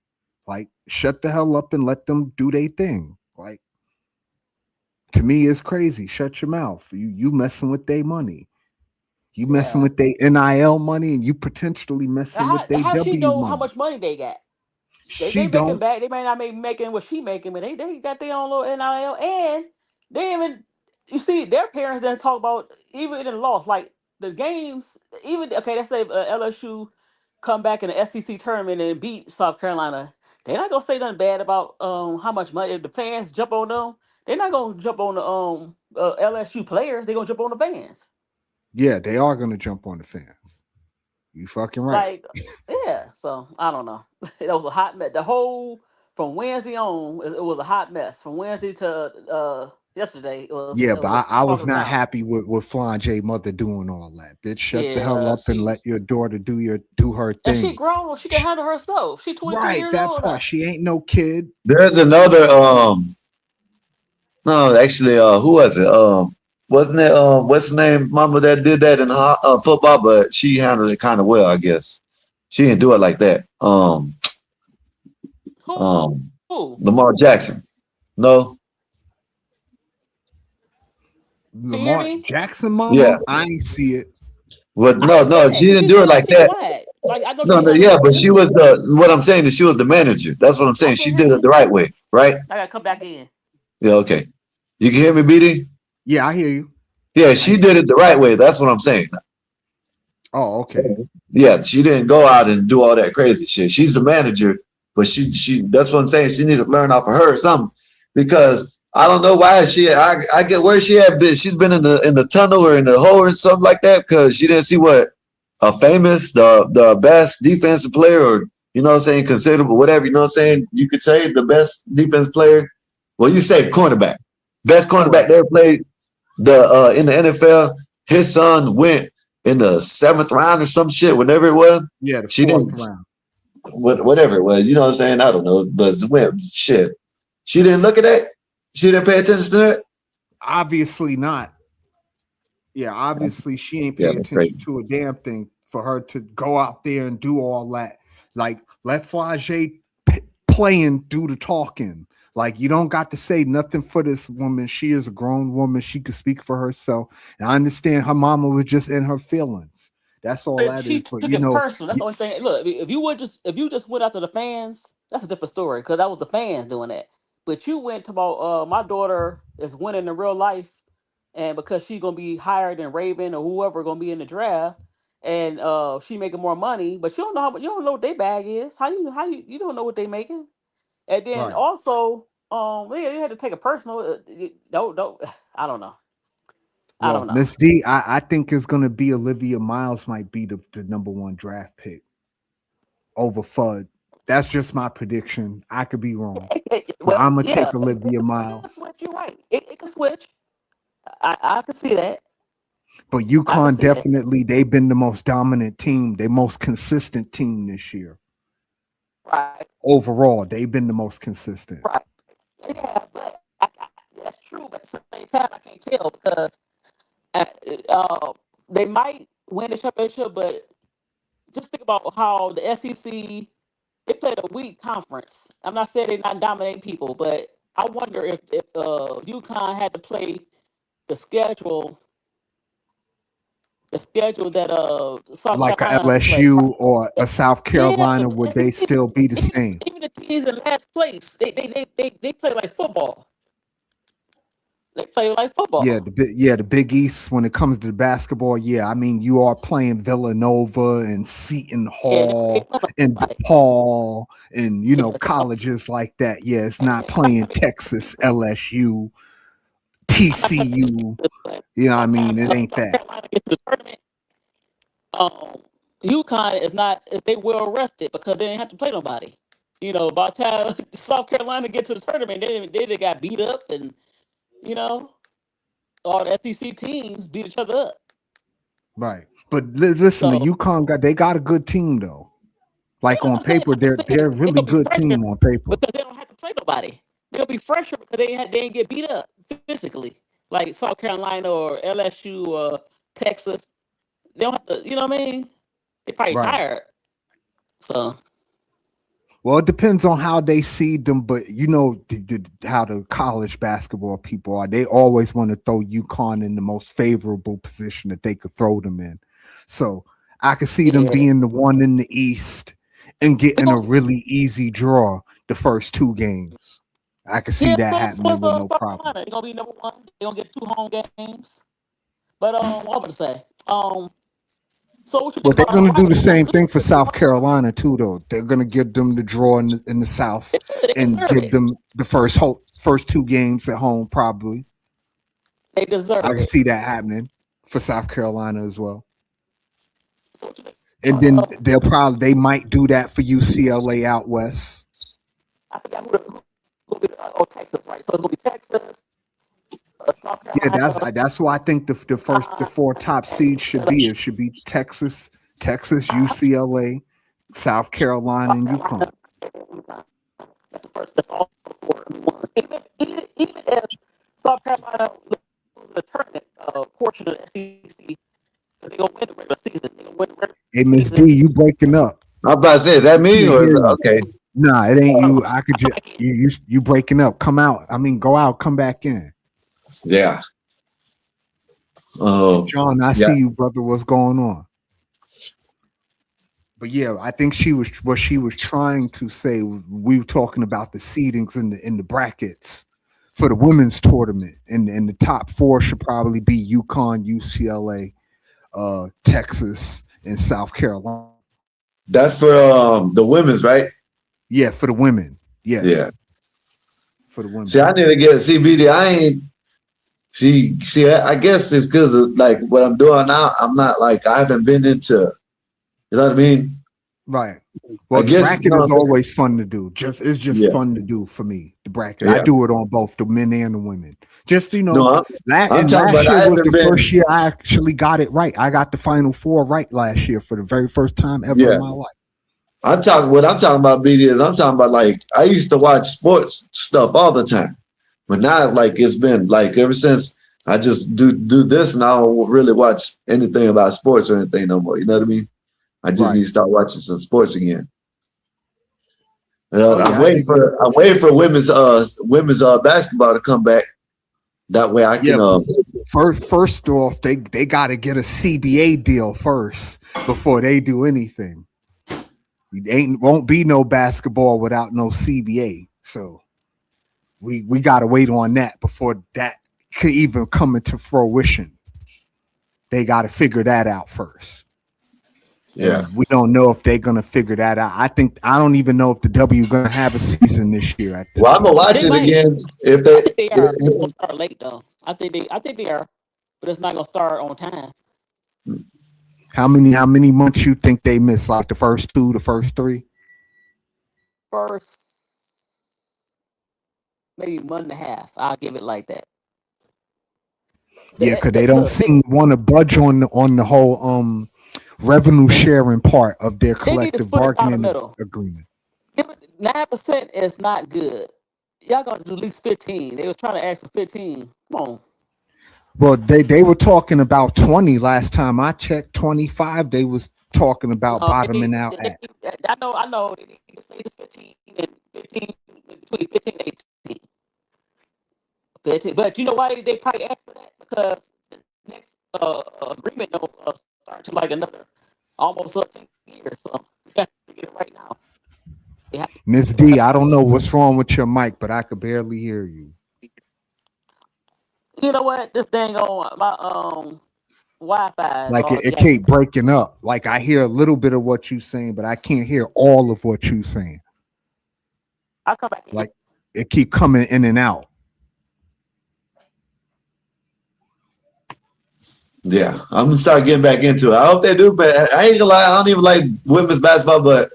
Like, shut the hell up and let them do their thing. Like, to me, it's crazy. Shut your mouth. You messing with their money. You messing Yeah. with their NIL money, and you potentially messing with their How she W know how money. much money they got? They She making don't. back. They may not making what she making, but they got their own little NIL, and they even you see their parents didn't talk about even in the loss like the games. Even okay, let's say LSU come back in the SEC tournament and beat South Carolina. They're not gonna say nothing bad about how much money. If the fans jump on them, they're not gonna jump on the LSU players. They're gonna jump on the fans. Yeah, they are gonna jump on the fans. You fucking right. Like, yeah. So I don't know. It was a hot mess. The whole from Wednesday on, it was a hot mess. From Wednesday to yesterday, it was Yeah, but I was talking not about. happy with Flan J mother doing all that. Bitch, shut the hell Yeah, up and let your daughter do her and she thing. grown. She can handle herself. She 23 Right, years that old part. now. She ain't no kid. There's another no, actually who was it? Wasn't it what's the name mama that did that in football, but she handled it kind of well, I guess. She didn't do it like that. Who? Lamar Jackson. No. Can you hear Lamar me? Jackson mama? Yeah. I ain't see it. But I no, understand, she 'cause didn't she do it said like she that. black. Like I know No, she handled yeah, it but she good. was what I'm saying is she was the manager. That's what I'm saying. I She can't did hear it the you. right way, right? I gotta come back in. Yeah, okay. You can hear me, BD? Yeah, I hear you. Yeah, she did it the right way. That's what I'm saying. Oh, okay. Yeah, she didn't go out and do all that crazy shit. She's the manager, but she that's what I'm saying. She needs to learn off of her or something. Because I don't know why I get where she had been. She's been in the tunnel or in the hole or something like that because she didn't see what a famous, the best defensive player, or you know what I'm saying, considerable, whatever, you know what I'm saying? You could say the best defense player. Well, you say cornerback. Best cornerback they ever played in the NFL. His son went in the 7th round or some shit, whatever it was. Yeah, the she 4th didn't, round. whatever it was, you know what I'm saying? I don't know, but went shit. She didn't look at that. She didn't pay attention to that. Obviously not. Yeah, obviously she ain't Yeah, pay that's attention crazy. to a damn thing for her to go out there and do all that. Like, let Flage play and do the talking. Like, you don't got to say nothing for this woman. She is a grown woman. She could speak for herself. And I understand her mama was just in her feelings. That's all But that she is. But took you it know, personal. That's the only thing. Look, if you just went after the fans, that's a different story because that was the fans doing that. But you went to about my daughter is winning in real life, and because she's gonna be higher than Raven or whoever gonna be in the draft, and she making more money, but you don't know you don't know what their bag is. How you don't know what they making? And then right. also yeah, you had to take it personal. Don't I don't know. I Well, don't know. Miss D, I think it's gonna be Olivia Miles might be the number 1 draft pick over Fudd. That's just my prediction. I could be wrong. But Well, I'm gonna yeah, take Olivia it can Miles. switch. You're right. It can switch. I can see that. But I can UConn see that. definitely, they've been the most dominant team, the most consistent team this year. Right. Overall, they've been the most consistent. Right. Yeah, but that's true. But at the same time, I can't tell because they might win the championship, but just think about how the SEC they played a weak conference. I'm not saying they're not dominating people, but I wonder if UConn had to play the schedule that South Like a Carolina has to play. LSU or a South Yeah, Carolina, would they still be the same? even the teams in last place, they play like football. They play like Yeah, football. the Big East when it comes to the basketball. Yeah, I mean you are playing Villanova and Seton Yeah, Hall and right. DePaul and Yeah, colleges like that. Yeah, it's not playing Texas, LSU, TCU. You know what I mean? It ain't South that. Carolina gets to the tournament. UConn is they well rested because they didn't have to play nobody. By the time South Carolina get to the tournament, they got beat up, and all the SEC teams beat each other up. Right. But listen, the So UConn they got a good team though. Like on I'm saying, paper, they're a they're really gonna be good fresher team on paper. because they don't have to play nobody. They'll be fresher because they didn't get beat up physically, like South Carolina or LSU or Texas. They don't have to, you know what I mean? They probably Right. tired. So Well, it depends on how they seed them, but how the college basketball people are. They always want to throw UConn in the most favorable position that they could throw them in. So I could see them yeah, being the one in the East and getting a really easy draw the first 2 games. I could see that happening with no South problem. Carolina, they're gonna be number 1. They're gonna get 2 home games. But what I'm gonna say, so what you Well, think they're about going to do the same thing for Ryder? South Carolina too, though. They're going to give them the draw in the South They and deserve give it. them the first 2 games at home. Probably, They I deserve can it. see that happening for South Carolina as well. So what you think? And then they might do that for UCLA out west. I forgot who Texas, right? So it's gonna be Texas, South Carolina. Yeah, that's why I think the four top seeds should be. It should be Texas, UCLA, South Carolina, and UConn. That's the first. That's all four ones. Even if South Carolina loses the tournament portion of the SEC, they gonna win the regular season. They gonna win the regular Hey, Miss season. D, you breaking up? I'm about to say, is that me or is it okay? Nah, it ain't you. I could just you breaking up. Come out. I mean, go out. Come back in. Yeah. John, I see you, brother. What's going on? But yeah, I think what she was trying to say was we were talking about the seedings in the brackets for the women's tournament, and the top four should probably be UConn, UCLA, Texas, and South Carolina. That's for the women's, right? Yeah, for the women. Yeah. Yeah. For the women. See, I need to get CBD. I ain't. See, I guess it's because of like what I'm doing now. I'm not like I haven't been into. You know what I mean? Right. Well, the bracket is always fun to do. It's just fun to do for me. The bracket. I do it on both the men and the women. Just last year was the first year I actually got it right. I got the Final Four right last year for the very first time ever in my life. What I'm talking about, BD, is I'm talking about like I used to watch sports stuff all the time, but now like it's been like ever since I just do this, and I don't really watch anything about sports or anything no more. You know what I mean? I just need to start watching some sports again. I'm waiting for women's basketball to come back. That way I can. First off, they got to get a CBA deal first before they do anything. Won't be no basketball without no CBA. So we got to wait on that before that could even come into fruition. They got to figure that out first. Yeah, we don't know if they're gonna figure that out. I don't even know if the W gonna have a season this year. Well, I'm gonna watch it again. If they are, it's gonna start late though. I think they are, but it's not gonna start on time. How many months you think they missed? Like the first two, the first three? First, maybe month and a half. I'll give it like that. Yeah, because they don't seem to want to budge on the whole revenue sharing part of their collective bargaining agreement. 9% is not good. Y'all got to do at least 15. They was trying to ask for 15. Come on. Well, they were talking about 20 last time I checked. 25. They was talking about bottoming out at. I know. They need to say it's 15 and 15 between 15 and 18. 15. But you know why they probably asked for that? Because the next agreement don't start to like another almost 10 years. So you have to get it right now. Miss D, I don't know what's wrong with your mic, but I could barely hear you. You know what? This dang on my Wi-Fi. Like it keep breaking up. Like I hear a little bit of what you're saying, but I can't hear all of what you're saying. I'll come back in. Like it keep coming in and out. Yeah, I'm gonna start getting back into it. I hope they do, but I ain't gonna lie, I don't even like women's basketball, but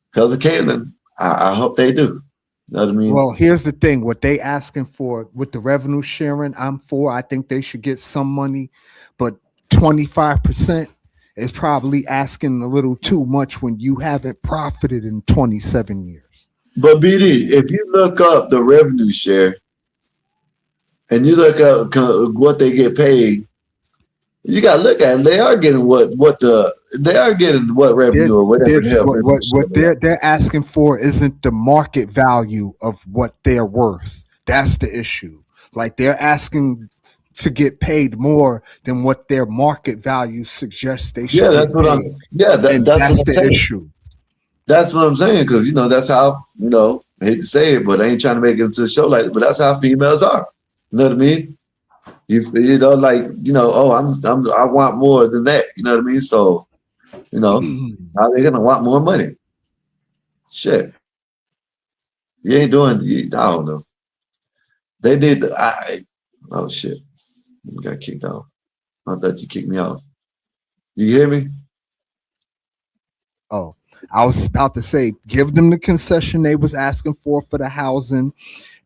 because of Caitlin, I hope they do. You know what I mean? Well, here's the thing: what they asking for with the revenue sharing, I'm for. I think they should get some money, but 25% is probably asking a little too much when you haven't profited in 27 years. But BD, if you look up the revenue share and you look up what they get paid, you got to look at it. They are getting what revenue or whatever. What they're asking for isn't the market value of what they're worth. That's the issue. Like they're asking to get paid more than what their market value suggests they should. That's the issue. That's what I'm saying, because that's how I hate to say it, but I ain't trying to make it into a show like that, but that's how females are. You know what I mean? I want more than that. You know what I mean? So, how they gonna want more money? Shit. You ain't doing. I don't know. They did. Oh shit! You got kicked off. I thought you kicked me off. You hear me? Oh, I was about to say, give them the concession they was asking for the housing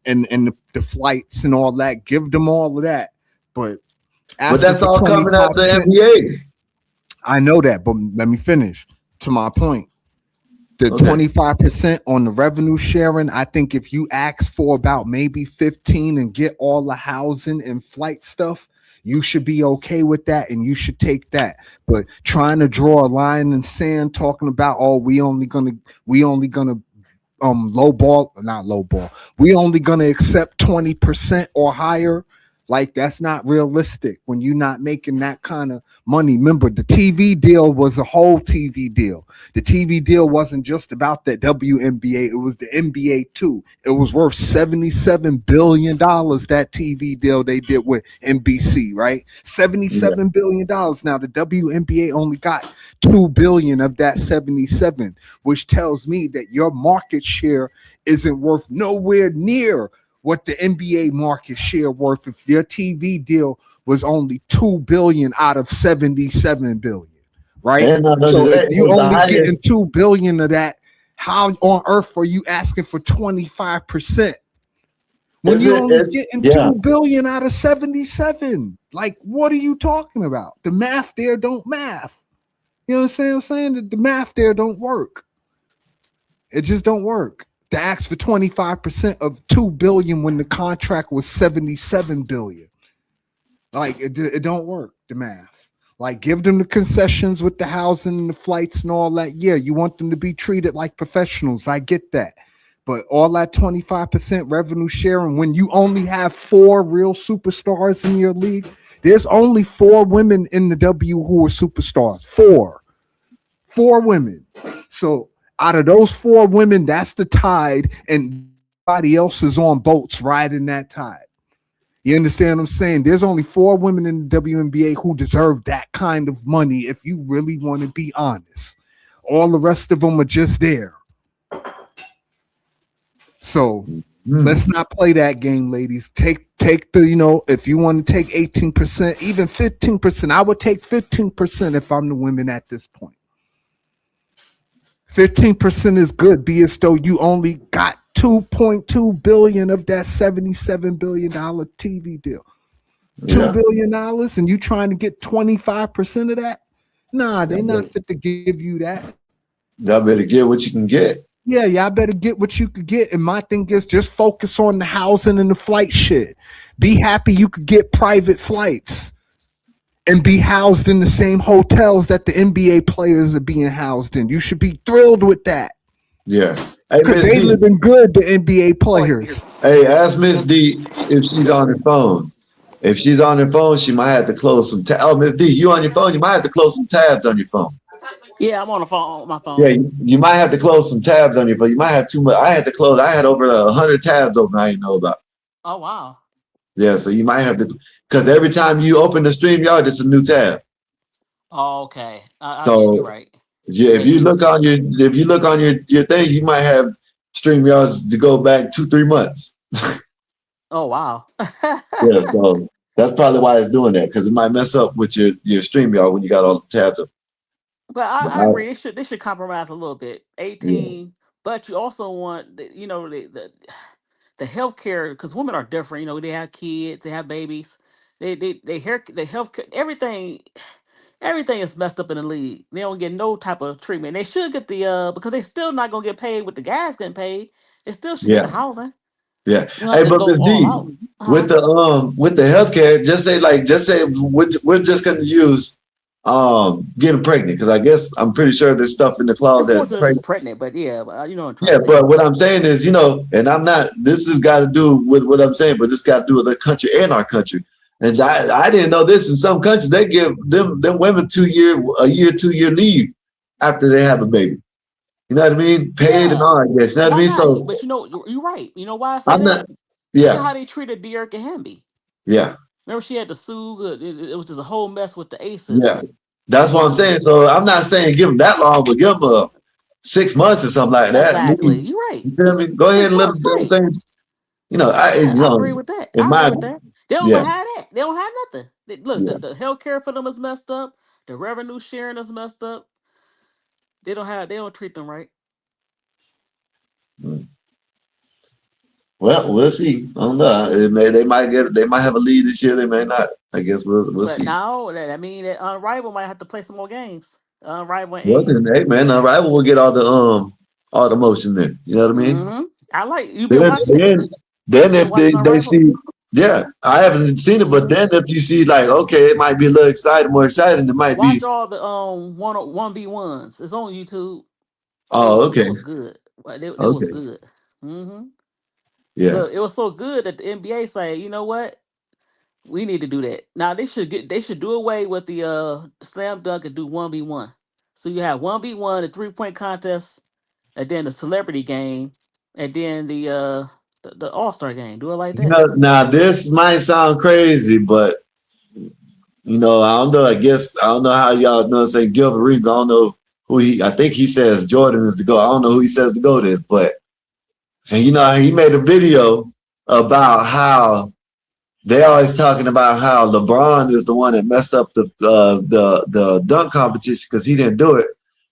and the flights and all that. Give them all of that, but that's all coming out the NBA. I know that, but let me finish. To my point, the 25% on the revenue sharing, I think if you ask for about maybe 15 and get all the housing and flight stuff, you should be okay with that and you should take that. But trying to draw a line in sand, talking about, oh, we only gonna low ball, not low ball. We only gonna accept 20% or higher. Like, that's not realistic when you're not making that kind of money. Remember, the TV deal was a whole TV deal. The TV deal wasn't just about the WNBA. It was the NBA too. It was worth $77 billion, that TV deal they did with NBC, right? $77 billion. Now, the WNBA only got $2 billion of that 77, which tells me that your market share isn't worth nowhere near what the NBA market share worth if your TV deal was only $2 billion out of $77 billion, right? So if you only getting $2 billion of that, how on earth are you asking for 25%? When you only getting $2 billion out of 77, like, what are you talking about? The math there don't math. You know what I'm saying? The math there don't work. It just don't work. To ask for 25% of $2 billion when the contract was $77 billion. Like, it don't work, the math. Like, give them the concessions with the housing and the flights and all that. Yeah, you want them to be treated like professionals. I get that. But all that 25% revenue sharing, when you only have 4 real superstars in your league, there's only 4 women in the W who are superstars. 4 women. So out of those 4 women, that's the tide, and everybody else is on boats riding that tide. You understand what I'm saying? There's only 4 women in the WNBA who deserve that kind of money, if you really want to be honest. All the rest of them are just there. So let's not play that game, ladies. Take the, if you want to take 18%, even 15%, I would take 15% if I'm the women at this point. 15% is good, be as though you only got $2.2 billion of that $77 billion TV deal. $2 billion, and you trying to get 25% of that? Nah, they not fit to give you that. Y'all better get what you can get. Yeah, y'all better get what you could get. And my thing is, just focus on the housing and the flight shit. Be happy you could get private flights and be housed in the same hotels that the NBA players are being housed in. You should be thrilled with that. Yeah. Because they living good, the NBA players. Hey, ask Miss D if she's on her phone. If she's on her phone, she might have to close some tabs. Oh, Miss D, you on your phone? You might have to close some tabs on your phone. Yeah, I'm on the phone. On my phone. Yeah, you might have to close some tabs on your phone. You might have too much. I had to close. I had over 100 tabs open. I didn't know about. Oh wow. Yeah, so you might have to, because every time you open the StreamYard, it's a new tab. Oh, okay. So you're right. Yeah, if you look on your thing, you might have StreamYards to go back 2-3 months. Oh wow. Yeah, so that's probably why it's doing that, because it might mess up with your StreamYard when you got all the tabs up. But I agree. They should compromise a little bit. 18, but you also want the healthcare, because women are different. They have kids, they have babies, they healthcare, everything is messed up in the league. They don't get no type of treatment. They should get the because they still not gonna get paid with the guys getting paid. They still should get the housing. Yeah. Hey, but Ms. D, with the healthcare, just say we're just gonna use getting pregnant, because I guess I'm pretty sure there's stuff in the clause that pregnant, but yeah, but what I'm saying is, and I'm not, this has got to do with what I'm saying, but this got to do with the country and our country. And I didn't know this. In some countries, they give them women 2 year leave after they have a baby. You know what I mean? Paid and all that. You know what I mean? So, but you're right. You know why I say I'm that? not. Yeah. You know how they treated De'Erica Hamby? Yeah. Remember, she had to sue. It was just a whole mess with the Aces. Yeah, that's what I'm saying. So I'm not saying give them that long, but give them 6 months or something like that. Exactly. You're right. You feel me? Go ahead and let them do the same. I agree with that. I agree with that. They don't have that. They don't have nothing. Look, the health care for them is messed up. The revenue sharing is messed up. They don't treat them right. Well, we'll see. I don't know. They might have a lead this year. They may not. I guess we'll But see. now, I mean, that Unrivaled might have to play some more games. Unrivaled. Well, then, hey man, Unrivaled will get all the motion there. You know what I mean? Mm-hmm. I like you been watching it. Then if they see, yeah, I haven't seen it, but then if you see like, okay, it might be a little more exciting. It might watch be. all the 1v1s. It's on YouTube. Oh, okay. It was good. It was good. Mm-hmm. Yeah. Look, it was so good that the NBA say, you know what? We need to do that. Now they should do away with the slam dunk and do 1v1. So you have 1v1, the 3-point contest, and then the celebrity game, and then the All-Star game. Do it like that. Now this might sound crazy, but I don't know. I don't know how y'all know. Say Gilbert Arenas. I don't know who I think he says Jordan is the GOAT. I don't know who he says the GOAT is, but and he made a video about how they always talking about how LeBron is the one that messed up the dunk competition because he didn't do it.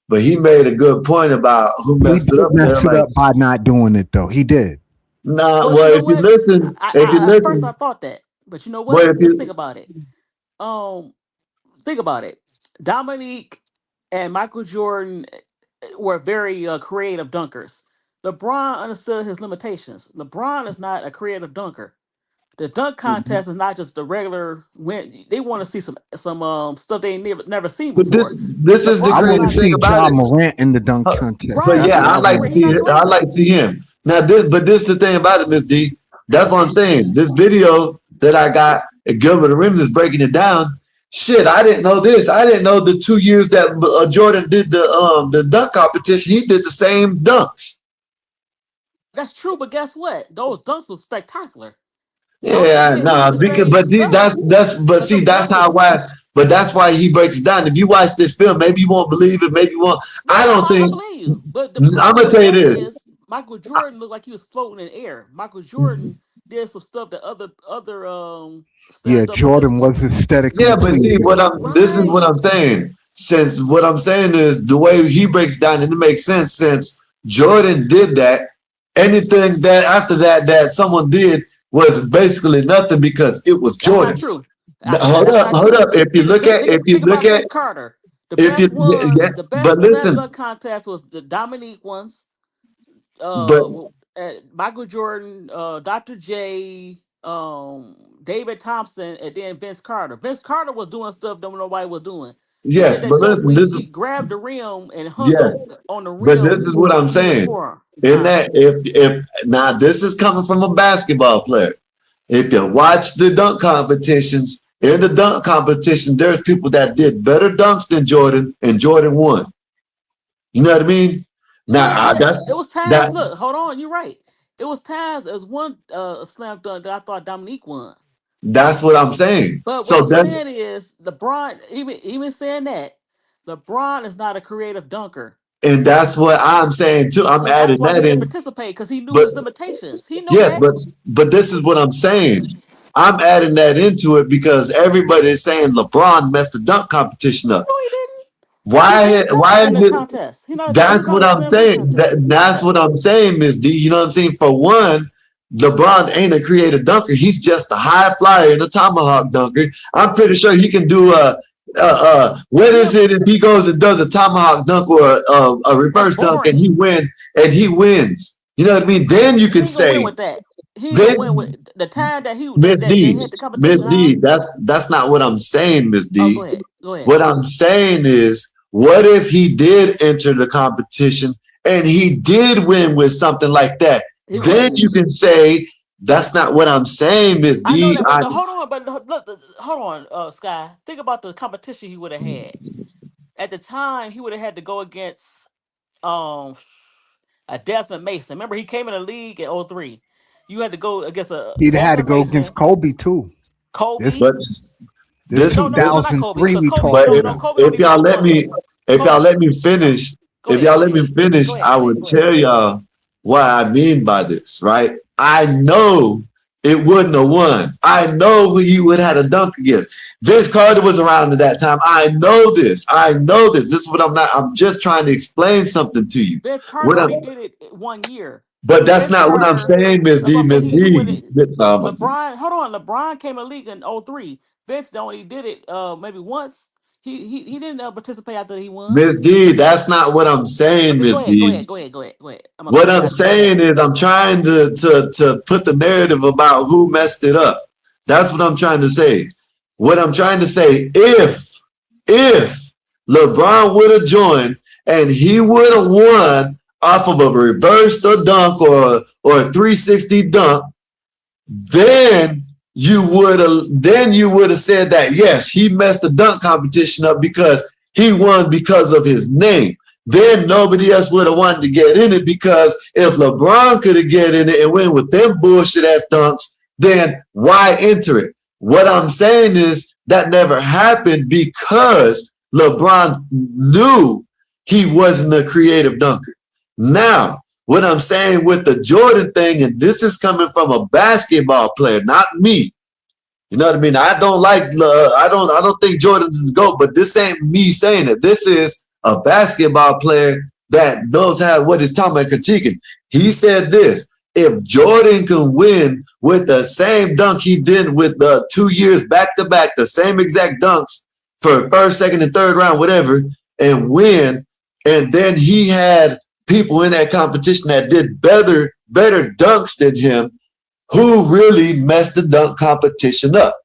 But he made a good point about who messed it up. Messed it up by not doing it though. He did. Nah, well, if you listen, at first I thought that, but you know what? Just think about it. Think about it. Dominique and Michael Jordan were very creative dunkers. LeBron understood his limitations. LeBron is not a creative dunker. The dunk contest is not just the regular win. They want to see some stuff they never seen before. This is the I want to crazy see thing about John it. Morant in the dunk contest. But yeah, I like to see him. Now this is the thing about it, Miss D. That's what I'm saying. This video that I got at Gilbert Arenas is breaking it down. Shit, I didn't know this. I didn't know the 2 years that Jordan did the dunk competition. He did the same dunks. That's true, but guess what? Those dunks were spectacular. Yeah, no, that's why he breaks it down. If you watch this film, maybe you won't believe it, maybe you won't. I don't think. Believe you. But I'm gonna tell you this. Michael Jordan looked like he was floating in air. Michael Jordan did some stuff that other yeah, Jordan was aesthetically. Yeah, but see this is what I'm saying. Since what I'm saying is the way he breaks down, and it makes sense since Jordan did that. Anything that after that someone did was basically nothing because it was Jordan. That's not true. Hold up. If you look at Carter, the best dunk contest was the Dominique ones. Michael Jordan, Dr. J, David Thompson, and then Vince Carter. Vince Carter was doing stuff that nobody was doing. Yes, but listen, he grabbed the rim and hung up on the rim. But this is what I'm saying. In that, if now this is coming from a basketball player. If you watch the dunk competitions, in the dunk competition, there's people that did better dunks than Jordan, and Jordan won. You know what I mean? Now it was times. Look, hold on, you're right. It was times as one slam dunk that I thought Dominique won. That's what I'm saying. But what I'm saying is LeBron, even saying that, LeBron is not a creative dunker. And that's what I'm saying too. I'm adding that in. Participate because he knew his limitations. He knew that. but this is what I'm saying. I'm adding that into it because everybody is saying LeBron messed the dunk competition up. No, he didn't. Why is it? That's what I'm saying. That's what I'm saying, Miss D. You know what I'm saying? For one, LeBron ain't a creative dunker. He's just a high flyer and a tomahawk dunker. I'm pretty sure he can do what is it if he goes and does a tomahawk dunk or a reverse dunk and he wins? You know what I mean? Then you can say win with that. He win with the time that he Miss D. hit the competition. Miss D, that's not what I'm saying, Miss D. Go ahead. What I'm saying is, what if he did enter the competition and he did win with something like that? Then you can say that's not what I'm saying, Miss D. Hold on, Sky. Think about the competition he would have had. At the time, he would have had to go against a Desmond Mason. Remember, he came in the league in 2003. You had to go against He'd had to go against Kobe too. Kobe. This 2003 we talked about. If y'all let me finish, I would tell y'all what I mean by this, right? I know it wouldn't have won. I know who he would have had a dunk against. Vince Carter was around at that time. I know this. This is what I'm just trying to explain something to you. Vince Carter only did it 1 year. But that's Vince not Carter, what I'm saying, Ms. D. LeBron, hold on. LeBron came in the league in 03. Vince only did it maybe once. He didn't participate after he won. Ms. D, that's not what I'm saying, Ms. D. Go ahead. What I'm saying is I'm trying to put the narrative about who messed it up. That's what I'm trying to say. What I'm trying to say, if LeBron would have joined and he would have won off of a reverse dunk or a 360 dunk, then you would have said that yes, he messed the dunk competition up because he won because of his name. Then nobody else would have wanted to get in it, because if LeBron could have get in it and win with them bullshit ass dunks, then why enter it? What I'm saying is that never happened because LeBron knew he wasn't a creative dunker. Now, what I'm saying with the Jordan thing, and this is coming from a basketball player, not me. You know what I mean? I don't think Jordan's his GOAT, but this ain't me saying it. This is a basketball player that knows what he's talking about, critiquing. He said this: if Jordan can win with the same dunk he did with 2 years back to back, the same exact dunks for first, second, and third round, whatever, and win, and then he had people in that competition that did better dunks than him, who really messed the dunk competition up?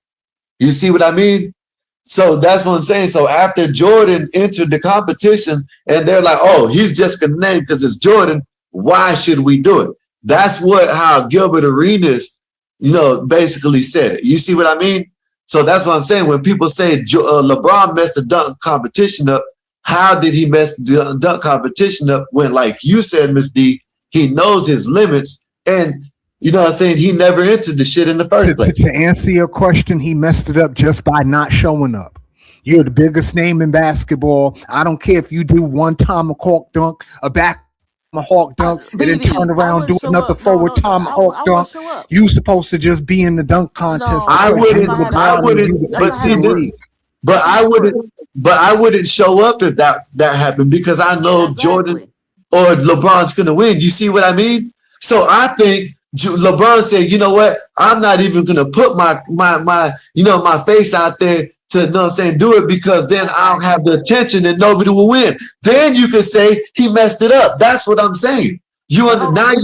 You see what I mean? So that's what I'm saying. So after Jordan entered the competition and they're like, oh, he's just gonna name because it's Jordan, why should we do it? That's how Gilbert Arenas, basically said it. You see what I mean? So that's what I'm saying. When people say LeBron messed the dunk competition up, how did he mess the dunk competition up when, like you said, Ms. D, he knows his limits, and you know what I'm saying, he never entered the shit in the first place. To answer your question, he messed it up just by not showing up. You're the biggest name in basketball. I don't care if you do one tomahawk dunk, a back tomahawk dunk, and then turn around, do another forward tomahawk dunk. You supposed to just be in the dunk contest. No, I wouldn't show up if that happened, because I know Jordan or LeBron's gonna win. You see what I mean? So I think LeBron said, you know what? I'm not even gonna put my face out there to do it, because then I'll have the attention and nobody will win. Then you could say he messed it up. That's what I'm saying. Now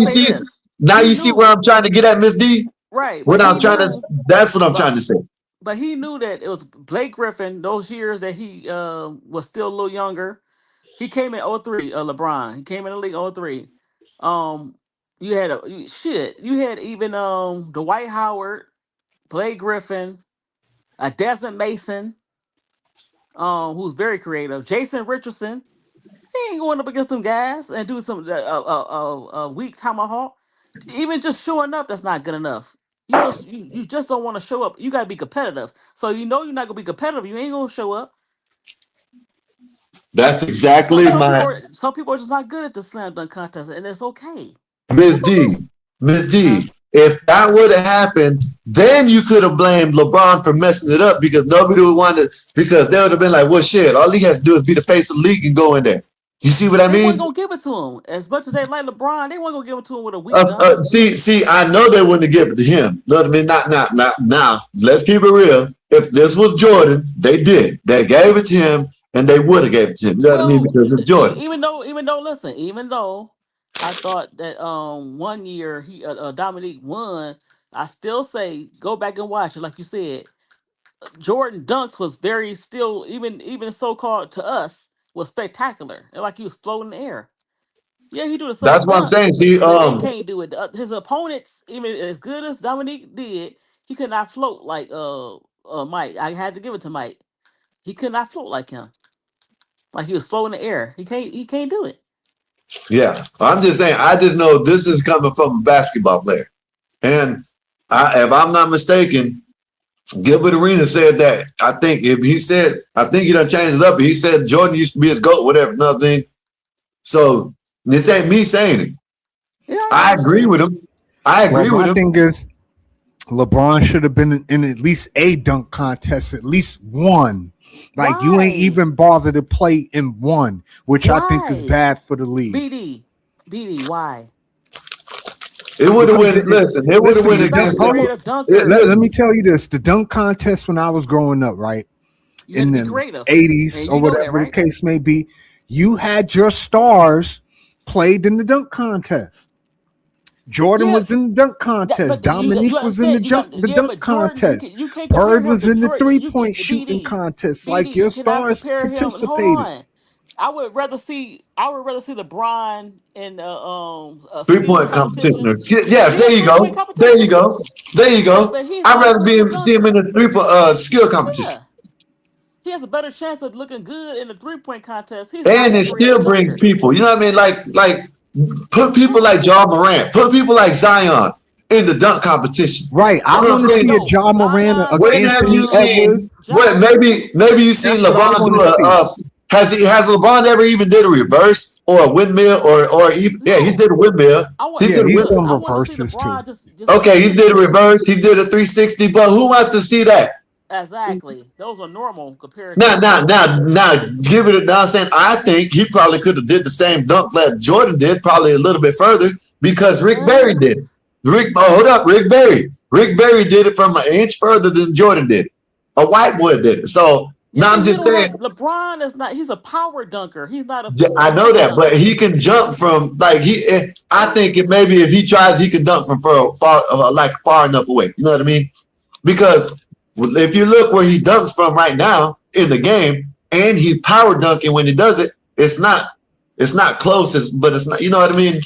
you see where I'm trying to get at, Ms. D? Right. That's what I'm trying to say. But he knew that it was Blake Griffin, those years that he was still a little younger. He came in 03, LeBron. He came in the league 03. You had even Dwight Howard, Blake Griffin, Desmond Mason, who's very creative. Jason Richardson. He ain't going up against them guys and do some weak tomahawk. Even just showing up, that's not good enough. You just don't want to show up. You got to be competitive. So you're not going to be competitive. You ain't going to show up. That's exactly some people are just not good at the slam dunk contest, and it's okay. Ms. D, if that would have happened, then you could have blamed LeBron for messing it up, because nobody would want to, because they would have been like, well, shit, all he has to do is be the face of the league and go in there. You see what I mean? They weren't going to give it to him. As much as they like LeBron, they weren't going to give it to him with a weak dunk. See, I know they wouldn't give it to him. You know what I mean? Not now. Let's keep it real. If this was Jordan, they did. They gave it to him, and they would have gave it to him. You know what I mean? Because it's Jordan. Even though I thought that 1 year Dominique won, I still say go back and watch it. Like you said, Jordan dunks was very still, even so-called to us, was spectacular. Like he was floating in the air. Yeah, he do the same. That's what I'm saying. See, he can't do it. His opponents, even as good as Dominique did, he could not float like Mike. I had to give it to Mike. He could not float like him. Like he was floating in the air. He can't do it. Yeah, I'm just saying. I just know this is coming from a basketball player, and if I'm not mistaken, Gilbert Arenas said that. I think he done changed it up. He said Jordan used to be his GOAT, whatever, nothing. So this ain't me saying it. Yeah, I agree with him. My thing is, LeBron should have been in at least a dunk contest, at least one. Like you ain't even bothered to play in one, which I think is bad for the league. BD, why? It would have went. Listen, it would have went against. Let me tell you this: the dunk contest when I was growing up, right, in the 80s or whatever the case may be, you had your stars played in the dunk contest. Jordan was in the dunk contest. Dominique was in the dunk contest. Bird was in the 3-point shooting contest. Like your stars participated. I would rather see LeBron in 3-point competition. Yes, there you go. I'd rather see him in the 3-point skill competition. Yeah. He has a better chance of looking good in the 3-point contest. And it still brings people. You know what I mean? Like put people like Ja Morant, put people like Zion in the dunk competition. Right. I want to see a Ja Morant, Anthony Edwards. Maybe you seen LeBron do has LeBron ever even did a reverse or a windmill or even he did a windmill. He's done reverses too. Okay, he did a reverse, he did a 360, but who wants to see that? Exactly. Those are normal compared Now, give it. Now, I'm saying I think he probably could have did the same dunk that Jordan did, probably a little bit further because Rick Barry did it. Rick Barry did it from an inch further than Jordan did. A white boy did it. So now I'm just saying, LeBron is not. He's a power dunker. He's not a. I know that, but he can jump from I think maybe if he tries, he can dunk from far enough away. You know what I mean? Because if you look where he dunks from right now in the game, and he's power dunking when he does it, it's not close, but it's not. You know what I mean?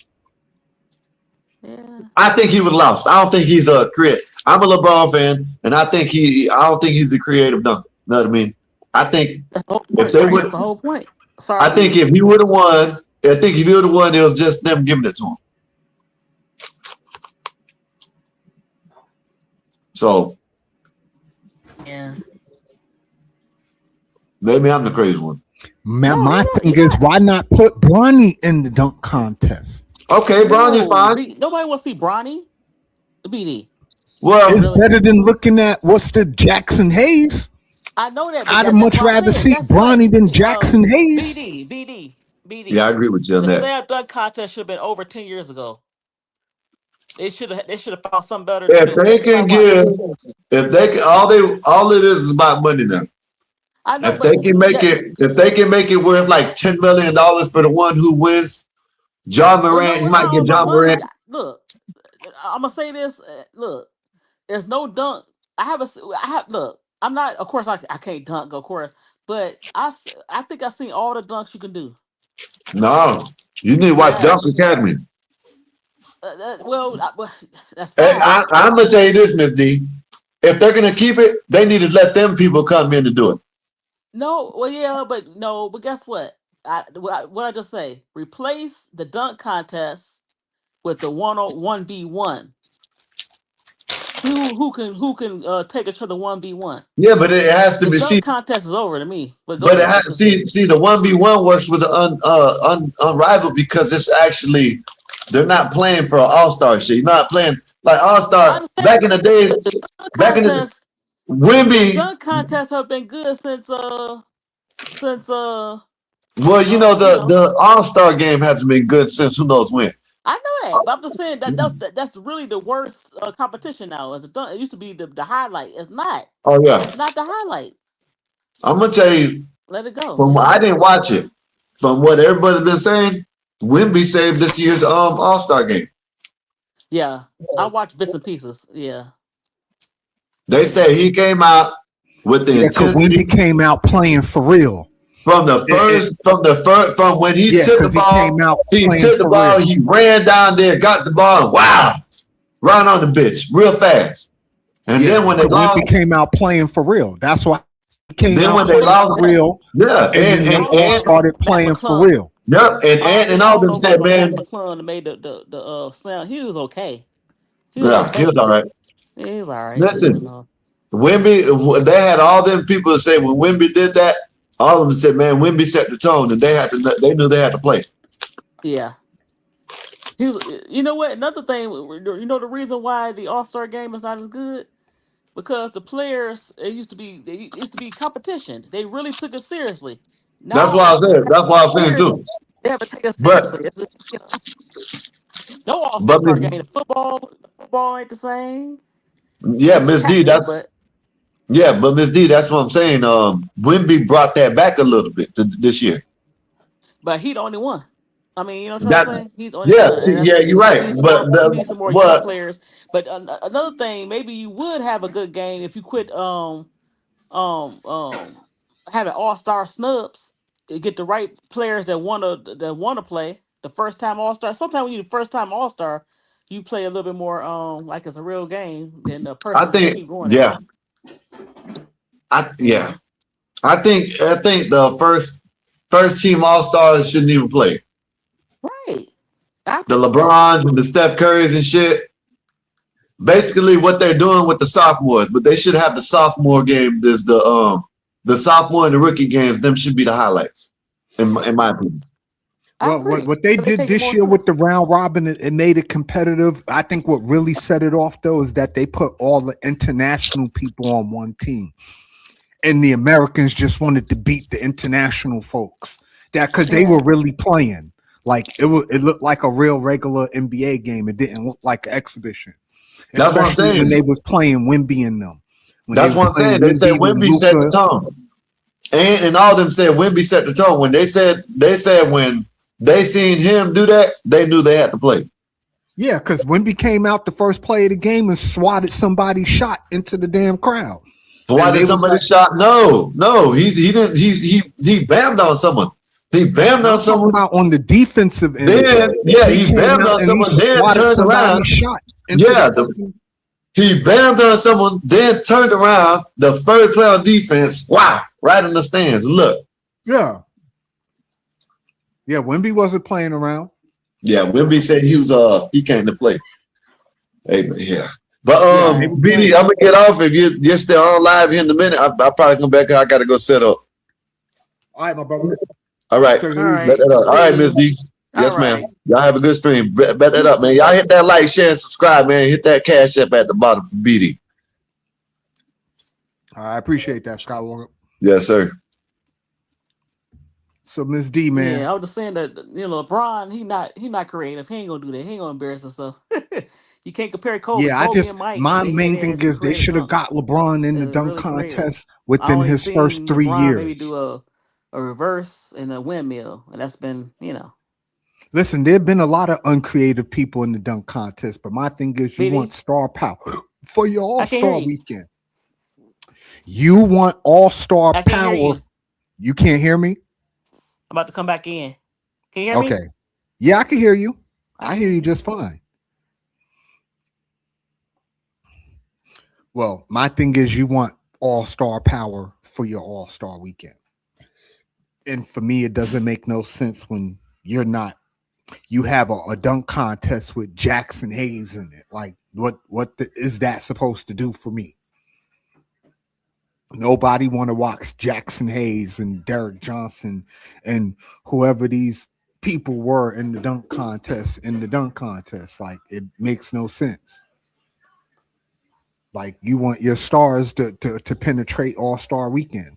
Yeah. I think he would have lost. I don't think he's a creative. I'm a LeBron fan, and I don't think he's a creative dunker. You know what I mean? I think that's the whole point. Sorry. I think if he would have won, it was just them giving it to him. So. Yeah. Maybe I'm the crazy one. Man, my thing is, why not put Bronny in the dunk contest? Okay, Bronny's fine. Nobody wants to see Bronny. BD. Well, it's better than looking at what's the Jackson Hayes. I know that. I'd much rather see Bronny than Jackson Hayes. BD. Yeah, I agree with you on that. The slam dunk contest should have been over 10 years ago. They should have found something better. All it is about money now. I know, if they can make it worth like $10 million for the one who wins, Ja Morant, you might get Ja Morant. Look, I'm gonna say this. Look, there's no dunk. Look, I'm not. Of course, I can't dunk. Of course, but I think I've seen all the dunks you can do. No, you need to watch Dunk Academy. That's fine. I'm gonna tell you this, Miss D. If they're gonna keep it, they need to let them people come in to do it. But guess what? What I just say? Replace the dunk contest with the 1v1. Who can take it to the 1v1? Yeah, but it has to be. The dunk contest is over to me. But it has to see the 1v1 works with the unrivaled because it's actually. They're not playing for an all-star shit. You're not playing like all-star. Back in the day, Wemby. Dunk contests have been good since. Well, the all-star game hasn't been good since who knows when. I know that, but I'm just saying that's really the worst competition now. It used to be the highlight. It's not. Oh yeah, it's not the highlight. I'm gonna tell you. Let it go. I didn't watch it. From what everybody's been saying. Wemby saved this year's All-Star game. Yeah, I watched bits and pieces. Yeah, they say he came out with the Wemby came out playing for real from when he took the ball. He took the ball. He ran down there, got the ball, and wow, right on the bitch real fast. And then when Wemby came out playing for real, that's why he came then out when they lost for real. Yeah, and they started playing for real. Yep, and all them said, man. McClung made the slam. He was okay. He was all right. He was all right. Listen, Wemby. They had all them people to say when Wemby did that. All of them said, "Man, Wemby set the tone," and they knew they had to play. Yeah. He was, you know what? Another thing, you know, the reason why the All-Star game is not as good because the players it used to be competition. They really took it seriously. That's why I Now said. That's why I'm saying players too. they haven't taken it But seriously. It's just, no but All-Star game. The football ain't the same. yeah, It's Miss D. happening, but But Miss D. That's what I'm saying. Wimby brought that back a little bit this year. he the only one. I mean, you know what I'm trying That to say? He's the only yeah, one, see, and yeah, you're we right. need some more. We need some more young But players. But another thing, maybe you would have a good game if you quit um um having all-star snubs. Get the right players that wanna play the first time all-star. Sometimes when you the first time all-star, you play a little bit more like it's a real game than the I person just think keep going there. yeah, I think the first team All Stars shouldn't even play. Right. The LeBrons and the Steph Currys and shit. Basically, what they're doing with the sophomores, but they should have the sophomore game. There's the sophomore and the rookie games. Them should be the highlights, in my opinion. Well, what they did this year with the round robin, it made it competitive. I think what really set it off, though, is that they put all the international people on one team, and the Americans just wanted to beat the international folks. That because they were really playing like it looked like a real regular NBA game. It didn't look like an exhibition, That's what I'm especially when saying. they was playing Wemby and them. That's what I'm saying. They said Wemby set the tone, and all of them said Wemby set the tone. When they said when they seen him do that, they knew they had to play. Yeah, because Wemby came out the first play of the game and swatted somebody's shot into the damn crowd. Swatted somebody's shot? No, he didn't. He bammed on someone. He bammed on someone on the defensive end. Then he bammed on someone. Then turned around. Shot he bammed on someone. Then turned around. The first play on defense. Wow, right in the stands. Look. Yeah. Yeah, Wemby wasn't playing around. Yeah, Wemby said he came to play. Hey, yeah. But BD, I'm gonna get off if you're still on live here in a minute. I'll probably come back. I gotta go set up. All right, my brother. All right. All right, Miss D. Yes, ma'am. Y'all have a good stream. Bet that up, man. Y'all hit that like, share, and subscribe, man. Hit that cash up at the bottom for BD. I appreciate that, Skywalker. Yes, sir. So Miss D, man. Yeah, I was just saying that LeBron, he not creative. He ain't gonna do that. He ain't gonna embarrass himself. You can't compare Kobe. Yeah, Kobe and Mike, my main thing is they should have got LeBron in the dunk contest within his first 3 years. Maybe do a reverse and a windmill, and that's been Listen, there have been a lot of uncreative people in the dunk contest, but my thing is you want star power for your All-Star weekend. You want All-Star power. You can't hear me? I'm about to come back in. Can you hear me? Okay. Yeah, I can hear you. I hear you just fine. Well, my thing is you want All-Star power for your All-Star weekend. And for me, it doesn't make no sense when you have a dunk contest with Jackson Hayes in it. Like, what is that supposed to do for me? Nobody want to watch Jackson Hayes and Derek Johnson and whoever these people were in the dunk contest. Like, it makes no sense. Like, you want your stars to penetrate All-Star weekend.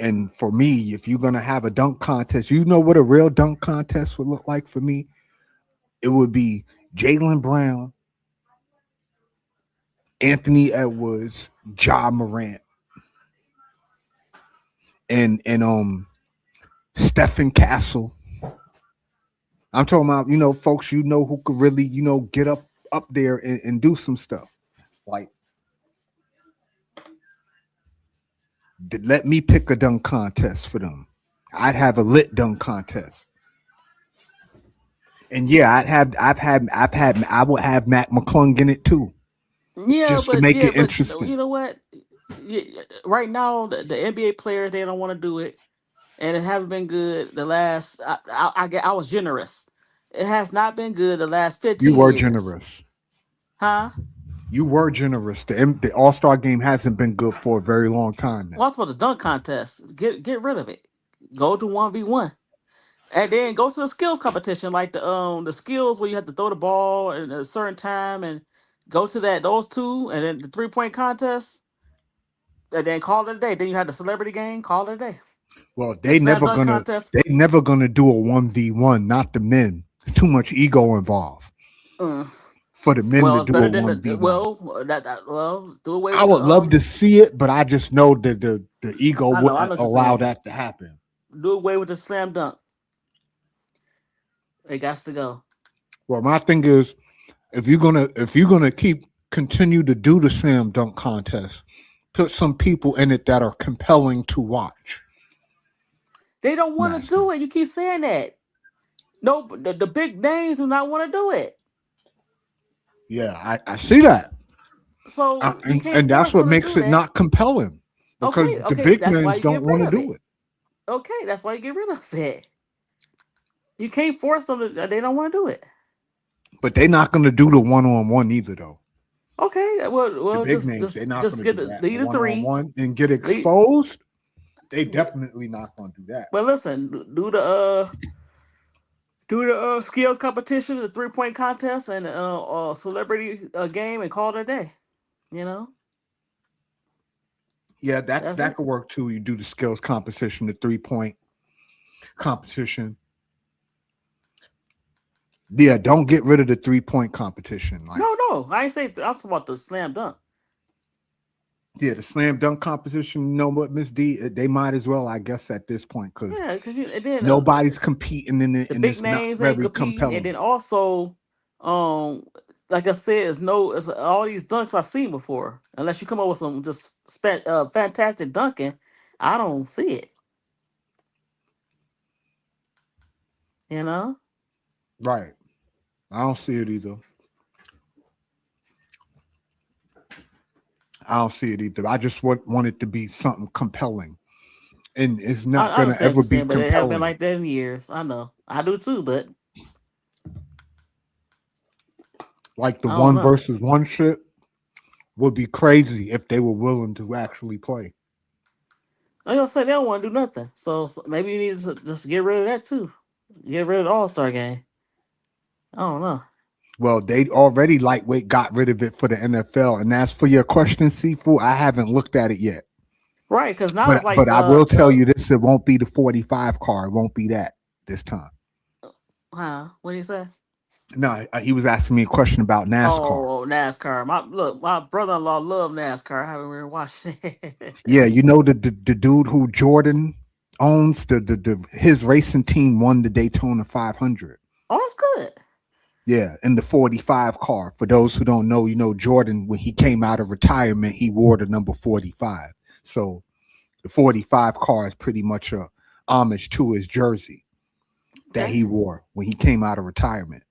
And for me, if you're going to have a dunk contest, you know what a real dunk contest would look like for me? It would be Jaylen Brown, Anthony Edwards, Ja Morant, and Stephen Castle. I'm talking about, folks, who could really, get up there and do some stuff. Like, let me pick a dunk contest for them. I'd have a lit dunk contest. And yeah, I would have Mac McClung in it too. Yeah, just to make it interesting. You know what? Right now, the NBA players, they don't want to do it, and it haven't been good the last. I was generous. It has not been good the last 15 years. You were generous. Huh? You were generous. The All-Star game hasn't been good for a very long time now. What's about the dunk contest? Get rid of it. Go to 1v1. And then go to the skills competition, like the skills where you have to throw the ball at a certain time, and go to those two, and then the 3-point contest, and then call it a day. Then you have the celebrity game, call it a day. Well, The slam dunk contest. they never gonna do a 1v1, not the men. Too much ego involved. For the men to It's do better a than 1v1. Do away with I would love to see it, but I just know that the ego I know wouldn't what you're allow saying. that to happen. Do away with the slam dunk. It got to go. Well, my thing is, if you're gonna continue to do the slam dunk contest, put some people in it that are compelling to watch. They don't want to do it. You keep saying that. No, the big names do not want to do it. Yeah, I see that. So and that's what makes it not compelling, because the big names don't want to do it. Okay, that's why you get rid of it. You can't force them to. They don't want to do it. But they're not going to do the 1-on-1 either, though. Okay, well, the big names, they're not going to do that. Lead the 3 and get exposed. They definitely not going to do that. Well, listen, do the skills competition, the 3-point contest, and celebrity game, and call it a day. You know. Yeah, that could work too. You do the skills competition, the 3-point competition. Yeah, don't get rid of the 3-point competition. No, I ain't say. I'm talking about the slam dunk. Yeah, the slam dunk competition. You know what, Miss D? They might as well, I guess, at this point, because nobody's competing in it, the and big it's names not ain't very competing. compelling. And then also, like I said, it's all these dunks I've seen before. Unless you come up with some just fantastic dunking, I don't see it. You know? Right. I don't see it either. I just want it to be something compelling. And it's not going to ever be compelling. But it hasn't been like that in years. I know. I do too, but. Like the 1-versus-1 shit would be crazy if they were willing to actually play. Like I said, they don't want to do nothing. So maybe you need to just get rid of that too. Get rid of the All-Star game. I don't know. Well, they already lightweight got rid of it for the NFL. And as for your question, Sifu, I haven't looked at it yet. Right, because now it's like. But I will tell you this: it won't be the 45 car. It won't be that this time. Huh? What did he say? No, he was asking me a question about NASCAR. Oh, NASCAR. My brother-in-law loved NASCAR. I haven't really watched it. Yeah, you know the dude who Jordan owns, his racing team won the Daytona 500. Oh, that's good. Yeah, in the 45 car. For those who don't know, you know Jordan, when he came out of retirement, he wore the number 45. So the 45 car is pretty much a homage to his jersey that he wore when he came out of retirement.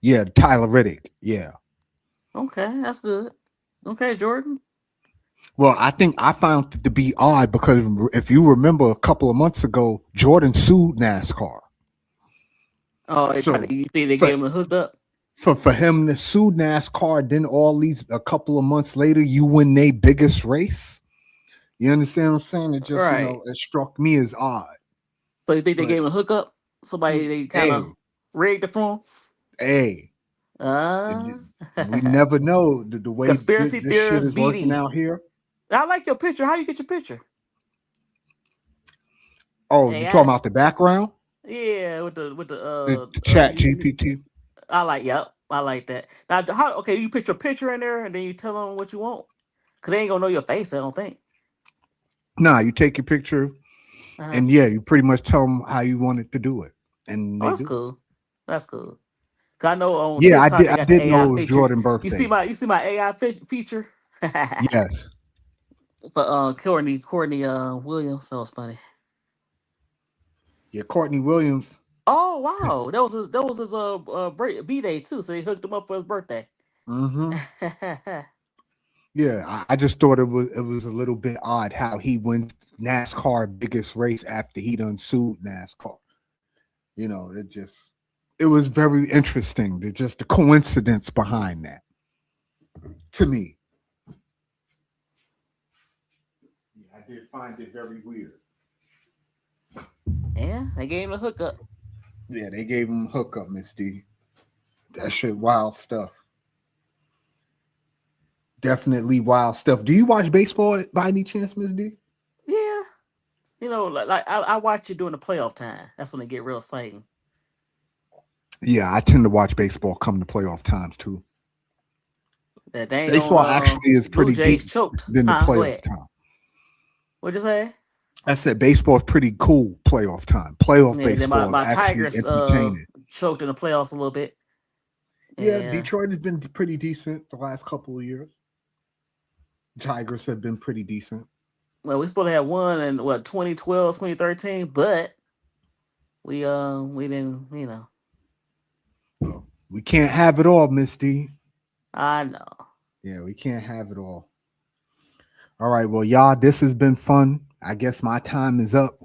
Yeah, Tyler Reddick. Yeah. Okay, that's good. Okay, Jordan. Well, I think I found it to be odd because if you remember a couple of months ago, Jordan sued NASCAR. Oh, you think they gave him a hookup? For him to sue NASCAR, then a couple of months later, you win their biggest race. You understand what I'm saying? It just it struck me as odd. So you think they gave him a hookup? Somebody they kind of rigged it for him? Hey. We never know the way conspiracy this shit is theorist working out here. I like your picture. How you get your picture? Oh, you talking about the background? Yeah, with the chat GPT. I like that. Now, you put your picture in there and then you tell them what you want, because they ain't gonna know your face, I don't think. Nah, you take your picture, and you pretty much tell them how you want it to do it, and that's cool. That's cool. Cause I know on TikTok, I did know it was Jordan's birthday. You see my AI feature? Yes. But Courtney Williams, that was funny. Yeah, Courtney Williams. Oh wow, that was his B-day too. So they hooked him up for his birthday. Mm-hmm. Yeah, I just thought it was a little bit odd how he wins NASCAR biggest race after he done sued NASCAR. You know, it was very interesting. Just the coincidence behind that, to me. Yeah, I did find it very weird. Yeah, they gave him a hookup. Yeah, they gave him a hookup, Miss D. That shit wild stuff. Definitely wild stuff. Do you watch baseball by any chance, Miss D? Yeah. You know, like I watch it during the playoff time. That's when they get real exciting. Yeah, I tend to watch baseball come to playoff times too. That dang Baseball on, actually is pretty Blue Jays deep choked. than the Go playoff ahead. time. What'd you say? I said baseball is pretty cool playoff time. Playoff Yeah, then baseball my is actually Tigers entertaining. choked in the playoffs a little bit. Yeah, Detroit has been pretty decent the last couple of years. Tigers have been pretty decent. Well, we supposed to have one in 2012, 2013, but we didn't, you know. Well, we can't have it all, Misty. I know. Yeah, we can't have it all. All right, well, y'all, this has been fun. I guess my time is up.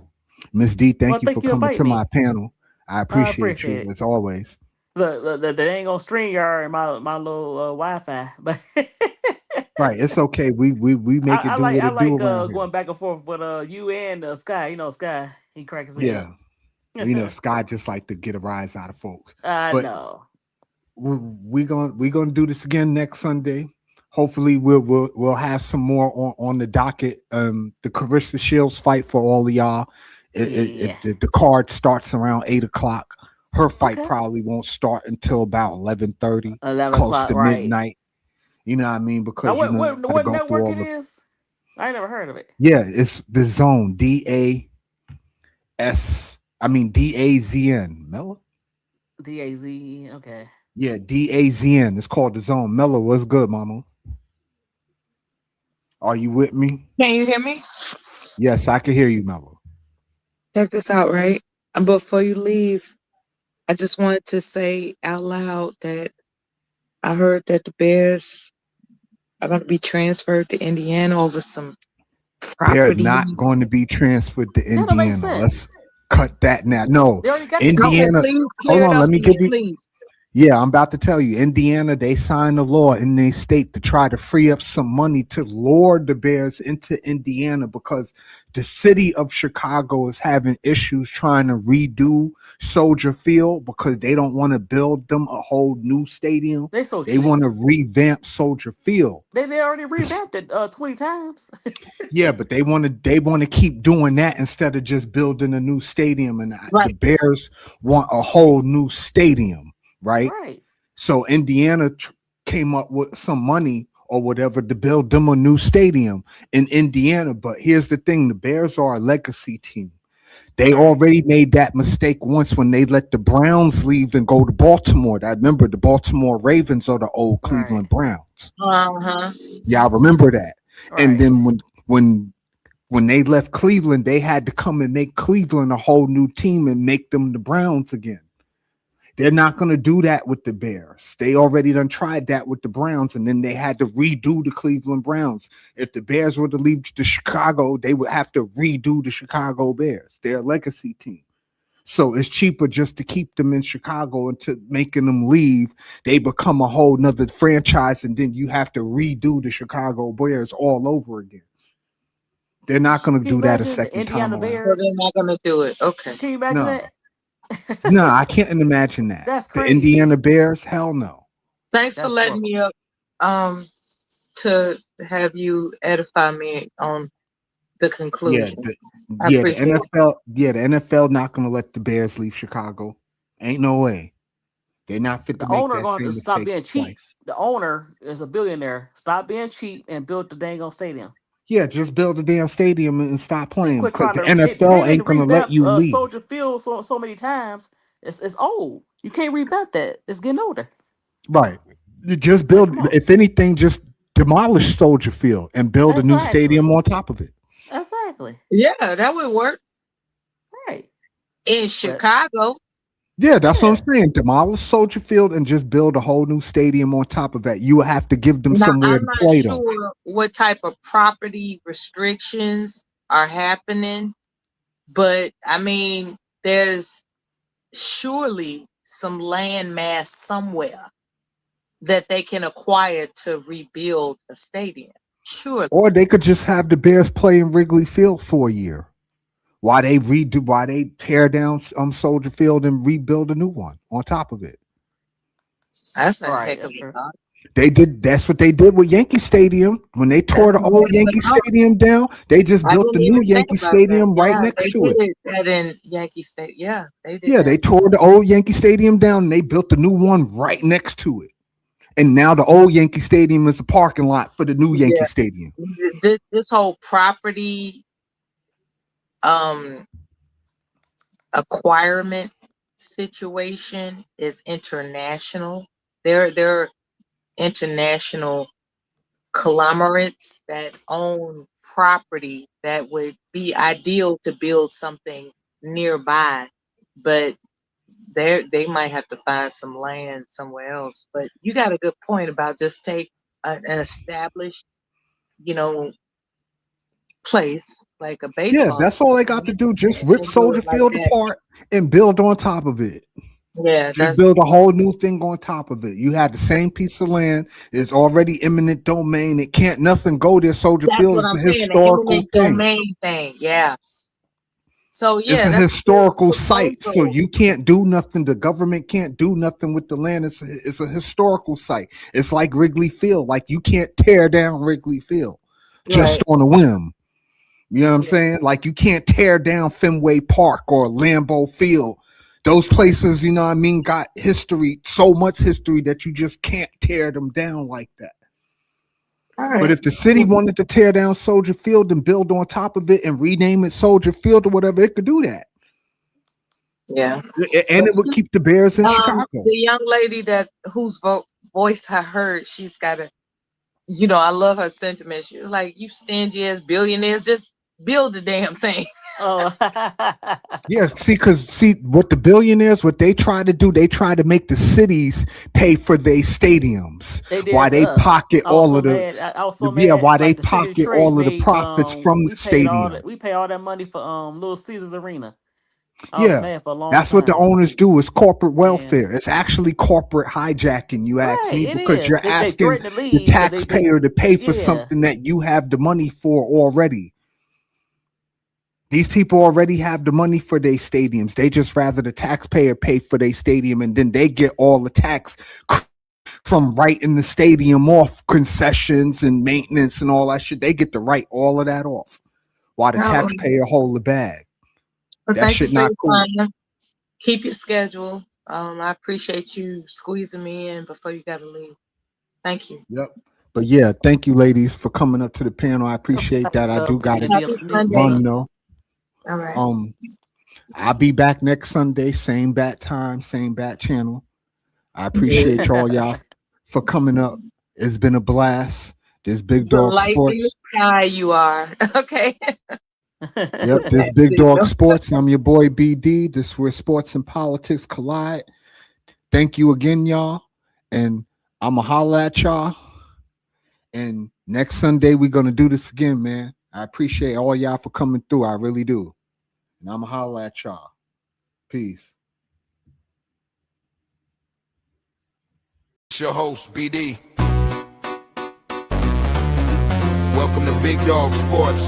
Miss D, thank you for coming to my panel. I appreciate you as always. Look, they ain't gonna string y'all in my little Wi-Fi, but right, it's okay. We make it do what it do around here. Going back and forth with you and Sky. You know, Sky, he cracks me up. You know, Sky just like to get a rise out of folks. I know. We're gonna do this again next Sunday. Hopefully we'll have some more on the docket. The Carissa Shields fight for all of y'all. The card starts around 8:00. Her fight probably won't start until about 11:30, close to midnight. You know what I mean? Because what network it is? I ain't never heard of it. Yeah, it's the Zone. DAZN. Mella? DAZ. Okay. Yeah, DAZN. It's called the Zone. Mella, what's good, mama? Are you with me? Can you hear me? Yes, I can hear you, Mella. Check this out, right? And before you leave, I just wanted to say out loud that I heard that the Bears are going to be transferred to Indiana over some property. They're not going to be transferred to Indiana. Let's cut that now. No, Indiana. Hold on, let me give you. Please. Yeah, I'm about to tell you. Indiana, they signed a law in their state to try to free up some money to lure the Bears into Indiana because the city of Chicago is having issues trying to redo Soldier Field because they don't want to build them a whole new stadium. They want to revamp Soldier Field. They already revamped it 20 times. Yeah, but they want to keep doing that instead of just building a new stadium. And the Bears want a whole new stadium. Right. So Indiana came up with some money or whatever to build them a new stadium in Indiana. But here's the thing. The Bears are a legacy team. They already made that mistake once when they let the Browns leave and go to Baltimore. I remember the Baltimore Ravens are the old Cleveland Browns. Yeah, I remember that. And then when they left Cleveland, they had to come and make Cleveland a whole new team and make them the Browns again. They're not going to do that with the Bears. They already done tried that with the Browns, and then they had to redo the Cleveland Browns. If the Bears were to leave to Chicago, they would have to redo the Chicago Bears. They're a legacy team. So it's cheaper just to keep them in Chicago until making them leave. They become a whole nother franchise, and then you have to redo the Chicago Bears all over again. They're not going to do that a second time. So they're not going to do it. Okay. Can you imagine that? No, I can't imagine that. That's The crazy. Indiana Bears, hell no. Thanks for letting me up to have you edify me on the conclusion. The NFL not gonna let the Bears leave Chicago. Ain't no way. They're not fit to The make owner that going to same stop mistake being cheap. twice. The owner is a billionaire. Stop being cheap and build the dang on stadium. Yeah, just build a damn stadium and stop playing. Quit Because trying the to NFL ain't gonna let you leave. Soldier Field so many times. It's old. You can't revamp that. It's getting older. Right. You just build. If anything, just demolish Soldier Field and build a new stadium on top of it. Exactly. Yeah, that would work. Right. In Chicago. Yeah, that's what I'm saying. Demolish Soldier Field and just build a whole new stadium on top of that. You will have to give them somewhere to play them. I'm not sure what type of property restrictions are happening, but I mean, there's surely some land mass somewhere that they can acquire to rebuild a stadium. Sure. Or they could just have the Bears play in Wrigley Field for a year. Why they tear down Soldier Field and rebuild a new one on top of it? That's a Right, heck of that's a true. thought. That's what they did with Yankee Stadium. When they tore the old Yankee Stadium down, they just I built the didn't new even think Yankee about that. Stadium right Yeah, next they to it. did that in Yankee State. Yeah, they did Yeah, that. they tore the old Yankee Stadium down and they built the new one right next to it. And now the old Yankee Stadium is a parking lot for the new Yankee Yeah. Stadium. This whole property acquirement situation is international. They're international conglomerates that own property that would be ideal to build something nearby, but they might have to find some land somewhere else. But you got a good point about just take an established, place like a Yeah, baseball that's all they got to do. Just rip and do Soldier it like Field that. apart and build on top of it. Yeah, Just build a whole new thing on top of it. You had the same piece of land. It's already eminent domain. It can't nothing go there. Soldier that's Field what is I'm a saying. The historical eminent thing. domain thing. Yeah. So It's yeah, a that's historical a site, so you can't do nothing. The government can't do nothing with the land. It's a historical site. It's like Wrigley Field. Like you can't tear down Wrigley Field just on a whim. You know what I'm saying? Like you can't tear down Fenway Park or Lambeau Field. Those places, you know what I mean, got history, so much history that you just can't tear them down like that. But if the city wanted to tear down Soldier Field and build on top of it and rename it Soldier Field or whatever, it could do that. Yeah. And it would keep the Bears in Chicago. The young lady whose voice I heard, she's got a, I love her sentiment. She was like, "You stingy ass billionaires, just build the damn thing." Oh. Yeah, see what the billionaires, what they try to do, they try to make the cities pay for their stadiums. Why they pocket all of the why they pocket all of the profits from the stadium. We pay all that money for Little Caesars Arena. That's what the owners do is corporate welfare. It's actually corporate hijacking, you ask me, because you're asking the taxpayer to pay for something that you have the money for already. These people already have the money for their stadiums. They just rather the taxpayer pay for their stadium, and then they get all the tax from writing the stadium off, concessions and maintenance and all that shit. They get to write all of that off while the taxpayer hold the bag. Well, that shit not cool. Keep your schedule. I appreciate you squeezing me in before you got to leave. Thank you. Yep. But yeah, thank you, ladies, for coming up to the panel. I appreciate that. I do got to run though. All right. I'll be back next Sunday, same bat time, same bat channel. I appreciate y'all for coming up. It's been a blast. This Big Dog Sports. Guy you are. Okay. Yep, this Big Dog Sports. I'm your boy BD. This is where sports and politics collide. Thank you again, y'all. And I'ma holla at y'all. And next Sunday, we're gonna do this again, man. I appreciate all y'all for coming through. I really do. And I'ma holla at y'all. Peace. It's your host, BD. Welcome to Big Dog Sports.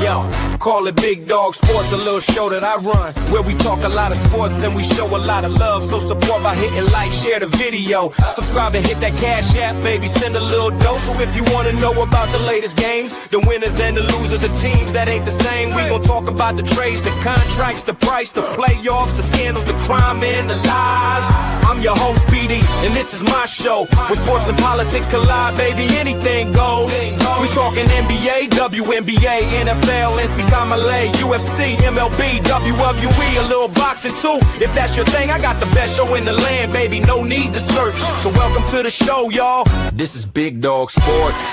Yo, call it Big Dog Sports, a little show that I run, where we talk a lot of sports and we show a lot of love. So support by hitting like, share the video, subscribe and hit that cash app, baby, send a little dough. So if you want to know about the latest games, the winners and the losers, the teams that ain't the same, we gon' talk about the trades, the contracts, the price, the playoffs, the scandals, the crime and the lies. I'm your host, BD, and this is my show, where sports and politics collide, baby, anything goes. We talking NBA, WNBA, NFL, NCAA, UFC, MLB, WWE, a little boxing too. If that's your thing, I got the best show in the land, baby, no need to search. So welcome to the show, y'all. This is Big Dog Sports.